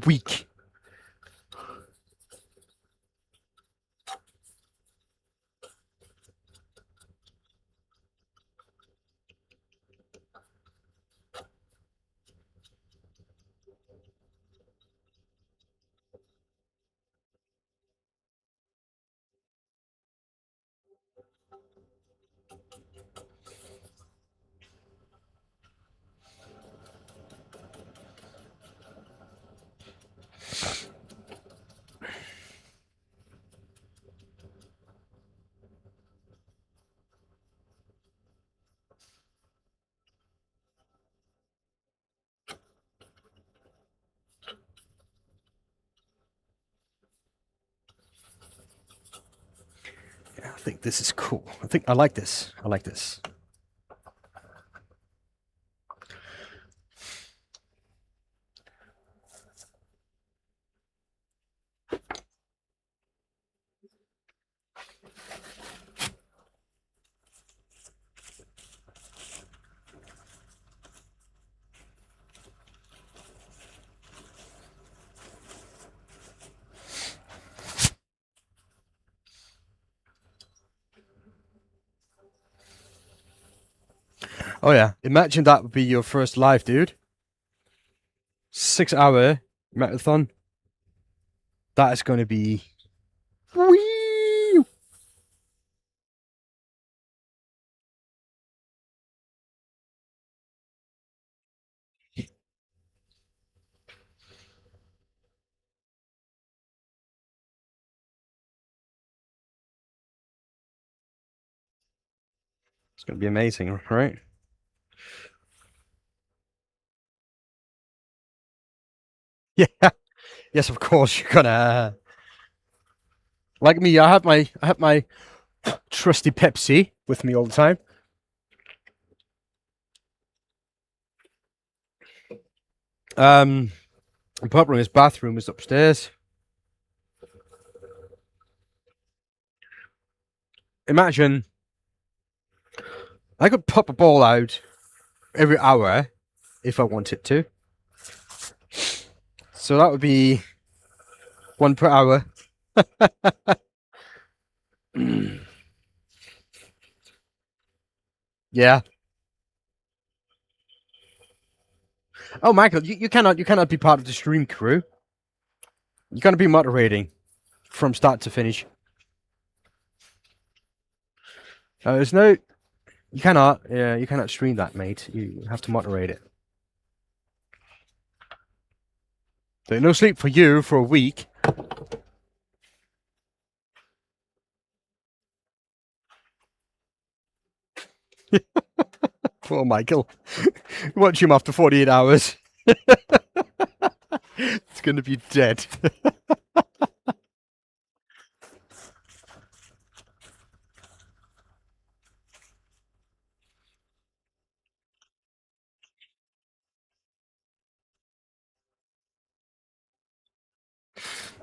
week. Yeah, I think this is cool. I think I like this. I like this. Oh yeah, imagine that would be your first live, dude. 6-hour marathon. That is going to be... Whee! It's going to be amazing, right? Yeah. Yes, of course you're gonna. Like me, I have my trusty Pepsi with me all the time. The pub room, his bathroom is upstairs. Imagine I could pop a ball out every hour if I wanted to. So that would be 1 per hour. Yeah. Oh, Michael, you cannot be part of the stream crew. You're gonna be moderating from start to finish. There's no, you cannot. Yeah, you cannot stream that, mate. You have to moderate it. So no sleep for you for a week. Poor Michael. Watch him after 48 hours. It's gonna be dead.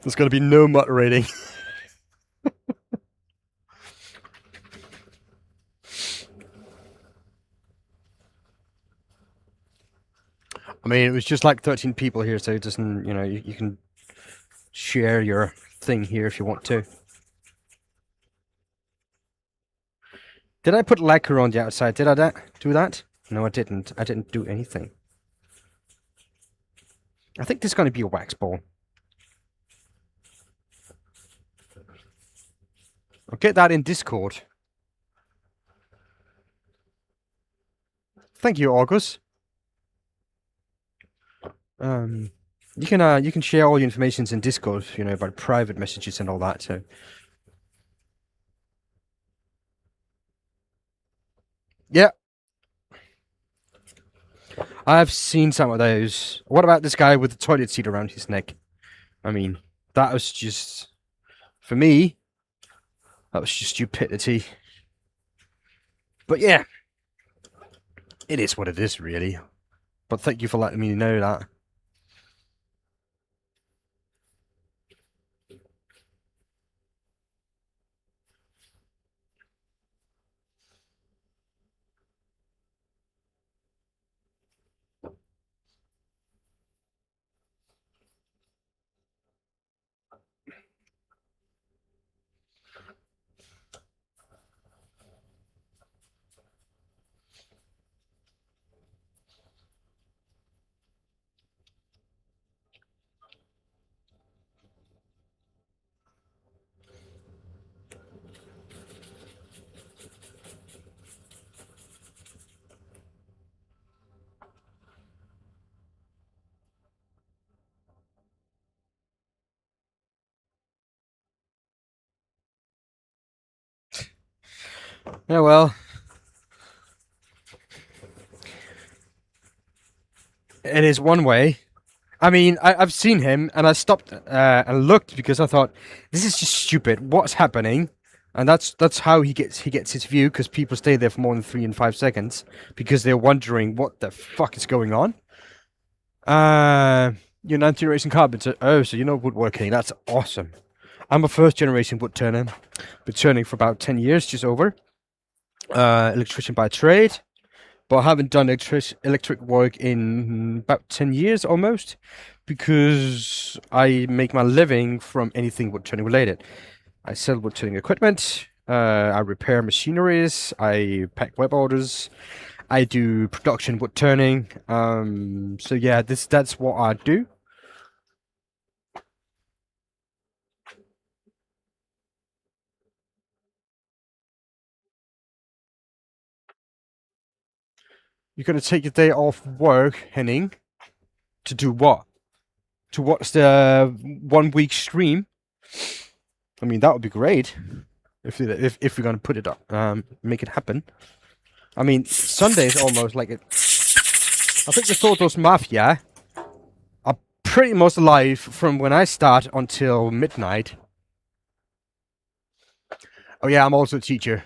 There's going to be no moderating. I mean, it was just like 13 people here, so it doesn't, you know, you can share your thing here if you want to. Did I put lacquer on the outside? Did I do that? No, I didn't. I didn't do anything. I think this is going to be a wax ball. I'll get that in Discord. Thank you, August. You can share all your informations in Discord, you know, about private messages and all that. So, yeah, I've seen some of those. What about this guy with the toilet seat around his neck? I mean, that was just, for me, that was just stupidity. But yeah, it is what it is, really. But thank you for letting me know that. Yeah, well, it is one way. I mean, I've seen him, and I stopped and looked because I thought this is just stupid. What's happening? And that's how he gets his view, because people stay there for more than 3 and 5 seconds because they're wondering what the fuck is going on. You're 9th generation carpenter. Oh, so you know woodworking. That's awesome. I'm a 1st generation wood turner. Been turning for about 10 years, just over. Electrician by trade. But I haven't done electric work in about 10 years almost, because I make my living from anything wood turning related. I sell wood turning equipment, I repair machineries, I pack web orders, I do production wood turning. So yeah, that's what I do. You're gonna take a day off work, Henning, to do what? To watch the 1 week stream? I mean, that would be great if we're gonna put it up, make it happen. I mean, Sunday is almost like it. I think the Thordos Mafia are pretty much alive from when I start until midnight. Oh yeah, I'm also a teacher.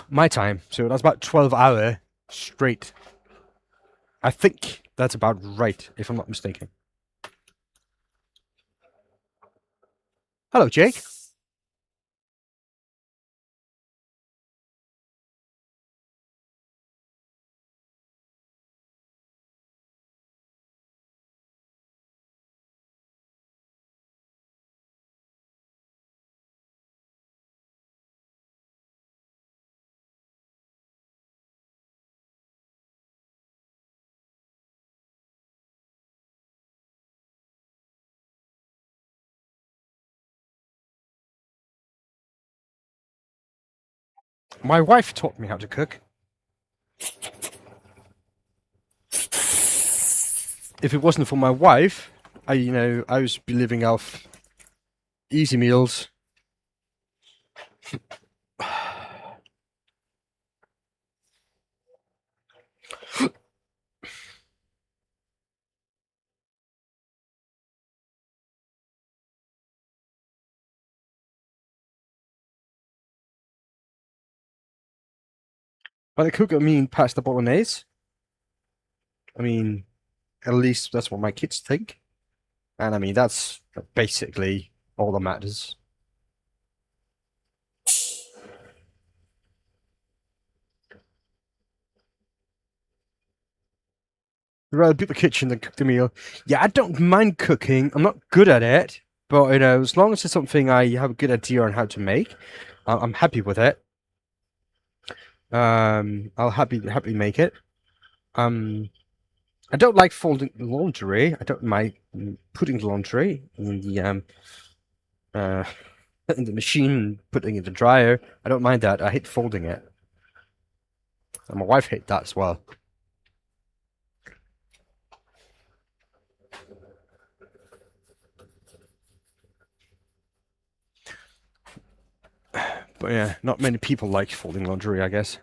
My time, so that's about 12 hours straight. I think that's about right, if I'm not mistaken. Hello, Jake. My wife taught me how to cook. If it wasn't for my wife, I would be living off easy meals. By the cook, I mean pasta bolognese. I mean, at least that's what my kids think. And I mean, that's basically all that matters. I'd rather build the kitchen than cook the meal. Yeah, I don't mind cooking. I'm not good at it, but you know, as long as it's something I have a good idea on how to make, I'm happy with it. I'll happily make it. Um, I don't like folding laundry. I don't mind putting the laundry in the uh in the machine, putting it in the dryer. I don't mind that. I hate folding it, and my wife hates that as well. But yeah, not many people like folding laundry, I guess.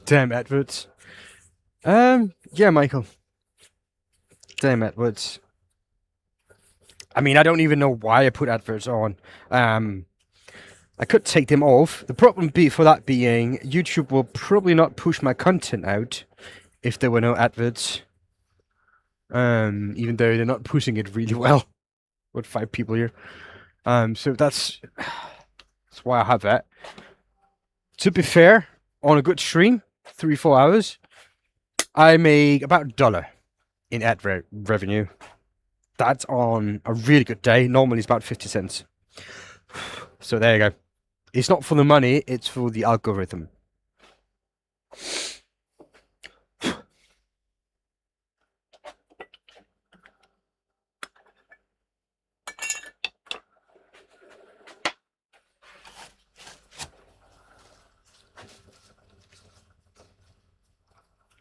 Damn Edwards. Yeah, Michael. Damn Edwards. I mean, I don't even know why I put adverts on. I could take them off. The problem be for that being, YouTube will probably not push my content out if there were no adverts. Even though they're not pushing it really well with 5 people here. So that's why I have that. To be fair, on a good stream, 3-4 hours, I make about $1 in revenue. That's on a really good day. Normally it's about 50 cents. So there you go. It's not for the money, it's for the algorithm.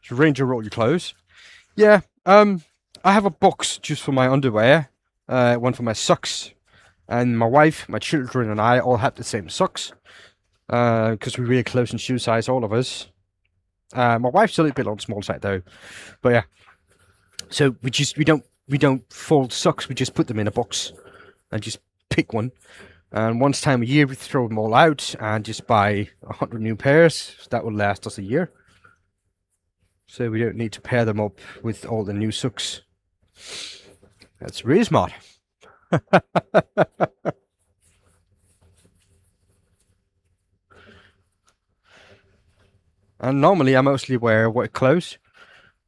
To arrange and roll your clothes. Yeah, I have a box just for my underwear, one for my socks, and my wife, my children, and I all have the same socks, because we're really close in shoe size, all of us. My wife's a little bit on the small side though, but yeah. So we don't fold socks. We just put them in a box and just pick one. And once time a year we throw them all out and just buy 100 new pairs. That will last us a year. So we don't need to pair them up with all the new socks. That's really smart. And normally I mostly wear work clothes.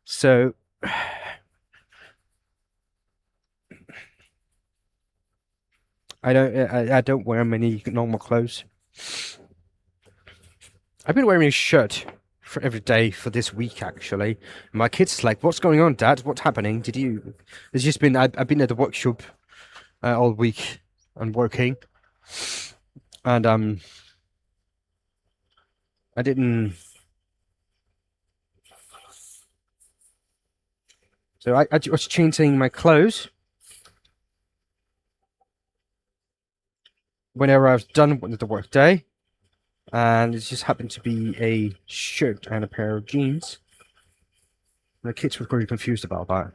So I don't wear many normal clothes. I've been wearing a shirt for every day for this week actually. My kids like, "What's going on, Dad? What's happening? Did you?" It's just been I've been at the workshop all week and working, and I didn't. So I was changing my clothes whenever I was done with the work day, and it just happened to be a shirt and a pair of jeans. The kids were very confused about that.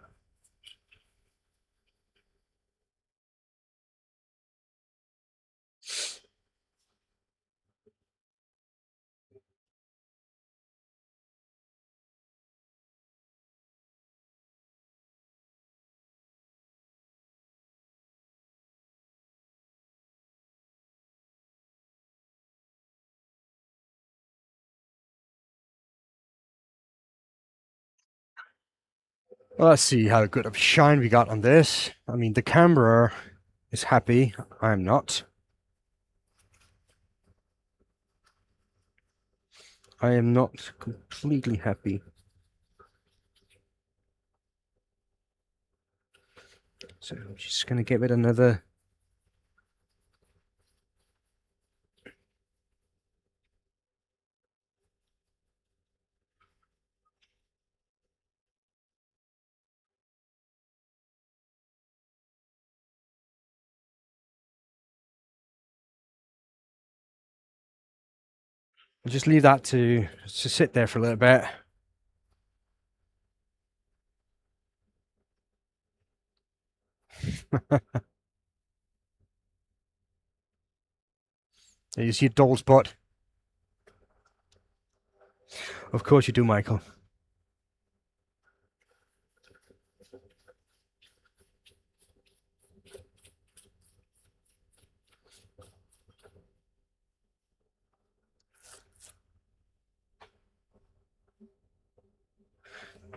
Well, let's see how good of shine we got on this. I mean, the camera is happy. I'm not. I am not completely happy. So I'm just gonna give it another just leave that to sit there for a little bit. There you see a dull spot. Of course you do, Michael.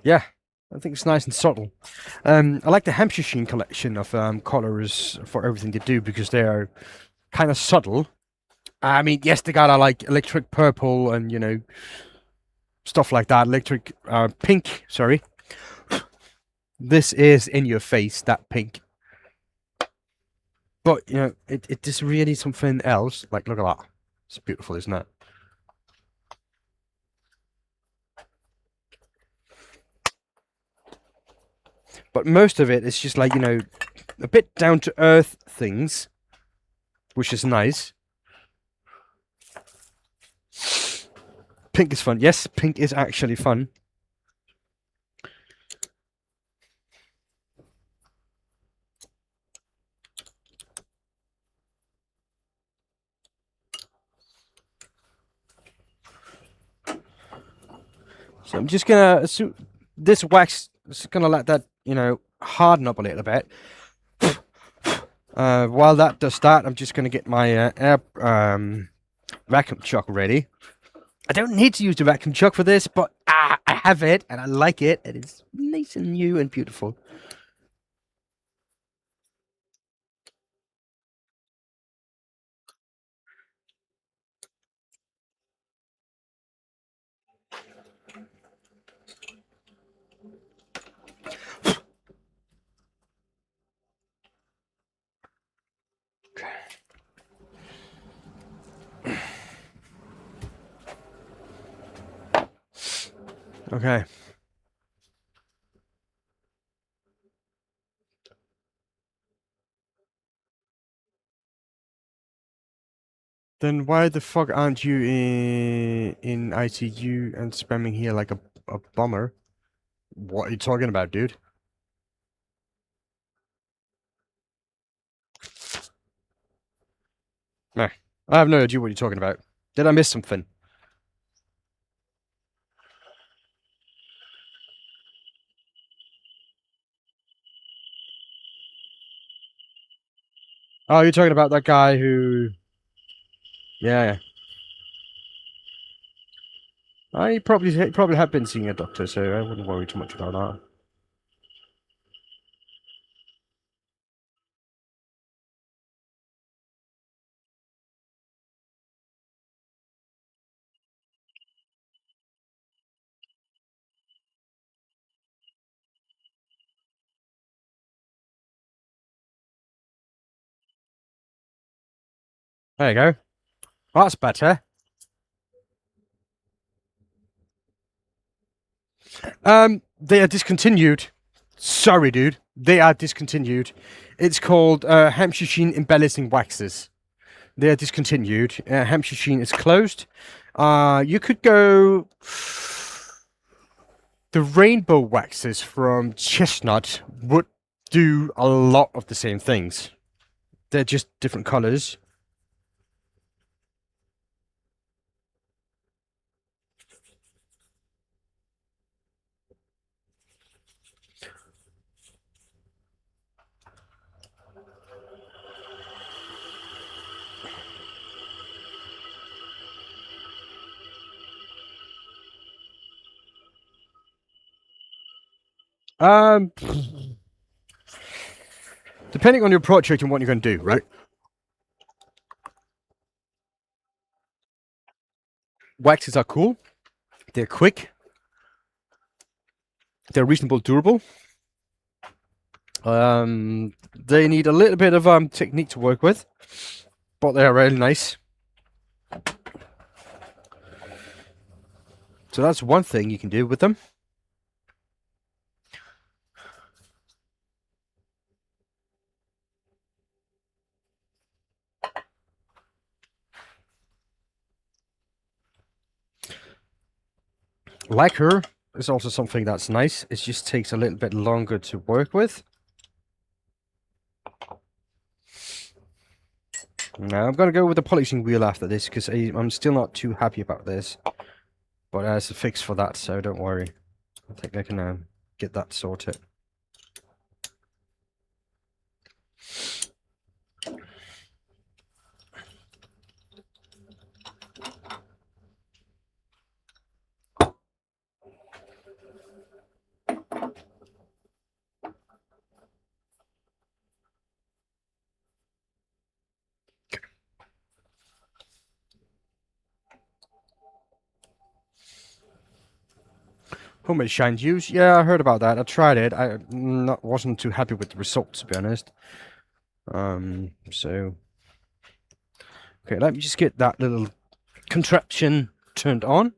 Yeah, I think it's nice and subtle. I like the Hampshire Sheen collection of colours for everything they do because they are kind of subtle. I mean, yes, they got like electric purple and, you know, stuff like that. Electric pink, sorry. This is in your face, that pink. But, you know, it is really something else. Like, look at that. It's beautiful, isn't it? But most of it is just like, you know, a bit down to earth things, which is nice. Pink is fun. Yes, pink is actually fun. So I'm just gonna, this wax is gonna let that, you know, harden up a little bit. While that does that, I'm just gonna get my air vacuum chuck ready. I don't need to use the vacuum chuck for this, but I have it and I like it. It is nice and new and beautiful. Okay. Then why the fuck aren't you in ICU and spamming here like a bummer? What are you talking about, dude? Nah, I have no idea what you're talking about. Did I miss something? Oh, you're talking about that guy who... Yeah, yeah. He probably have been seeing a doctor, so I wouldn't worry too much about that. There you go. That's better. They are discontinued. Sorry, dude. They are discontinued. It's called Hampshire Sheen Embellishing Waxes. They are discontinued. Hampshire Sheen is closed. You could go... The rainbow waxes from Chestnut would do a lot of the same things. They're just different colors. Um, Depending on your project and what you're going to do, right? Waxes are cool. They're quick. They're reasonably durable. They need a little bit of technique to work with, but they are really nice. So that's one thing you can do with them. Lacquer is also something that's nice. It just takes a little bit longer to work with. Now I'm gonna go with the polishing wheel after this because I'm still not too happy about this. But there's a fix for that, so don't worry. I think I can get that sorted. Homemade shine juice. Yeah, I heard about that. I tried it. I wasn't too happy with the results, to be honest. So okay, let me just get that little contraption turned on.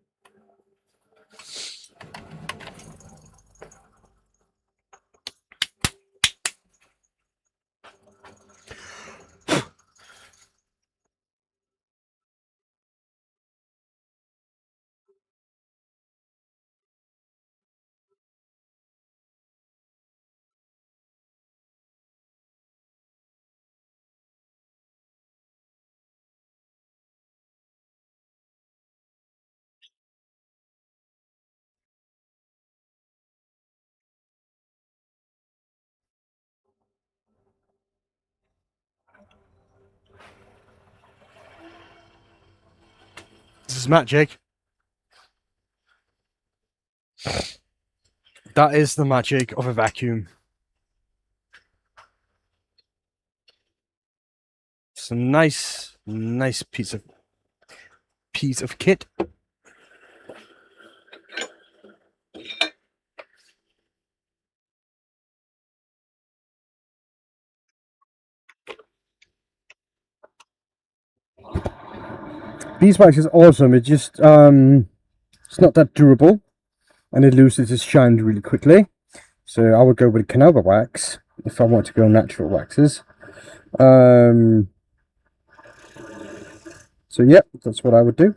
This is magic. That is the magic of a vacuum. It's a nice piece of kit. Beeswax is awesome. It just it's not that durable, and it loses its shine really quickly. So I would go with Canova wax if I want to go natural waxes. So yeah, that's what I would do.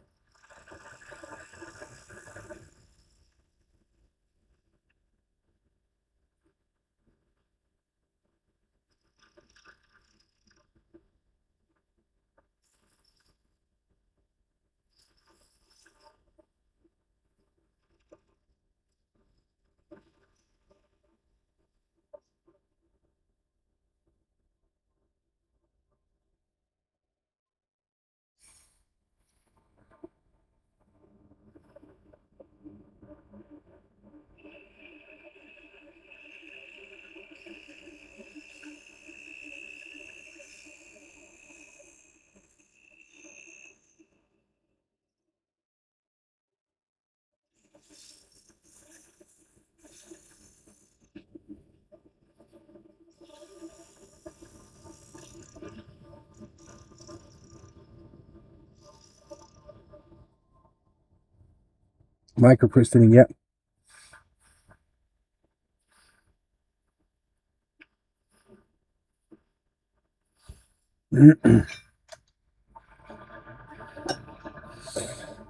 Microcrystalline, yeah.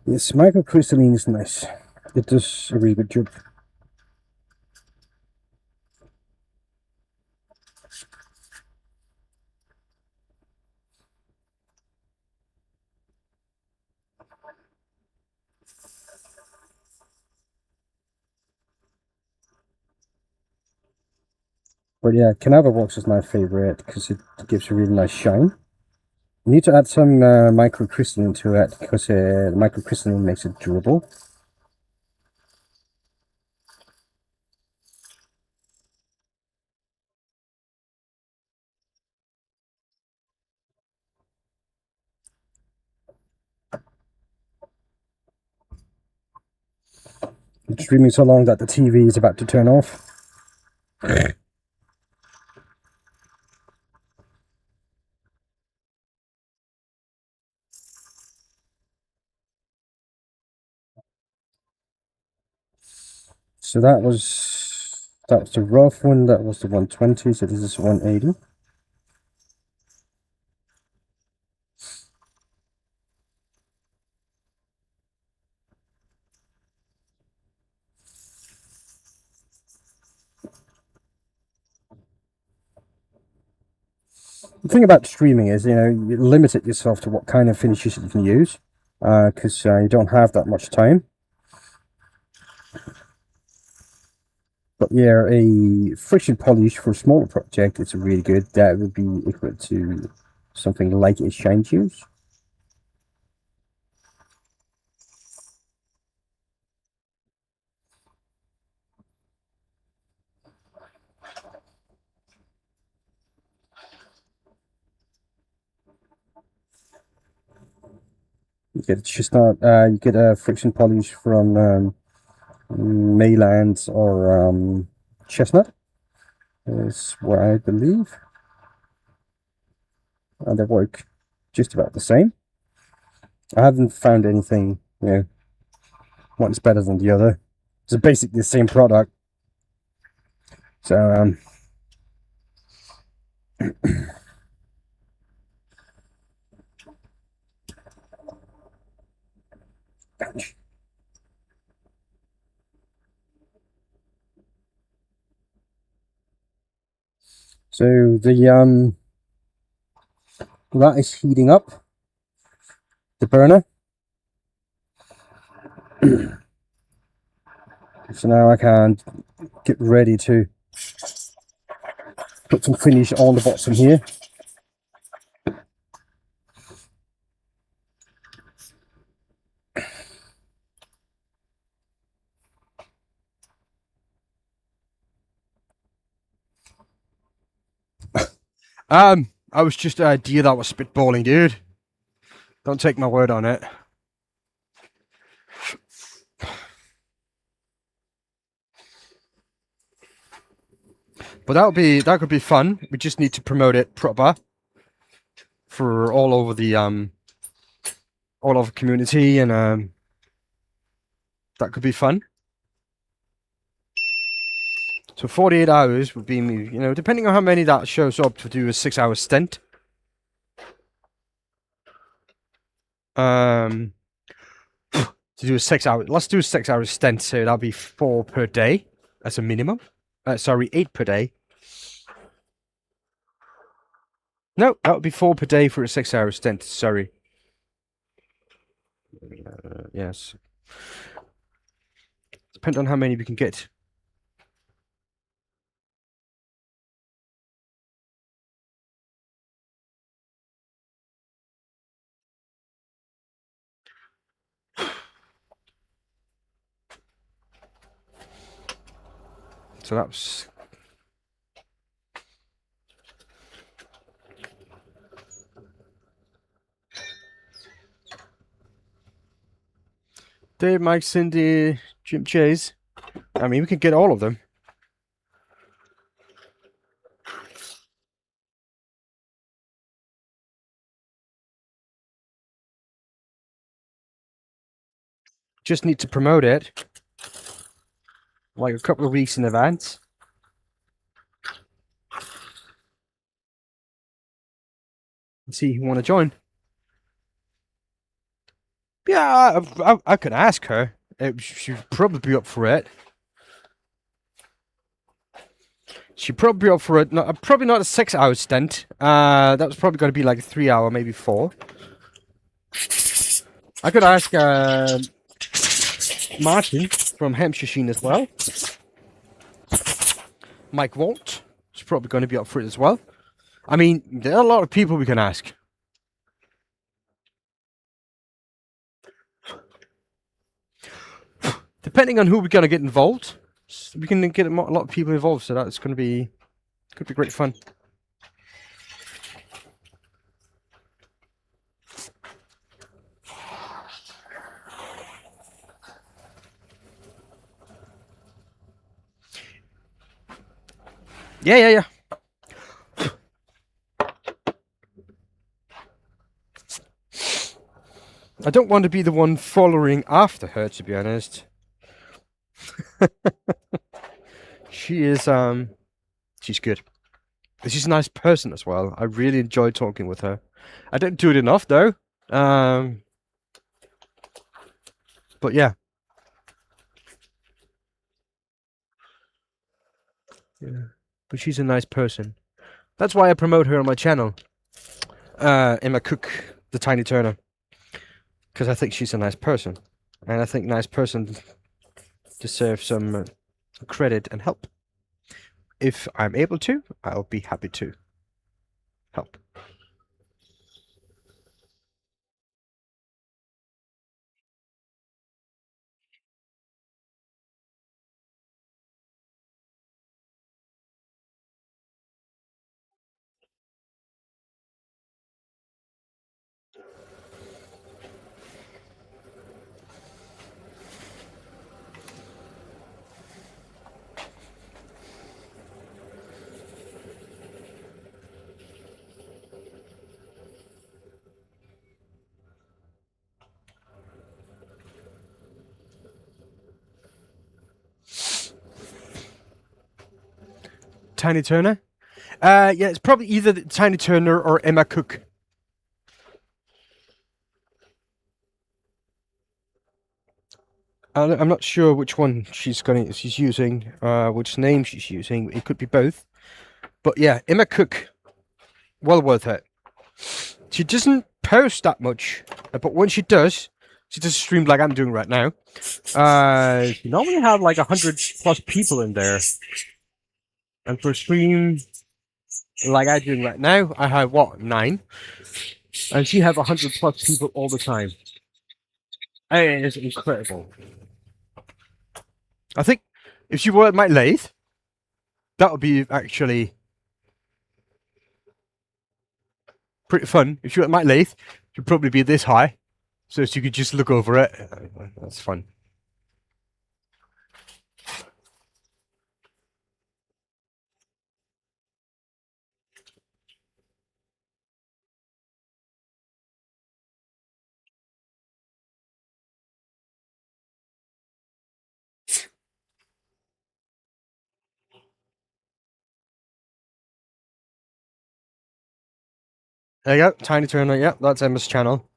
Yes, microcrystalline is nice. It does a really good job. But yeah, Canava wax is my favorite because it gives a really nice shine. You need to add some microcrystalline to it because the microcrystalline makes it durable. It's streaming so long that the TV is about to turn off. So that was the rough one. That was the 120. So this is 180. The thing about streaming is, you limit it yourself to what kind of finishes you can use, because you don't have that much time. But yeah, a friction polish for a smaller project is really good. That would be equal to something like a shine juice. You get chestnut, you get a friction polish from Maylands or chestnut, is what I believe. And they work just about the same. I haven't found anything, one's better than the other. It's basically the same product. So, so that is heating up the burner. So now I can get ready to put some finish on the bottom here. I was just an idea that was spitballing, dude. Don't take my word on it. But that could be fun. We just need to promote it proper for all over the community, and that could be fun. So 48 hours would be, depending on how many that shows up, to do a 6-hour stint. To do a 6-hour, let's do a 6-hour stint. So that'll be 4 per day as a minimum. Sorry, 8 per day. No, that would be 4 per day for a 6-hour stint. Sorry. Yes. Depends on how many we can get. So that's Dave, Mike, Cindy, Jim Chase. I mean, we could get all of them. Just need to promote it like a couple of weeks in advance. And see who want to join. Yeah, I could ask her. She'd probably be up for it. She'd probably be up for it. Probably not a 6-hour stint. That was probably going to be like a 3-hour, maybe 4. I could ask Martin from Hampshire Sheen as well. Mike Walt is probably going to be up for it as well. I mean, there are a lot of people we can ask. Depending on who we're going to get involved, we can get a lot of people involved, so that's could be great fun. Yeah. I don't want to be the one following after her, to be honest. She is, she's good. She's a nice person as well. I really enjoyed talking with her. I don't do it enough, though. But yeah. Yeah. But she's a nice person. That's why I promote her on my channel. Emma Cook, the Tiny Turner, because I think she's a nice person, and I think nice person deserve some credit and help. If I'm able to, I'll be happy to help. Tiny Turner? Yeah, it's probably either Tiny Turner or Emma Cook. I'm not sure which one she's using, which name she's using. It could be both. But yeah, Emma Cook, well worth it. She doesn't post that much, but when she does stream like I'm doing right now. You normally have like 100+ people in there, and for a stream like I'm doing right now, I have what 9, and she have 100+ people all the time. It is incredible. I think if she were at my lathe, that would be actually pretty fun. If she were at my lathe, she'd probably be this high, so she could just look over it. That's fun. There you go, Tiny Turner. Yeah, that's Emma's channel.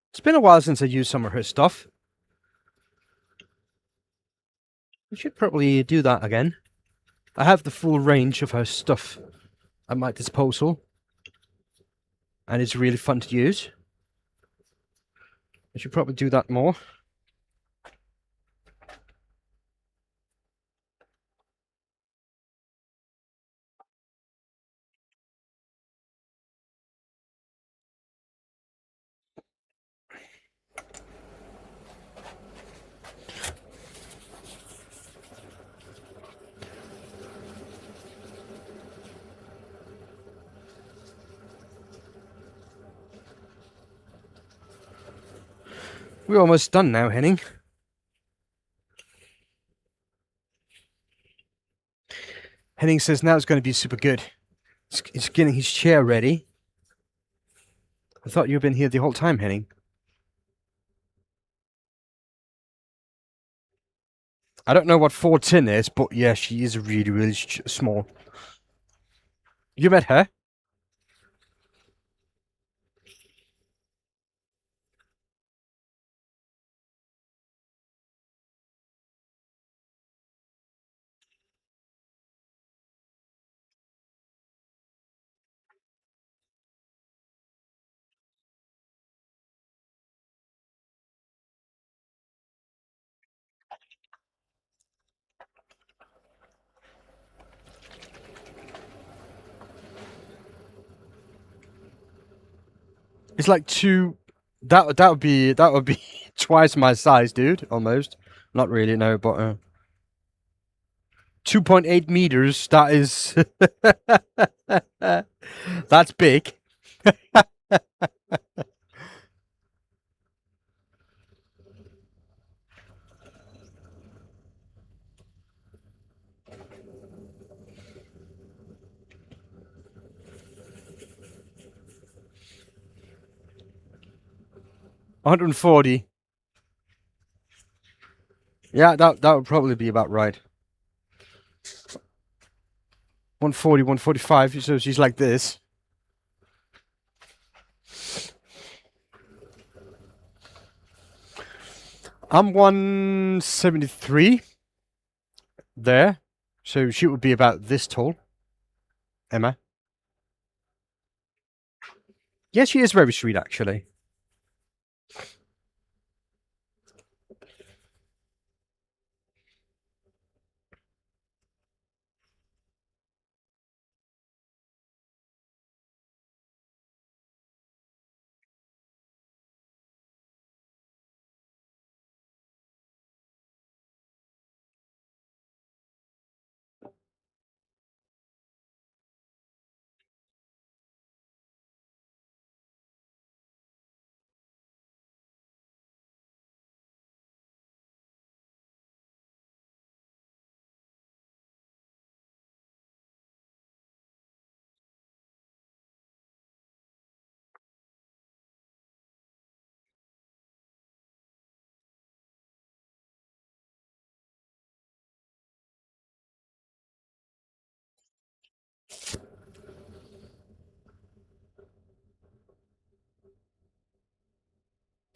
It's been a while since I used some of her stuff. We should probably do that again. I have the full range of her stuff at my disposal, and it's really fun to use. I should probably do that more. We're almost done now, Henning. Henning says now it's going to be super good. He's getting his chair ready. I thought you've been here the whole time, Henning. I don't know what 410 is, but yeah, she is really, really small. You met her? It's like that would be twice my size, dude. Almost. Not really, no, but 2.8 meters. That is that's big. 140. Yeah, that would probably be about right. 140, 145. So she's like this. I'm 173 there. So she would be about this tall. Emma. Yeah, she is very sweet, actually.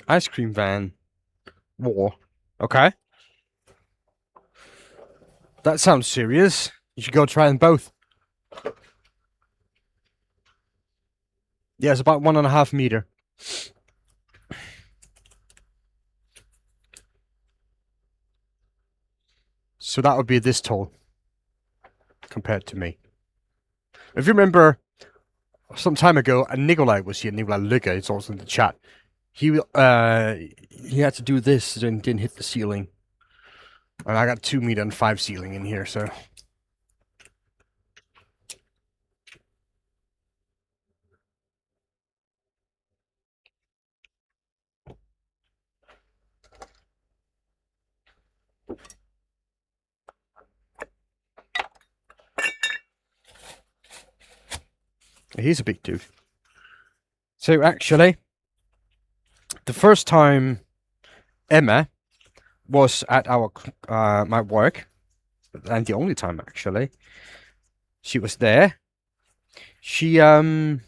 Ice cream van. War. Okay. That sounds serious. You should go try them both. Yeah, it's about 1.5 meter. So that would be this tall compared to me. If you remember, some time ago, Nikolai was here. Nikolai Luga is also in the chat. He had to do this and didn't hit the ceiling. And I got 2 meter and 5 ceiling in here, so. He's a big dude. So actually, the first time Emma was at our my work, and the only time actually, she was there. She ran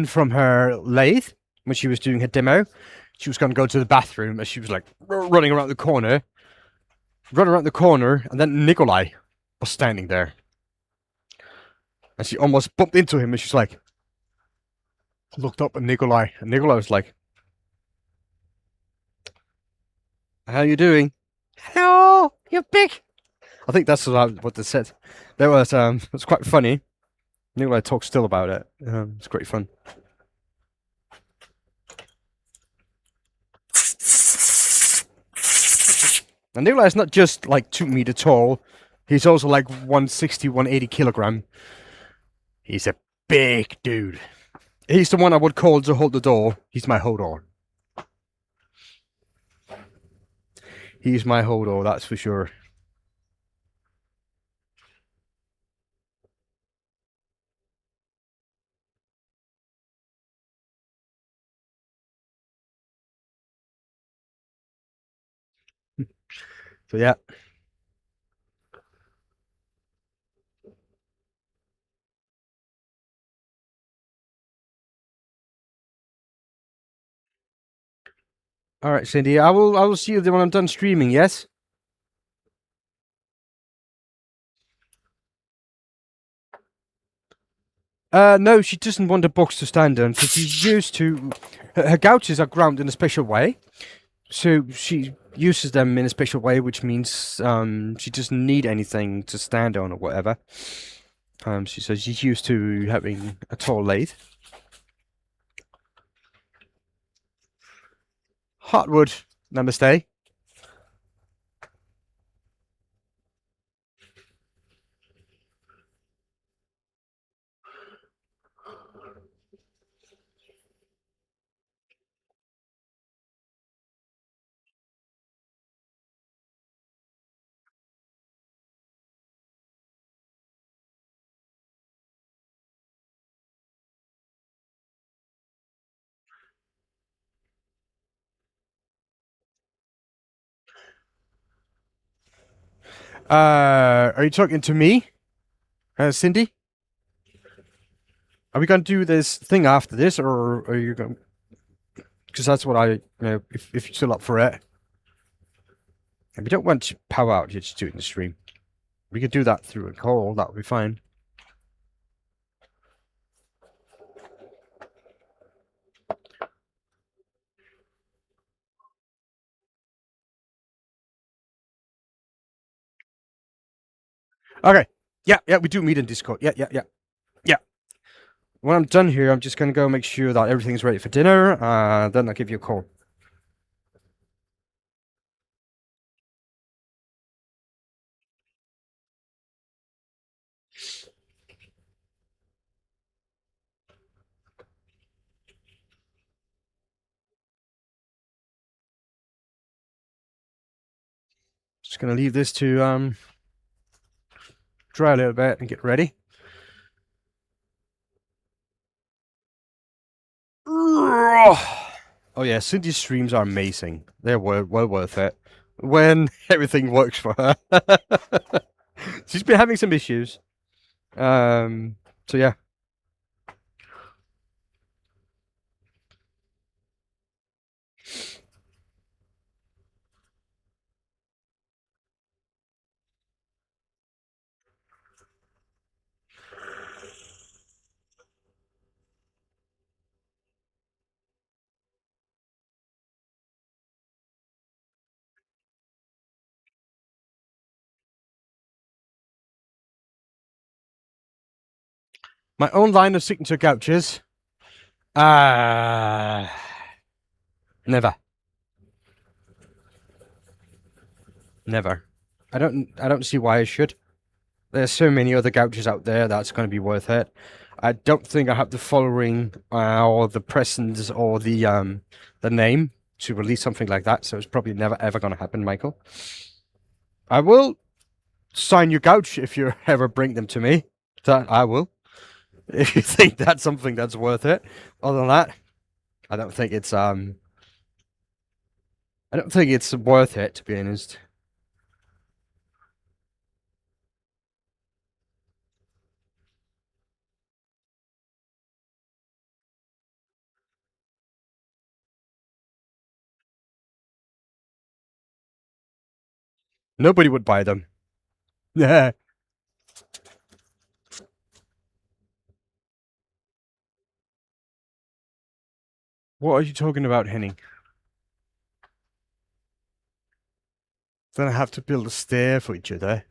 from her lathe when she was doing her demo. She was going to go to the bathroom, and she was like running around the corner, and then Nikolai was standing there, and she almost bumped into him, and she's like, looked up at Nikolai, and Nikolai was like, "How you doing?" "Hello, you big." I think that's what they said. That was it was quite funny. Nikolai talks still about it. It's great fun. And Nikolai's not just like 2 meter tall. He's also like 160, 180 kilogram. He's a big dude. He's the one I would call to hold the door. He's my Hodor. He's my Hodor, that's for sure. So yeah. All right, Cindy. I will see you when I'm done streaming. Yes. No, she doesn't want a box to stand on because she's used to. Her couches are ground in a special way, so she uses them in a special way, which means she doesn't need anything to stand on or whatever. She says she's used to having a tall lathe. Hardwood, namaste. Are you talking to me, Cindy? Are we going to do this thing after this, or are you going? Because that's what if you're still up for it. If you don't want to power out, you just do it in the stream. We could do that through a call. That would be fine. Okay. Yeah, we do meet in Discord. Yeah. When I'm done here, I'm just going to go make sure that everything's ready for dinner, then I'll give you a call. Just going to leave this to dry a little bit and get ready. Oh yeah, Cindy's streams are amazing. They're well worth it when everything works for her. She's been having some issues. So yeah. My own line of signature couches. Never. Never. I don't see why I should. There's so many other couches out there that's going to be worth it. I don't think I have the following or the presence or the name to release something like that, so it's probably never ever going to happen, Michael. I will sign your couch if you ever bring them to me. That I will. If you think that's something that's worth it. Other than that, I don't think it's worth it, to be honest. Nobody would buy them. Yeah. What are you talking about, Henning? Then I have to build a stair for each other.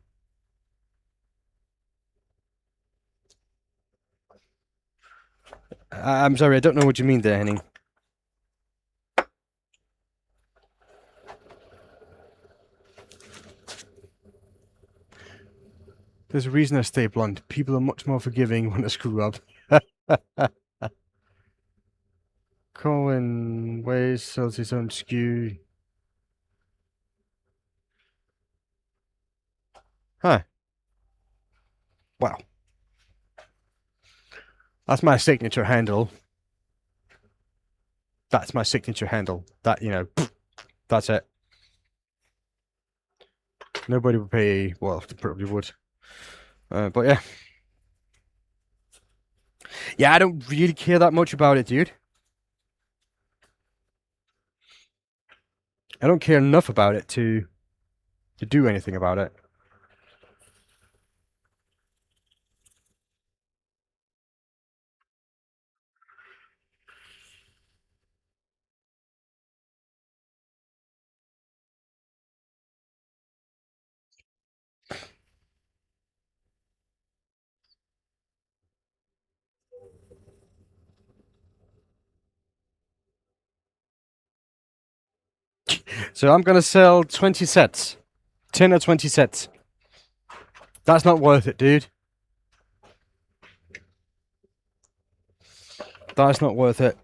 I'm sorry, I don't know what you mean there, Henning. There's a reason I stay blonde. People are much more forgiving when I screw up. Colin Ways sells his own skew. Huh. Wow. That's my signature handle. That's my signature handle. That, that's it. Nobody would pay, well, they probably would. But yeah. Yeah, I don't really care that much about it, dude. I don't care enough about it to do anything about it. So I'm gonna sell 20 sets. 10 or 20 sets. That's not worth it, dude. That's not worth it.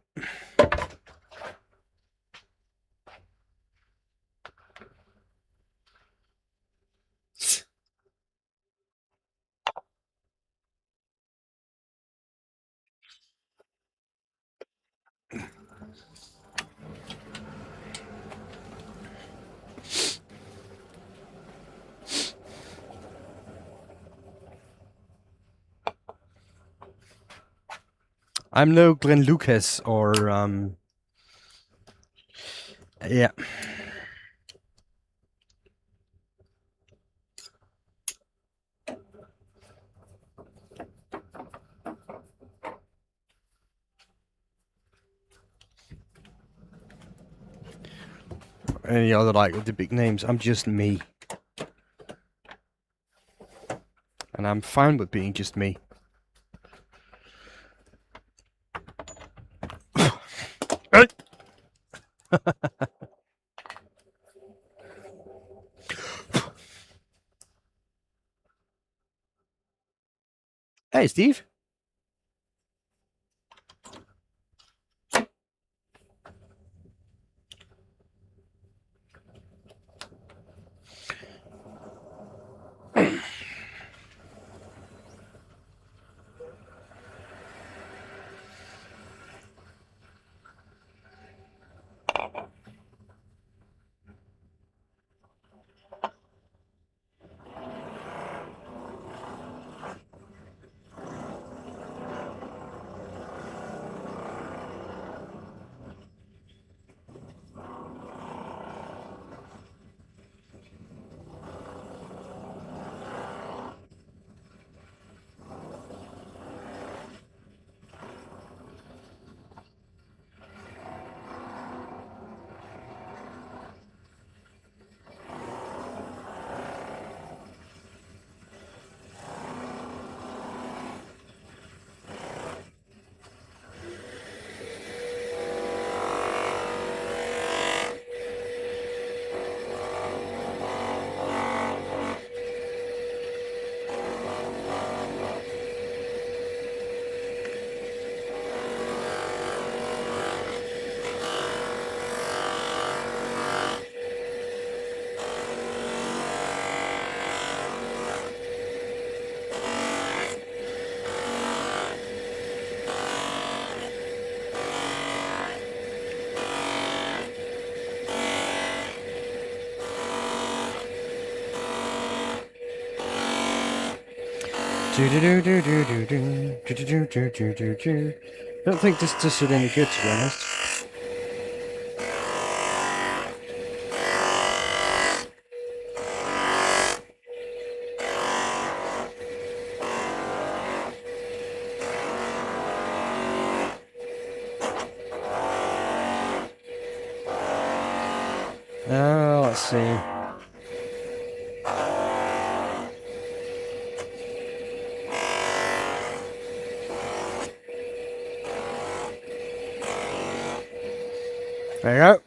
I'm no Glenn Lucas or yeah. Any other like the big names. I'm just me. And I'm fine with being just me. Hey, Steve. Don't think this did any good, to be honest. Let's see. There you go.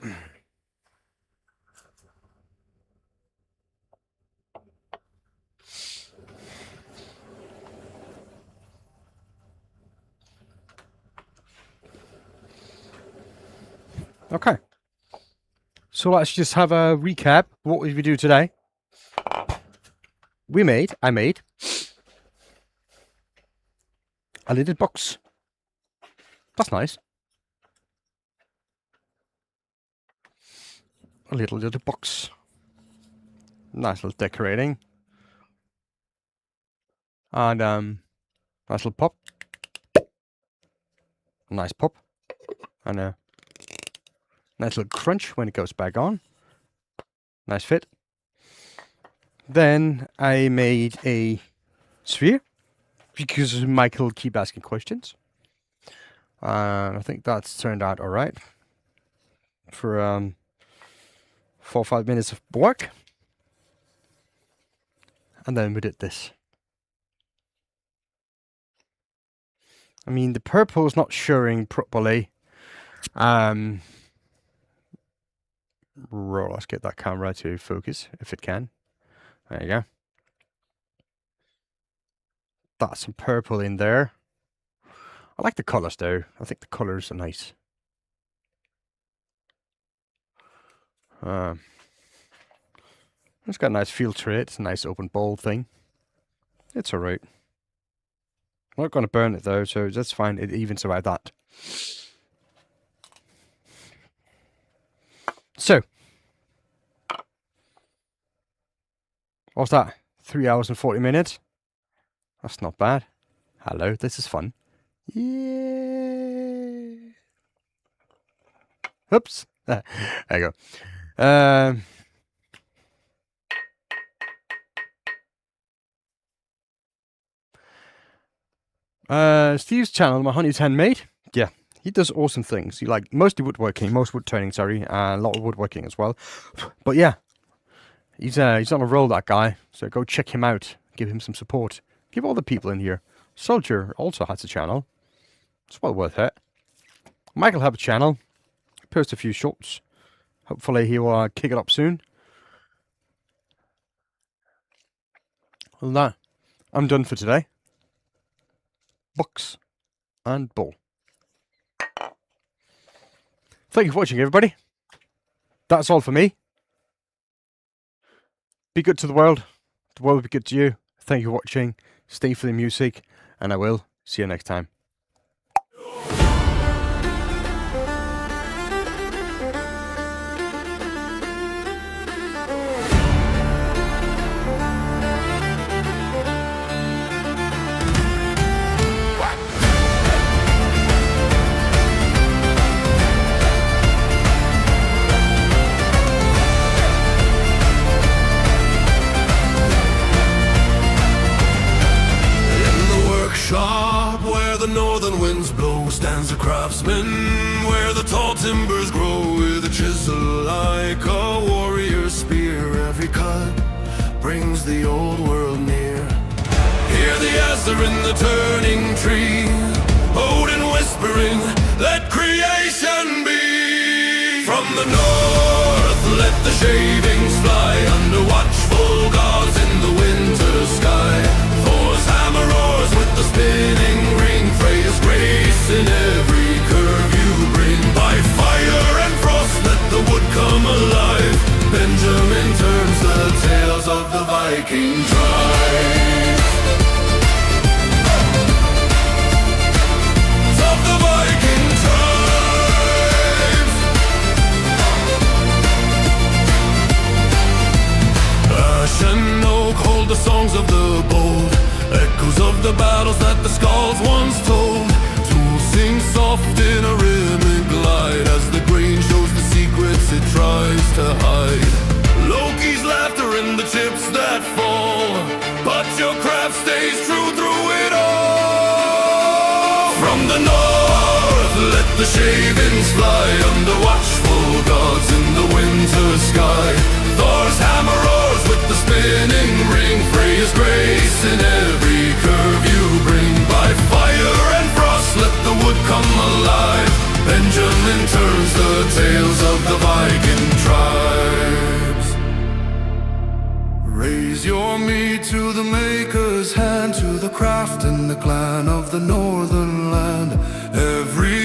Okay. So let's just have a recap. What did we do today? I made a little box. That's nice. A little box. Nice little decorating. And nice little pop. A nice pop. And a nice little crunch when it goes back on. Nice fit. Then I made a sphere because Michael keep asking questions. I think that's turned out all right for 4 or 5 minutes of work. And then we did this. I mean, the purple is not showing properly. Let's get that camera to focus if it can. There you go. That's some purple in there. I like the colors though. I think the colors are nice. It's got a nice feel to it. It's a nice open bowl thing. It's alright. I'm not going to burn it though, so that's fine. It evens about that. So, what's that? 3 hours and 40 minutes? That's not bad. Hello, this is fun. Yeah. Oops. There you go. Steve's channel, My Honey's Handmade. Yeah, he does awesome things. He like mostly woodworking, most wood turning, sorry, and a lot of woodworking as well. But yeah, he's on a roll, that guy. So go check him out. Give him some support. Give all the people in here. Soldier also has a channel. It's well worth it. Michael have a channel. Post a few shorts. Hopefully he will kick it up soon. Other than that, I'm done for today. Box and ball. Thank you for watching, everybody. That's all for me. Be good to the world. The world will be good to you. Thank you for watching. Stay for the music, and I will see you next time. Northern winds blow, stands a craftsman where the tall timbers grow, with a chisel like a warrior's spear. Every cut brings the old world near. Hear the Asher in the turning tree, Odin whispering, let creation be. From the north, let the shavings fly, under watchful gods in the winter sky. Thor's hammer roars with the spinning ring, Freya's grace in every curve you bring. By fire and frost let the wood come alive, Benjamin turns the tales of the Viking tribes. Of the Viking tribes. Ash and oak hold the songs of the bold, echoes of the battles that the skalds once told. Tools sing soft in a rhythmic glide, as the grain shows the secrets it tries to hide. Loki's laughter in the chips that fall, but your craft stays true through it all. From the north, let the shavings fly, under watchful gods in the winter sky. Thor's hammer roars with the spinning ring, Freya's grace in every curve you bring. By fire and frost let the wood come alive, Benjamin turns the tales of the Viking tribes. Raise your meat to the maker's hand, to the craft and the clan of the northern land. Every